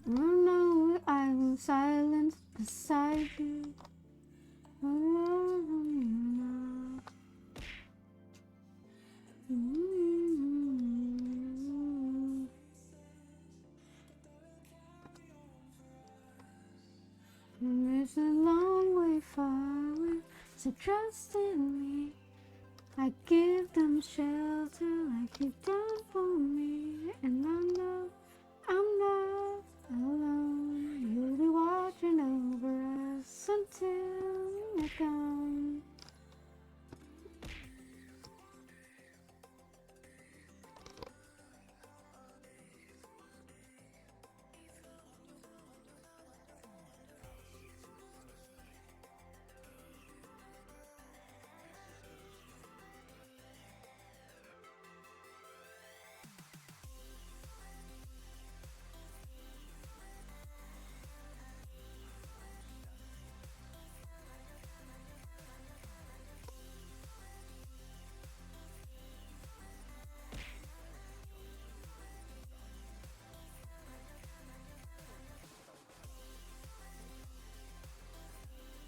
Oh no, I'm silent beside you. It's a long way forward, so trust in me. I give them shelter like you've done for me, and I know I'm not alone. You'll be watching over us until you're gone.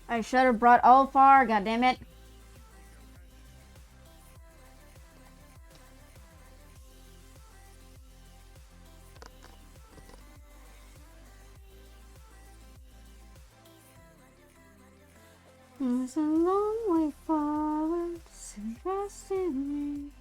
I should have brought Ulfar, goddammit. It's a long way forward, so trust in me.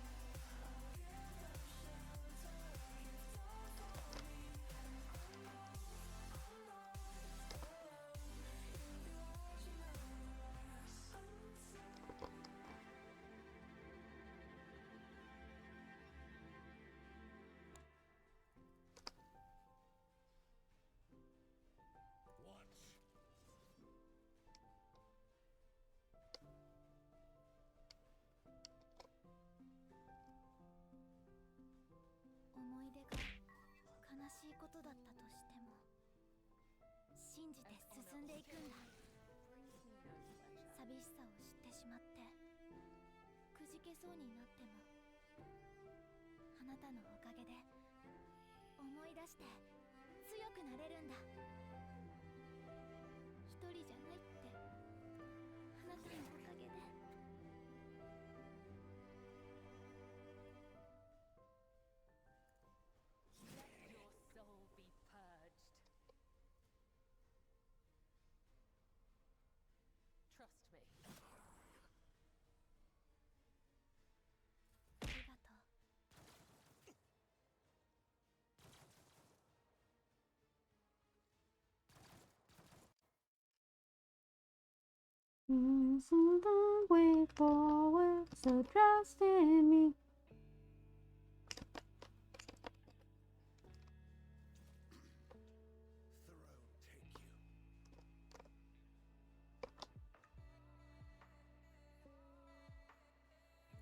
It's a long way forward, so trust in me.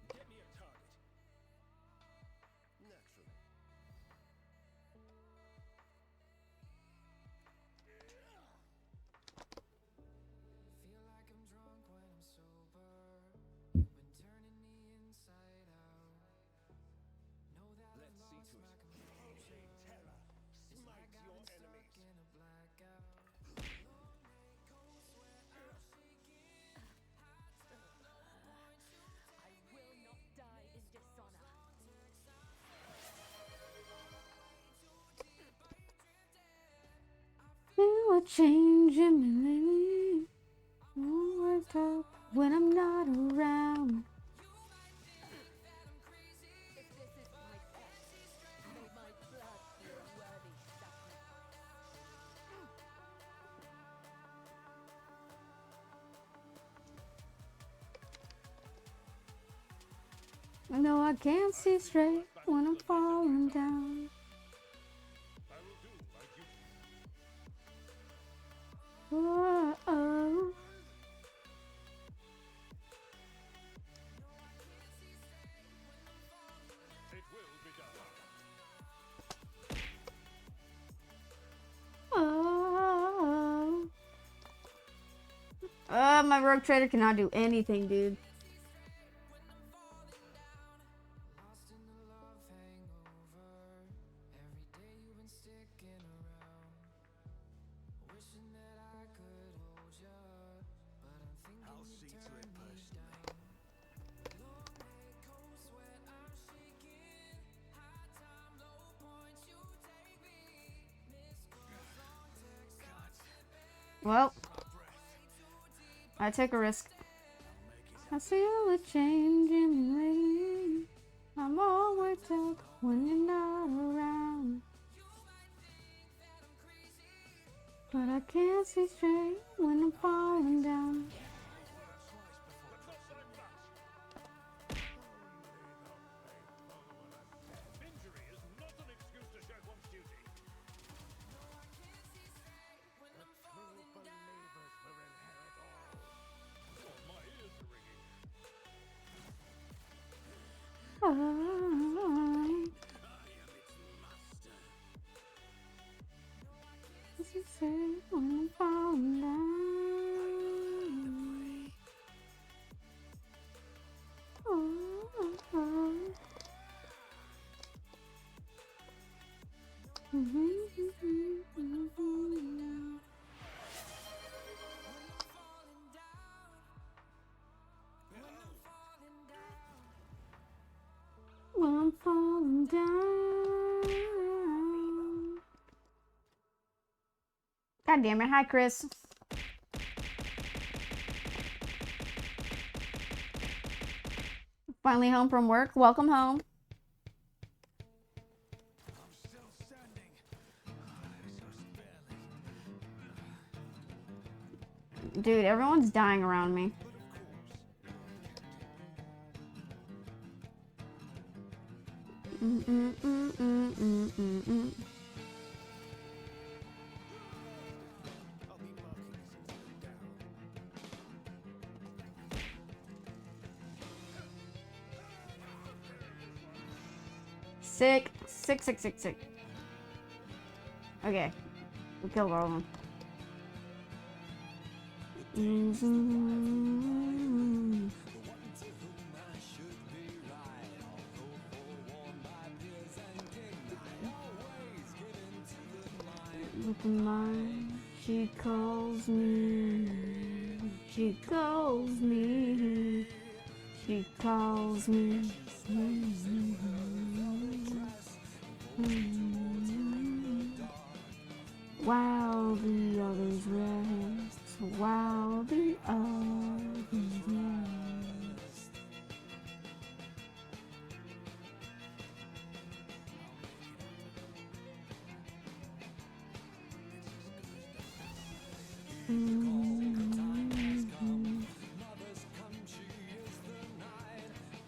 Get me a target. Naturally. Feel like I'm drunk when I'm sober. You've been turning me inside out. Know that I've lost my composure. It's like I've been stuck in a blackout. Long night, cold sweat, I'm shaking. I will not die in dishonor. You are changing me lately. You worked up when I'm not around. If this is my fate, may my blood be a worthy sacrifice. No, I can't see straight when I'm falling down. Whoa. It will be done. rogue trader cannot do anything, dude. I'll see to it personally. Well, I take a risk. I feel a change in me. I'm all worked up when you're not around. But I can't see straight when I'm falling down. Injury is not an excuse to shirk one's duty. Oh, my ears are ringing. As you say when I'm falling down. When I'm falling down. God damn it. Hi, Chris. Finally home from work. Welcome home. Dude, everyone's dying around me. Sick. Sick. Okay. We killed all of them. With the mind, she calls me. She calls me. She calls me. While the others rest, while the others rest.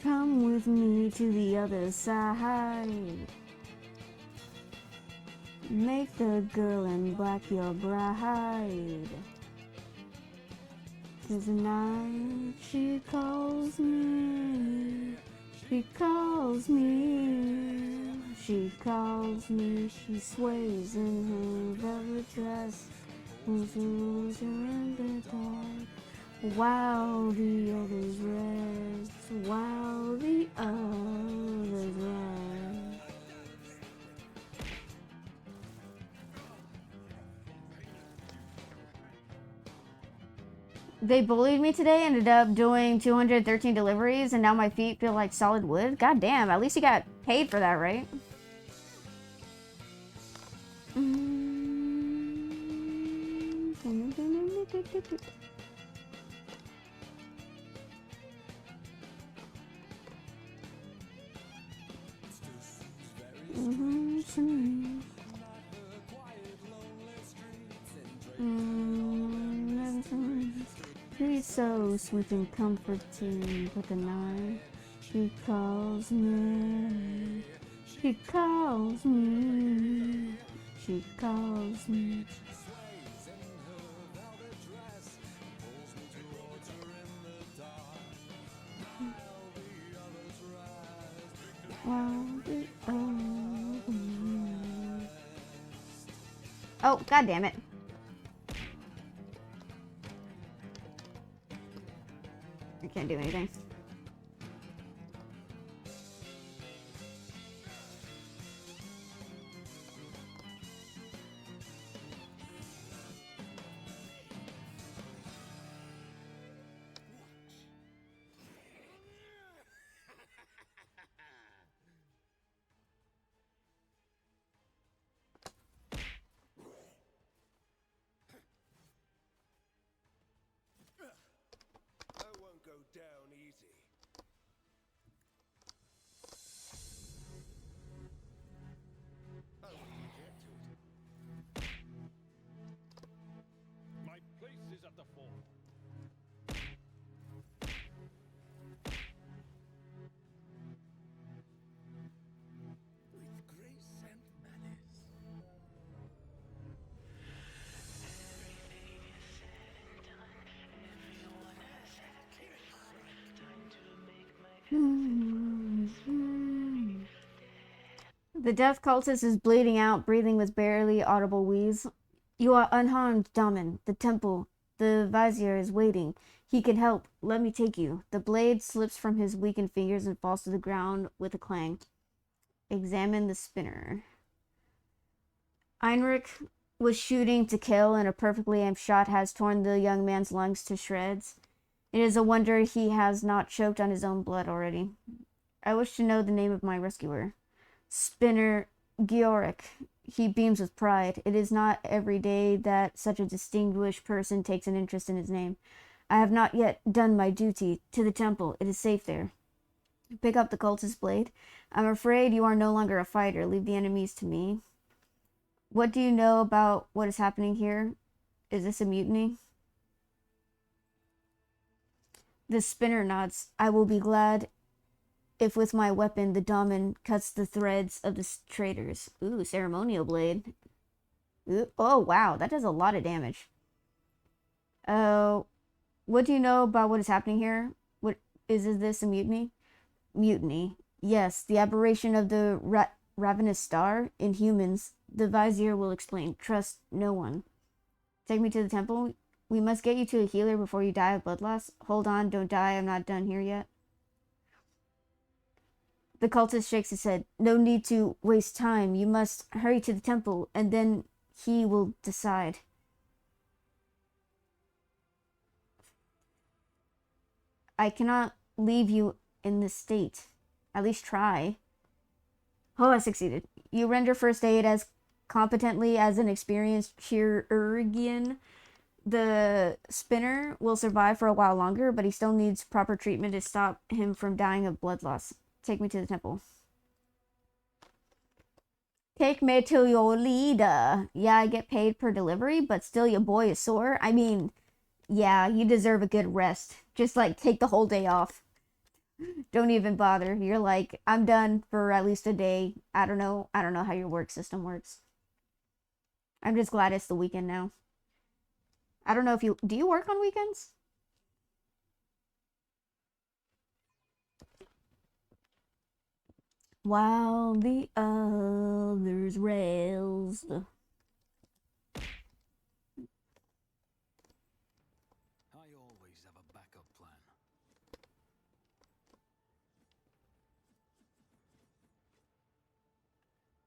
Come with me to the other side. Make the girl in black your bride. 'Cause tonight she calls me. She calls me. She calls me. She sways in her velvet dress. Moves her in the dark. While the others rest. While the others rest. They bullied me today, ended up doing 213 deliveries, and now my feet feel like solid wood. God damn, at least you got paid for that, right? She's so sweet and comforting, but the night she calls me. She calls me. She calls me. Oh, god damn it. Can't do anything. That won't go down easy. How will you get to it? My place is at the fore. With grace and malice. The death cultist is bleeding out, breathing with barely audible wheeze. You are unharmed, Daman. The temple, the vizier is waiting. He can help. Let me take you. The blade slips from his weakened fingers and falls to the ground with a clang. Examine the spinner. Heinrich was shooting to kill, and a perfectly aimed shot has torn the young man's lungs to shreds. It is a wonder he has not choked on his own blood already. I wish to know the name of my rescuer. Spinner Georg. He beams with pride. It is not every day that such a distinguished person takes an interest in his name. I have not yet done my duty. To the temple. It is safe there. Pick up the cultist blade. I'm afraid you are no longer a fighter. Leave the enemies to me. What do you know about what is happening here? Is this a mutiny? The spinner nods. I will be glad if with my weapon the Daman cuts the threads of the traitors. Ooh, ceremonial blade. Ooh, oh, wow, that does a lot of damage. What do you know about what is happening here? What is this a mutiny? Mutiny. Yes, the aberration of the ravenous star in humans. The vizier will explain. Trust no one. Take me to the temple. We must get you to a healer before you die of blood loss. Hold on, don't die. I'm not done here yet. The cultist shakes his head. No need to waste time. You must hurry to the temple, and then he will decide. I cannot leave you in this state. At least try. Oh, I succeeded. You render first aid as competently as an experienced chirurgeon. The spinner will survive for a while longer, but he still needs proper treatment to stop him from dying of blood loss. Take me to the temple. Take me to your leader. Yeah, I get paid per delivery, but still your boy is sore. I mean, yeah, you deserve a good rest. Just like take the whole day off. Don't even bother. You're like, I'm done for at least a day. I don't know how your work system works. I'm just glad it's the weekend now. I don't know if do you work on weekends? While the others rails. I always have a backup plan.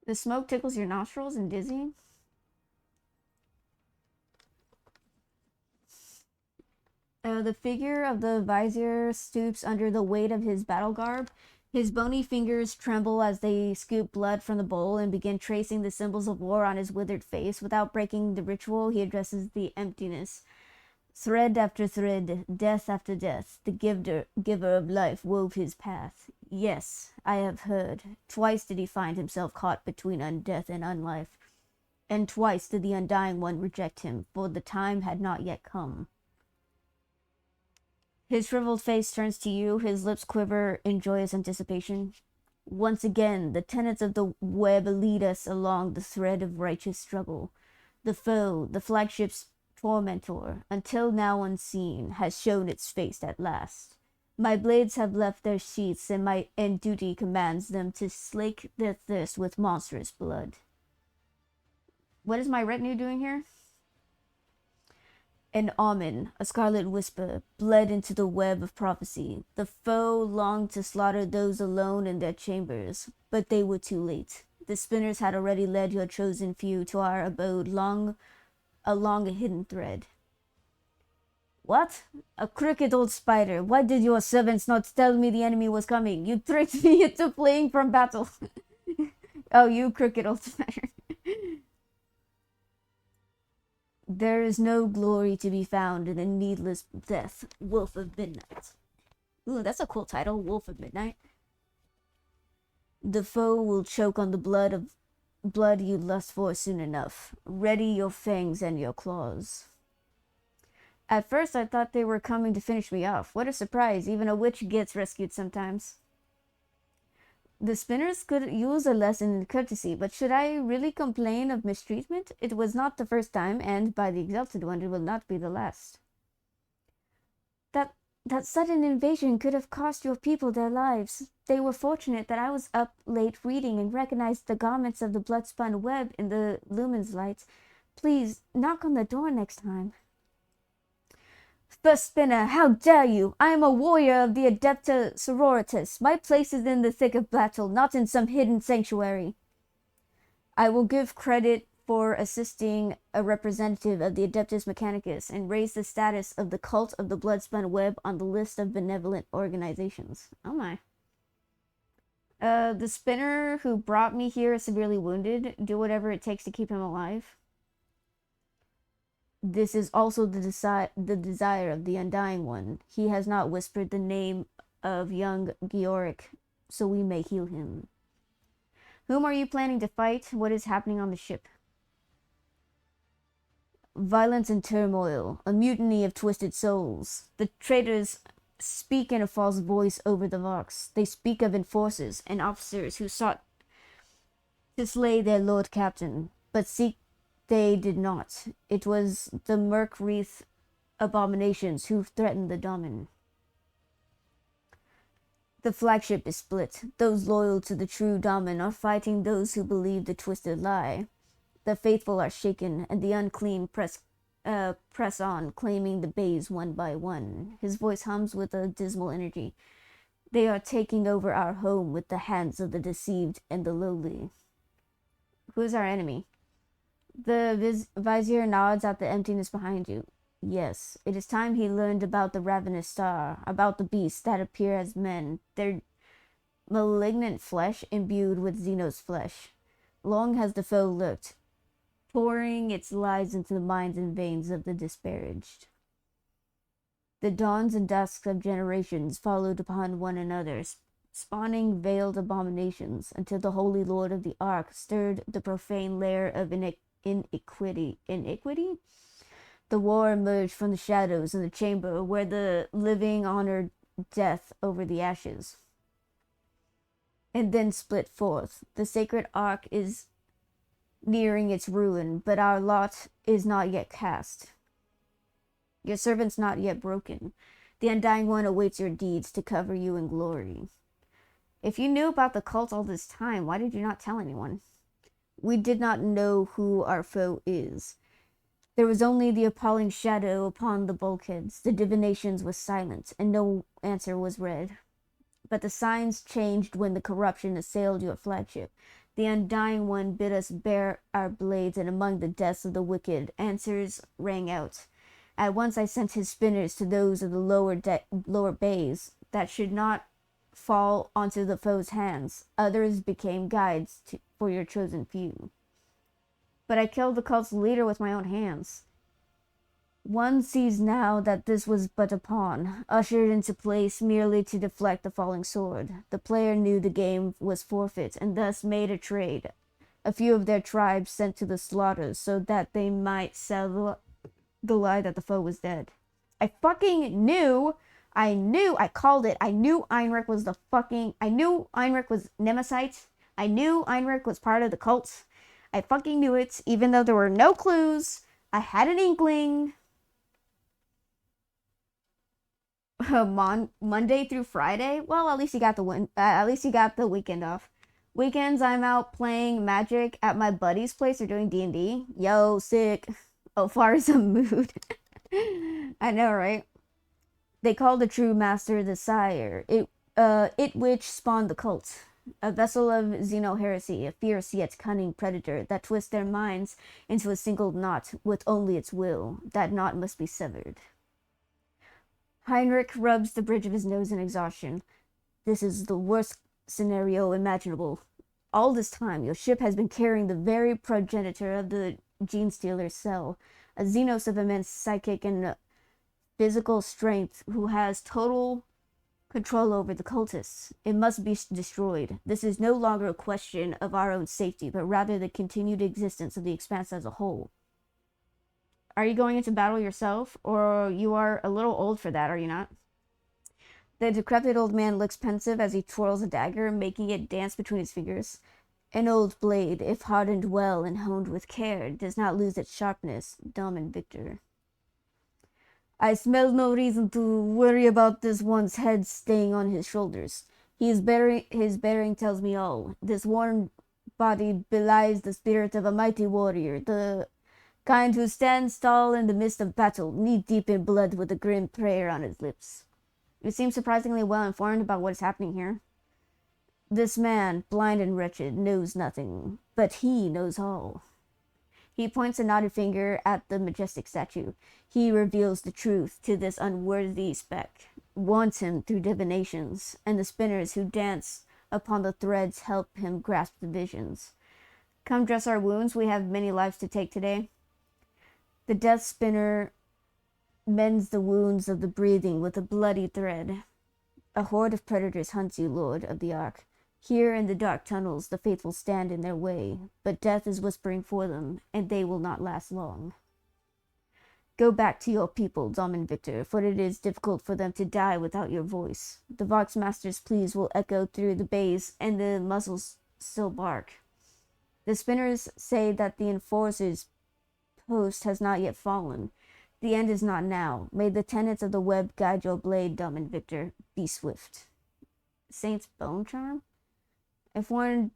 The smoke tickles your nostrils and dizzying. The figure of the vizier stoops under the weight of his battle garb. His bony fingers tremble as they scoop blood from the bowl and begin tracing the symbols of war on his withered face. Without breaking the ritual, he addresses the emptiness. Thread after thread, death after death, the giver of life wove his path. Yes, I have heard. Twice did he find himself caught between undeath and unlife. And twice did the undying one reject him, for the time had not yet come. His shriveled face turns to you, his lips quiver in joyous anticipation. Once again, the tenets of the web lead us along the thread of righteous struggle. The foe, the flagship's tormentor, until now unseen, has shown its face at last. My blades have left their sheaths, and duty commands them to slake their thirst with monstrous blood. What is my retinue doing here? An omen, a scarlet whisper, bled into the web of prophecy. The foe longed to slaughter those alone in their chambers, but they were too late. The spinners had already led your chosen few to our abode along a hidden thread. What? A crooked old spider. Why did your servants not tell me the enemy was coming? You tricked me into fleeing from battle. Oh, you crooked old spider. There is no glory to be found in a needless death, Wolf of Midnight. Ooh, that's a cool title, Wolf of Midnight. The foe will choke on the blood you lust for soon enough. Ready your fangs and your claws. At first I thought they were coming to finish me off. What a surprise, even a witch gets rescued sometimes. The spinners could use a lesson in courtesy, but should I really complain of mistreatment? It was not the first time, and by the Exalted One, it will not be the last. That sudden invasion could have cost your people their lives. They were fortunate that I was up late reading and recognized the garments of the blood-spun web in the lumen's light. Please, knock on the door next time. The Spinner, how dare you! I am a warrior of the Adepta Sororitas. My place is in the thick of battle, not in some hidden sanctuary. I will give credit for assisting a representative of the Adeptus Mechanicus and raise the status of the Cult of the Bloodspun Web on the list of benevolent organizations. Oh my. The spinner who brought me here is severely wounded. Do whatever it takes to keep him alive. This is also the desire of the Undying One. He has not whispered the name of young Georic, so we may heal him. Whom are you planning to fight? What is happening on the ship? Violence and turmoil, a mutiny of twisted souls. The traitors speak in a false voice over the Vox. They speak of enforcers and officers who sought to slay their Lord Captain, but seek they did not. It was the Murkwreath abominations who threatened the Domin. The flagship is split. Those loyal to the true Domin are fighting those who believe the twisted lie. The faithful are shaken, and the unclean press on, claiming the bays one by one. His voice hums with a dismal energy. They are taking over our home with the hands of the deceived and the lowly. Who is our enemy? The vizier nods at the emptiness behind you. Yes, it is time he learned about the ravenous star, about the beasts that appear as men, their malignant flesh imbued with Xenos flesh. Long has the foe lurked, pouring its lies into the minds and veins of the disparaged. The dawns and dusks of generations followed upon one another, spawning veiled abominations, until the Holy Lord of the Ark stirred the profane lair of iniquity. The war emerged from the shadows in the chamber where the living honored death over the ashes, and then split forth. The sacred ark is nearing its ruin, but our lot is not yet cast. Your servant's not yet broken. The Undying One awaits your deeds to cover you in glory. If you knew about the cult all this time, why did you not tell anyone? We did not know who our foe is. There was only the appalling shadow upon the bulkheads. The divinations were silent, and no answer was read. But the signs changed when the corruption assailed your flagship. The Undying One bid us bare our blades, and among the deaths of the wicked, answers rang out. At once I sent his spinners to those of the lower bays that should not fall onto the foe's hands. Others became guides for your chosen few. But I killed the cult's leader with my own hands. One sees now that this was but a pawn, ushered into place merely to deflect the falling sword. The player knew the game was forfeit, and thus made a trade. A few of their tribes sent to the slaughter so that they might sell the lie that the foe was dead. I fucking knew! I called it. I knew Einrich was I knew Einrich was Nemesite. I knew Einrich was part of the cult. I fucking knew it, even though there were no clues. I had an inkling. Monday through Friday? Well, at least you got the weekend off. Weekends, I'm out playing Magic at my buddy's place or doing D&D. Yo, sick. Oh, far as a mood. I know, right? They call the true master the sire. It which spawned the cult. A vessel of xeno-heresy, a fierce yet cunning predator that twists their minds into a single knot with only its will. That knot must be severed. Heinrich rubs the bridge of his nose in exhaustion. This is the worst scenario imaginable. All this time, your ship has been carrying the very progenitor of the gene stealer's cell, a Xenos of immense psychic and physical strength who has total control over the cultists. It must be destroyed. This is no longer a question of our own safety, but rather the continued existence of the expanse as a whole. Are you going into battle yourself? Or you are a little old for that, are you not? The decrepit old man looks pensive as he twirls a dagger, making it dance between his fingers. An old blade, if hardened well and honed with care, does not lose its sharpness, dumb and victor. I smell no reason to worry about this one's head staying on his shoulders. His bearing tells me all. This worn body belies the spirit of a mighty warrior, the kind who stands tall in the midst of battle, knee-deep in blood with a grim prayer on his lips. You seem surprisingly well informed about what is happening here. This man, blind and wretched, knows nothing, but he knows all. He points a knotted finger at the majestic statue. He reveals the truth to this unworthy speck, wants him through divinations, and the spinners who dance upon the threads help him grasp the visions. Come dress our wounds, we have many lives to take today. The death spinner mends the wounds of the breathing with a bloody thread. A horde of predators hunts you, Lord of the Ark. Here in the dark tunnels, the faithful stand in their way, but death is whispering for them, and they will not last long. Go back to your people, Dom and Victor, for it is difficult for them to die without your voice. The Voxmaster's pleas will echo through the bays, and the muzzles still bark. The spinners say that the enforcer's post has not yet fallen. The end is not now. May the tenets of the web guide your blade, Dom and Victor. Be swift. Saint's Bone Charm? If worn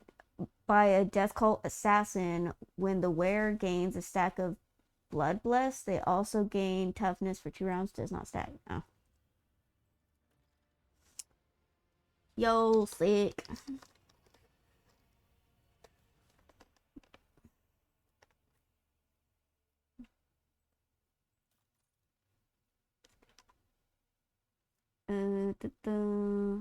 by a death cult assassin, when the wearer gains a stack of blood blessed, they also gain toughness for 2 rounds. Does not stack. Oh. Yo, sick. Da-da.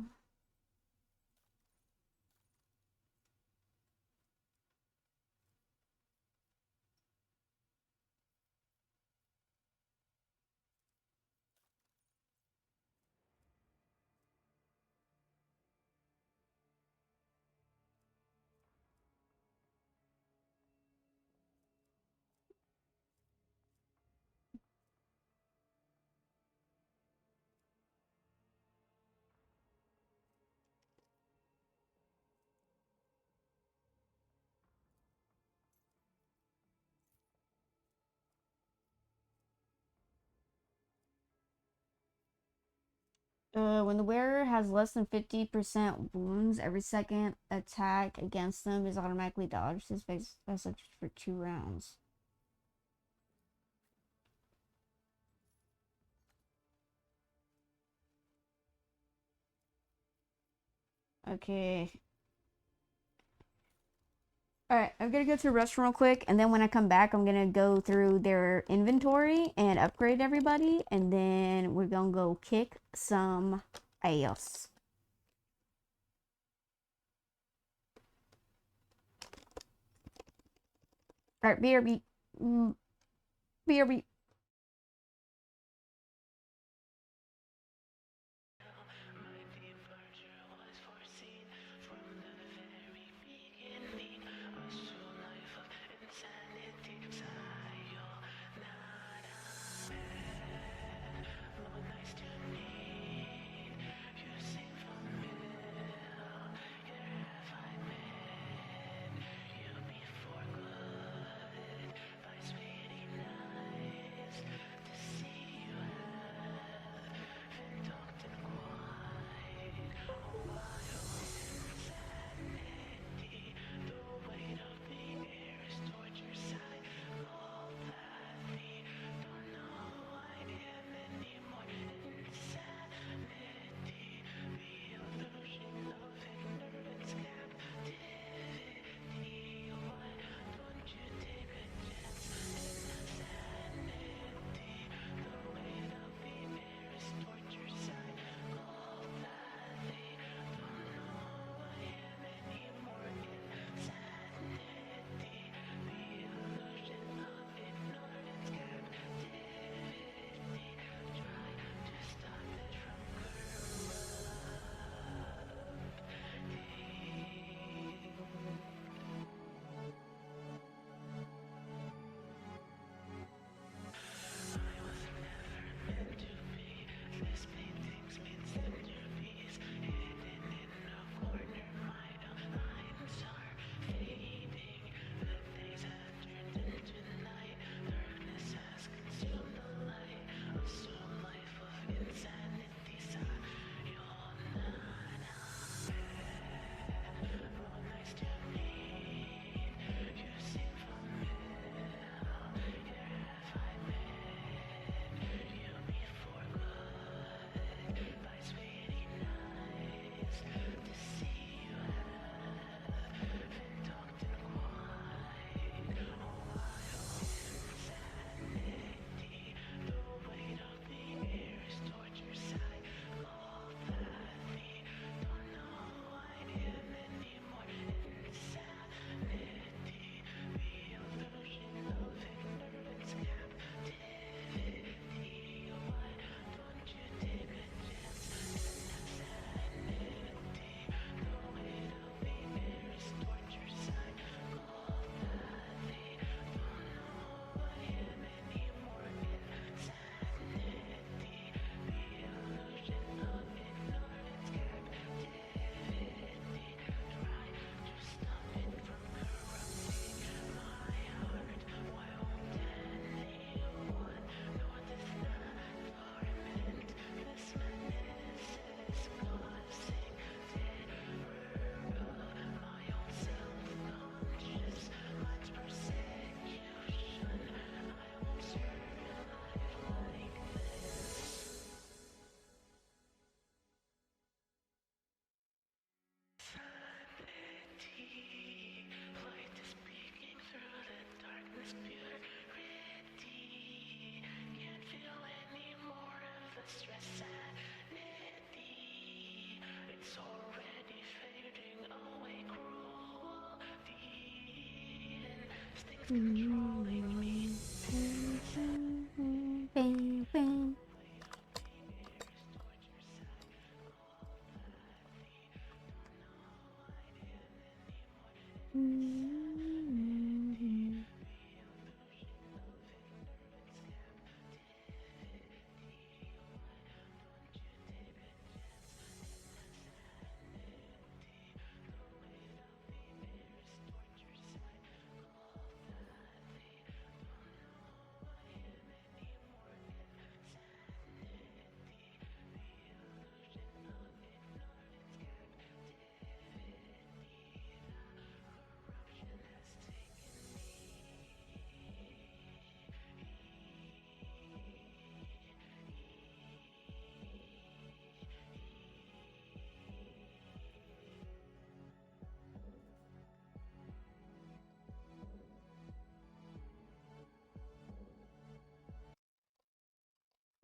When the wearer has less than 50% wounds, every second attack against them is automatically dodged. This message for 2 rounds. Okay. Alright, I'm gonna go to the restroom real quick, and then when I come back, I'm gonna go through their inventory and upgrade everybody, and then we're gonna go kick some ass. Alright, BRB. BRB. Bang, bang.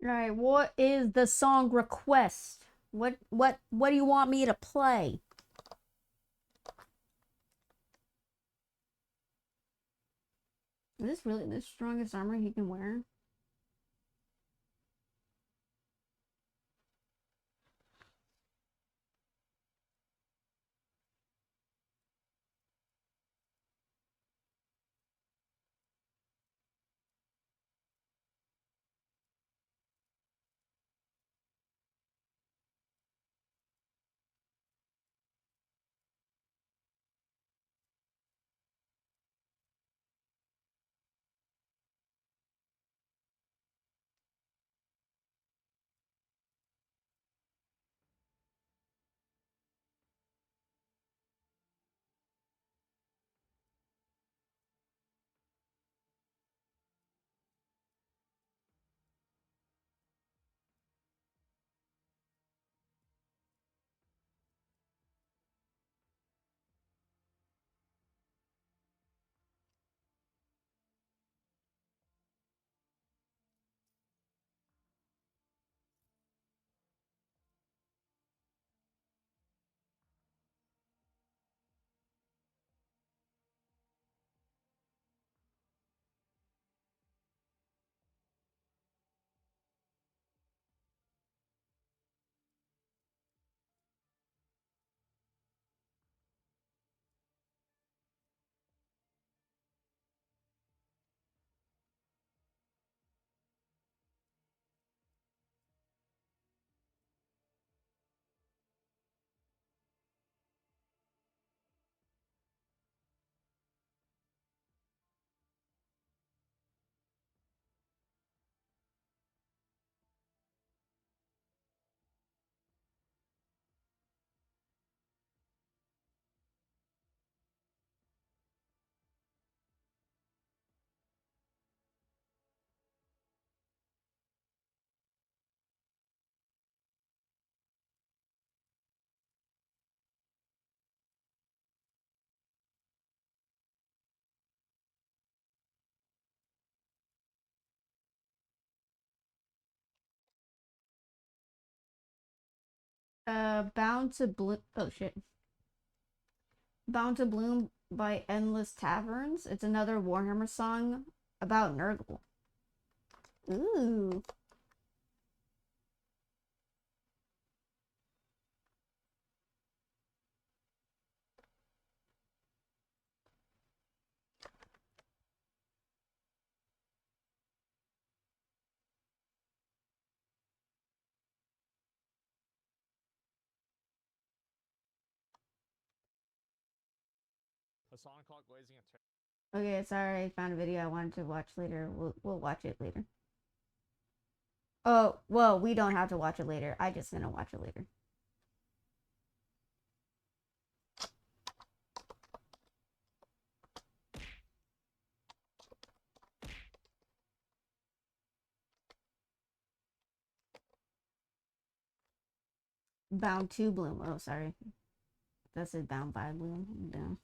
Alright, what is the song request? What do you want me to play? Is this really the strongest armor he can wear? Bound to Bloom. Oh shit. Bound to Bloom by Endless Taverns. It's another Warhammer song about Nurgle. Ooh. A sonic clock blazing at Okay, sorry, I found a video I wanted to watch later. We'll watch it later. Oh, well, we don't have to watch it later. I just gonna watch it later. Bound to Bloom. Oh, sorry. That said Bound by Bloom. Down.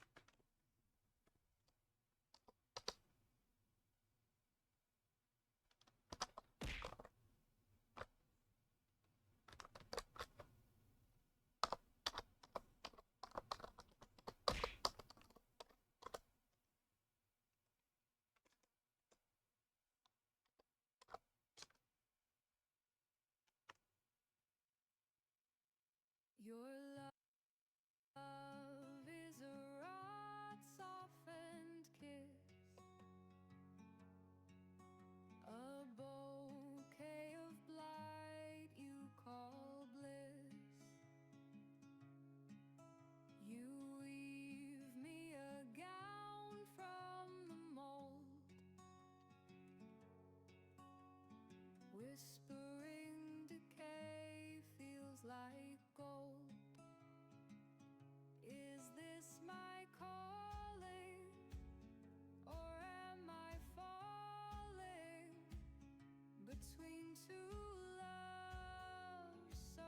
between two loves so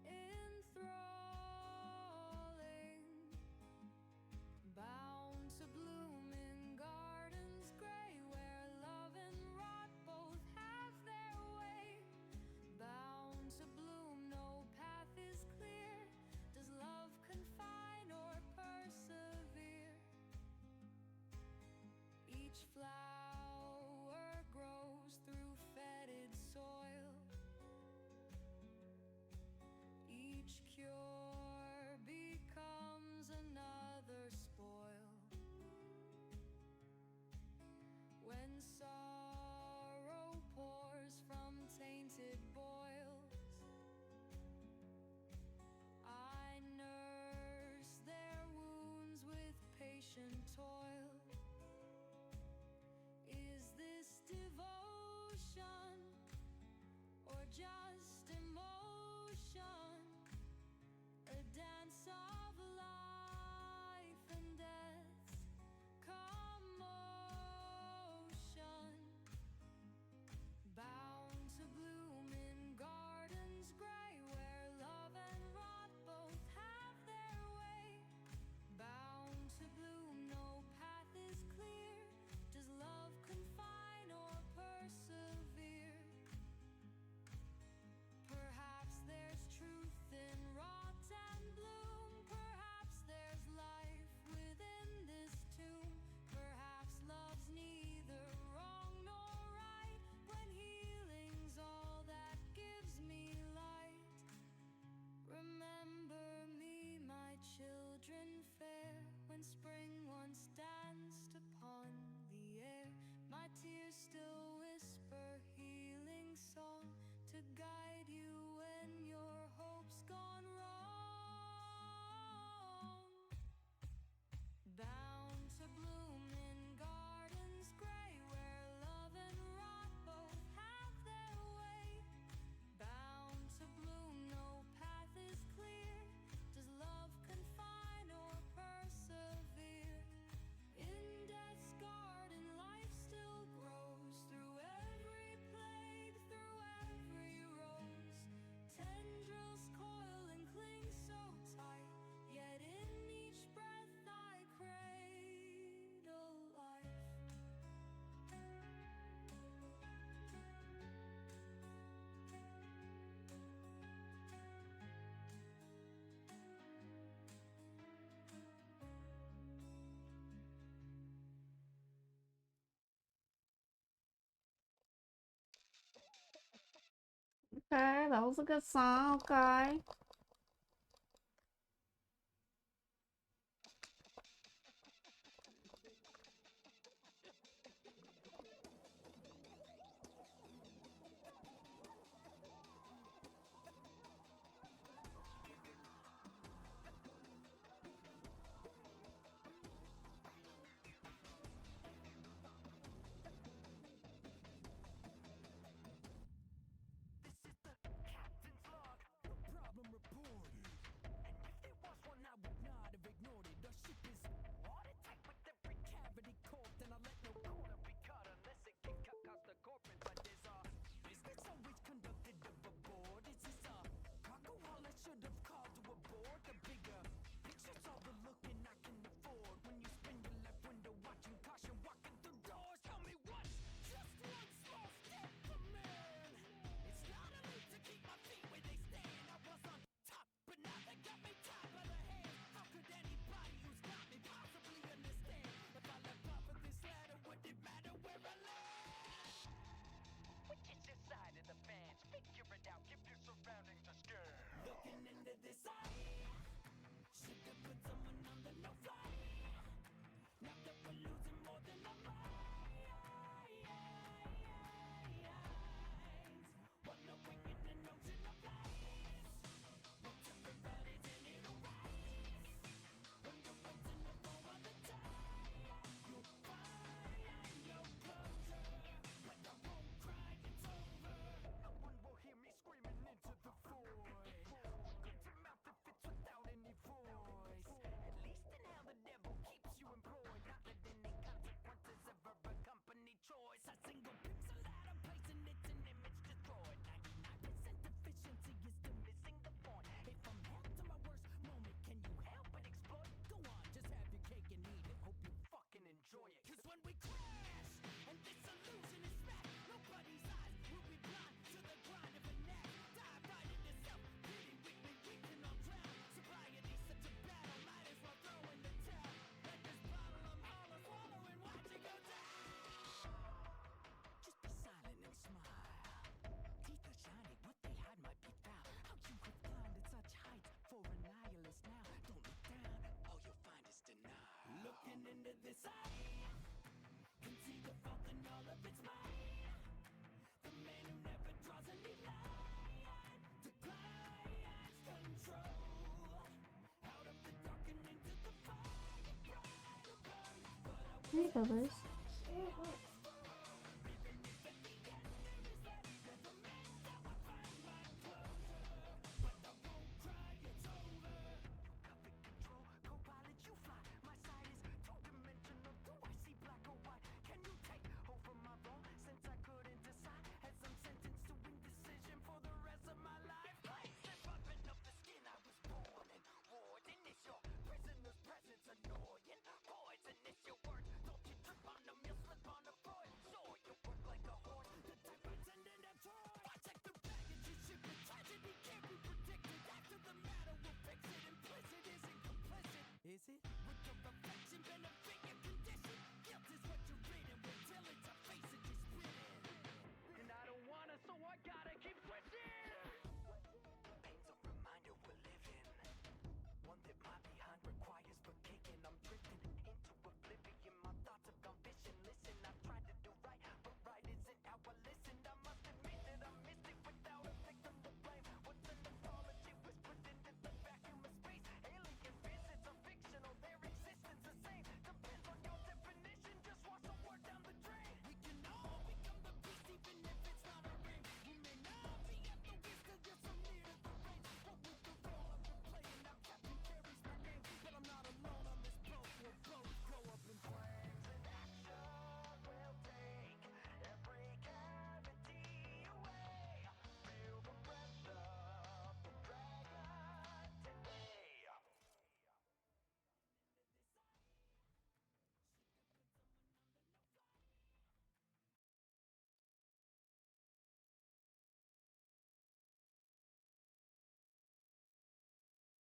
enthralling, bound to bloom in gardens gray where love and rot both have their way, bound to bloom, no path is clear. Does love confine or persevere? Each flower grows through fetid soil, each cure becomes another spoil. When sorrow pours from tainted boils, I nurse their wounds with patient toil. Is this devotion or just emotion? A dance of life and death's commotion, bound to bloom in gardens gray where love and rot both have their way, bound to bloom, no path is clear. Does love confine or persevere? Perhaps there's truth in rot and bloom. Perhaps there's life within this tomb. Perhaps love's neither wrong nor right, when healing's all that gives me light. Remember me, my children fair, when spring once danced upon the air. My tears still whisper healing song to guide you when your hope's gone wrong. Bound to bloom in gardens gray where love and rot both have their way, bound to bloom, no path is clear. Does love confine or persevere? In death's garden life still grows, through every plague, through every rose. Tendrils coil and cling so tight, yet in each breath I cradle life. Okay, that was a good song, okay. Problem Hey, Phyllis.